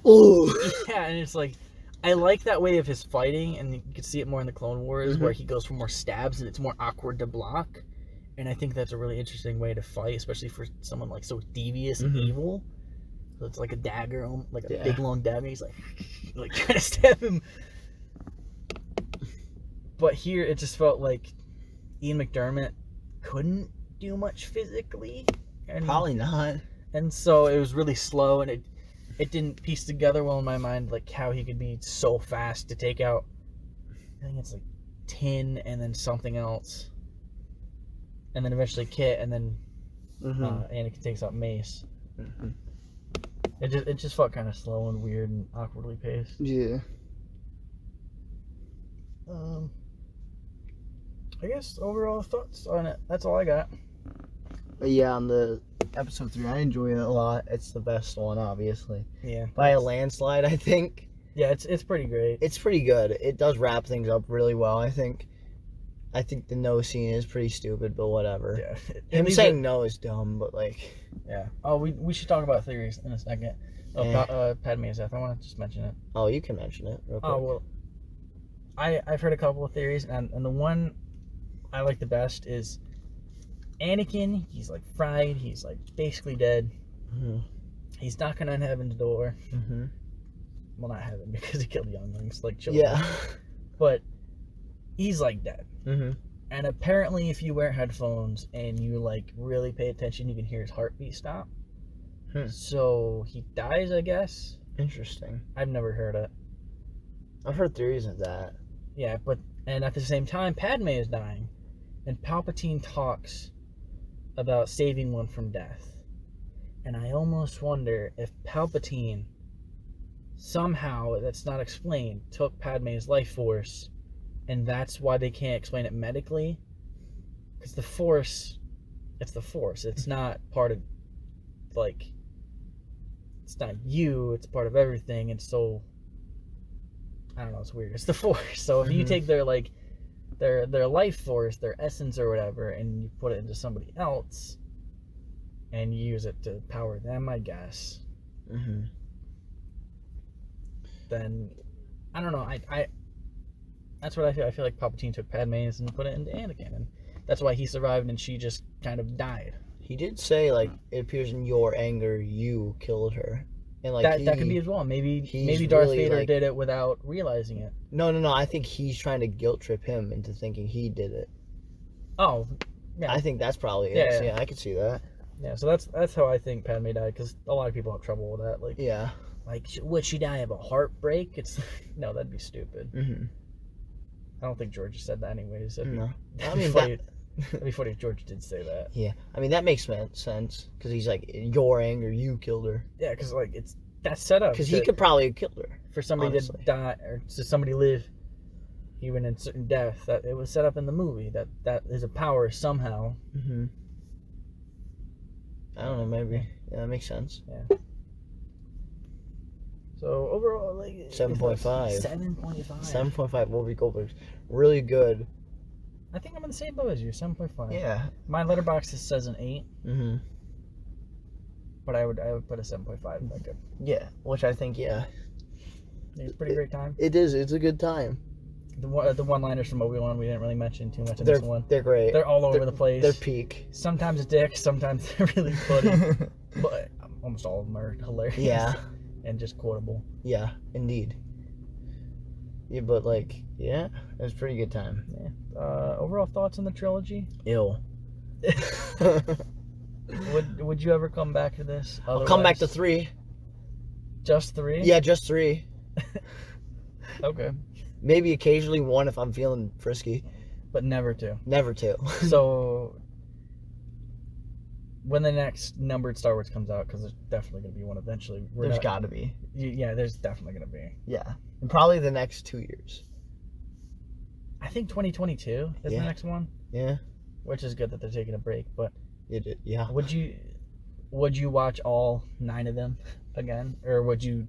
Oh. Yeah, and it's like I like that way of his fighting, and you can see it more in the Clone Wars where he goes for more stabs and it's more awkward to block. And I think that's a really interesting way to fight, especially for someone like so devious and evil. So it's like a dagger, like a big long dagger. He's like trying to stab him. But here it just felt like Ian McDiarmid couldn't do much physically. And, probably not. And so it was really slow, and it didn't piece together well in my mind, like how he could be so fast to take out. I think it's like Tin and then something else, and then eventually Kit, and then Anakin takes out Mace. It just felt kind of slow and weird and awkwardly paced. Yeah. I guess overall thoughts on it. That's all I got. But yeah, on the episode 3, I enjoy it a lot. It's the best one, obviously. Yeah. By a landslide, I think. Yeah, it's pretty great. It's pretty good. It does wrap things up really well, I think. I think the no scene is pretty stupid, but whatever. Yeah. Him saying no is dumb, but like... Yeah. Oh, we should talk about theories in a second. Padme's death. I want to just mention it. Oh, you can mention it real quick. Oh, well, I've heard a couple of theories, and the one I like the best is Anakin. He's like fried. He's like basically dead. He's knocking on heaven's door. Well, not heaven because he killed younglings like children. Yeah. But he's like dead. And apparently, if you wear headphones and you like really pay attention, you can hear his heartbeat stop. So he dies, I guess. Interesting. I've never heard it. I've heard theories of that. Yeah, and at the same time, Padme is dying, and Palpatine talks about saving one from death. And I almost wonder if Palpatine somehow, that's not explained, took Padme's life force, and that's why they can't explain it medically. Because the Force, it's the Force. It's not part of, like, it's not you, it's part of everything, and so I don't know, it's weird. It's the Force. So if you take their like their life force, their essence or whatever, and you put it into somebody else, and you use it to power them, I guess. Mm-hmm. Then I don't know. I that's what I feel. I feel like Palpatine took Padme's and put it into Anakin, and that's why he survived and she just kind of died. He did say, like, it appears in your anger you killed her. And like that could be as well. Maybe he's Darth really, Vader like, did it without realizing it. No. I think he's trying to guilt trip him into thinking he did it. Oh, yeah. I think that's probably it. Yeah. Yeah, I could see that. Yeah, so that's how I think Padme died, because a lot of people have trouble with that. Like, Yeah. like, would she die of a heartbreak? It's no, that'd be stupid. Mm-hmm. I don't think George said that anyways. No. I mean, that'd be funny if George did say that. Yeah. I mean, that makes sense. Because he's like, your anger, you killed her. Yeah, because, like, that's set up. Because he could probably have killed her. For somebody honestly. to die, or to somebody live even in certain death, that it was set up in the movie, that is a power somehow. Mm-hmm. I don't know, maybe. Yeah, that makes sense. Yeah. So overall, like 7.5. 7.5. 7.5 Whoopi Goldberg's really good. I think I'm in the same boat as you. 7.5. Yeah. My letterbox says an 8, Mm-hmm. but I would put a 7.5. Like Yeah, which I think, yeah. it's a pretty great time. It is. It's a good time. The one-liners from Obi-Wan we didn't really mention too much in this one. They're great. They're all over the place. They're peak. Sometimes dick, sometimes they're really funny, but almost all of them are hilarious. Yeah. And just quotable. Yeah, indeed. Yeah, but like, yeah, it was a pretty good time. Yeah. Overall thoughts on the trilogy? Ill. Would you ever come back to this? I'll come back to Otherwise- 3. Just 3? Yeah, just 3. Okay. Maybe occasionally 1 if I'm feeling frisky. But never 2. Never 2. So, when the next numbered Star Wars comes out, because there's definitely going to be one eventually. There's got to be. Yeah, there's definitely going to be. Yeah. And probably the next 2 years. I think 2022 is the Yeah. next one. Yeah. Which is good that they're taking a break. But Yeah. would you watch all 9 of them again? Or would you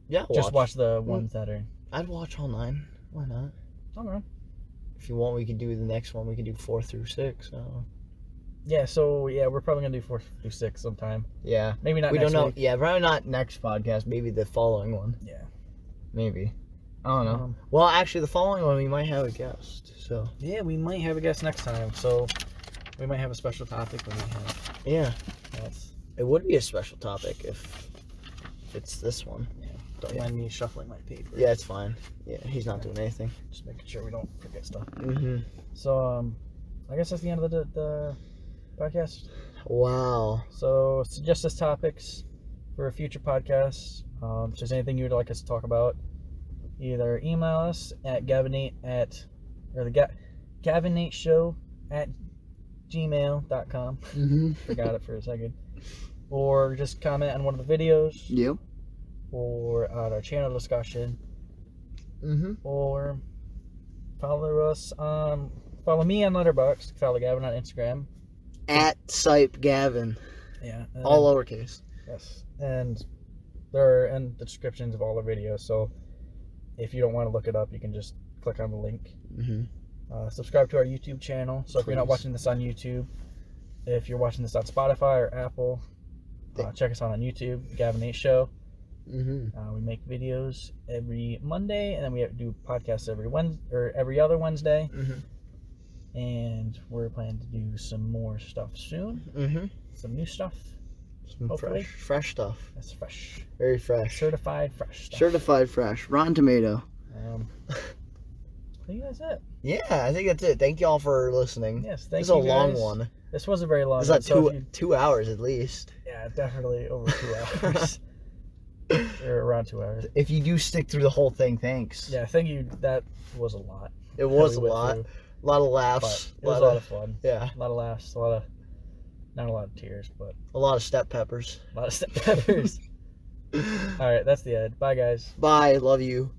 Yeah. just watch the ones that are... I'd watch all 9. Why not? I don't know. If you want, we can do the next one. We can do 4 through 6. So. Yeah, so yeah, we're probably gonna do 4 through 6 sometime. Yeah. Maybe not. We next don't know. week. Yeah, probably not next podcast. Maybe the following one. Yeah. Maybe. I don't know. Well, actually, the following one we might have a guest. So. Yeah, we might have a guest next time. So we might have a special topic. We might have. Yeah. Yes. It would be a special topic if it's this one. Yeah. Don't mind me shuffling my paper. Yeah, it's fine. Yeah, he's not doing anything. Just making sure we don't forget stuff. Mm-hmm. So I guess that's the end of the podcast. Wow. So suggest us topics for future podcasts. If there's anything you would like us to talk about, either email us at Gav&Nate Show at gmail.com. Mm-hmm. Forgot it for a second. Or just comment on one of the videos. Yep. Or on our channel discussion. Mm-hmm. Or follow me on Letterboxd. Follow Gavin on Instagram. At Sipe Gavin. Yeah. All lowercase. Yes. And they're in the descriptions of all the videos. So if you don't want to look it up, you can just click on the link. Mm-hmm. Subscribe to our YouTube channel. So if you're not watching this on YouTube, if you're watching this on Spotify or Apple, check us out on YouTube, Gav and Nate Show. Mm-hmm. We make videos every Monday, and then we do podcasts every other Wednesday. Mm-hmm. And we're planning to do some more stuff soon. Mm-hmm. Some new stuff. Some Hopefully. fresh stuff. That's fresh. Very fresh. Certified fresh stuff. Certified fresh. Rotten Tomato. I think that's it. Yeah, I think that's it. Thank y'all for listening. Yes, thank This you is a long guys. one. This was a very long It's one. like So 2 hours at least. yeah, definitely over 2 hours. Or around 2 hours. If you do stick through the whole thing, thanks. Yeah, thank you. That was a lot. It was that a we went lot. through, A lot of but laughs. it was a lot of fun. Yeah. A lot of laughs. Not a lot of tears, but A lot of step peppers. a lot of step peppers. All right, that's the end. Bye, guys. Bye. Love you.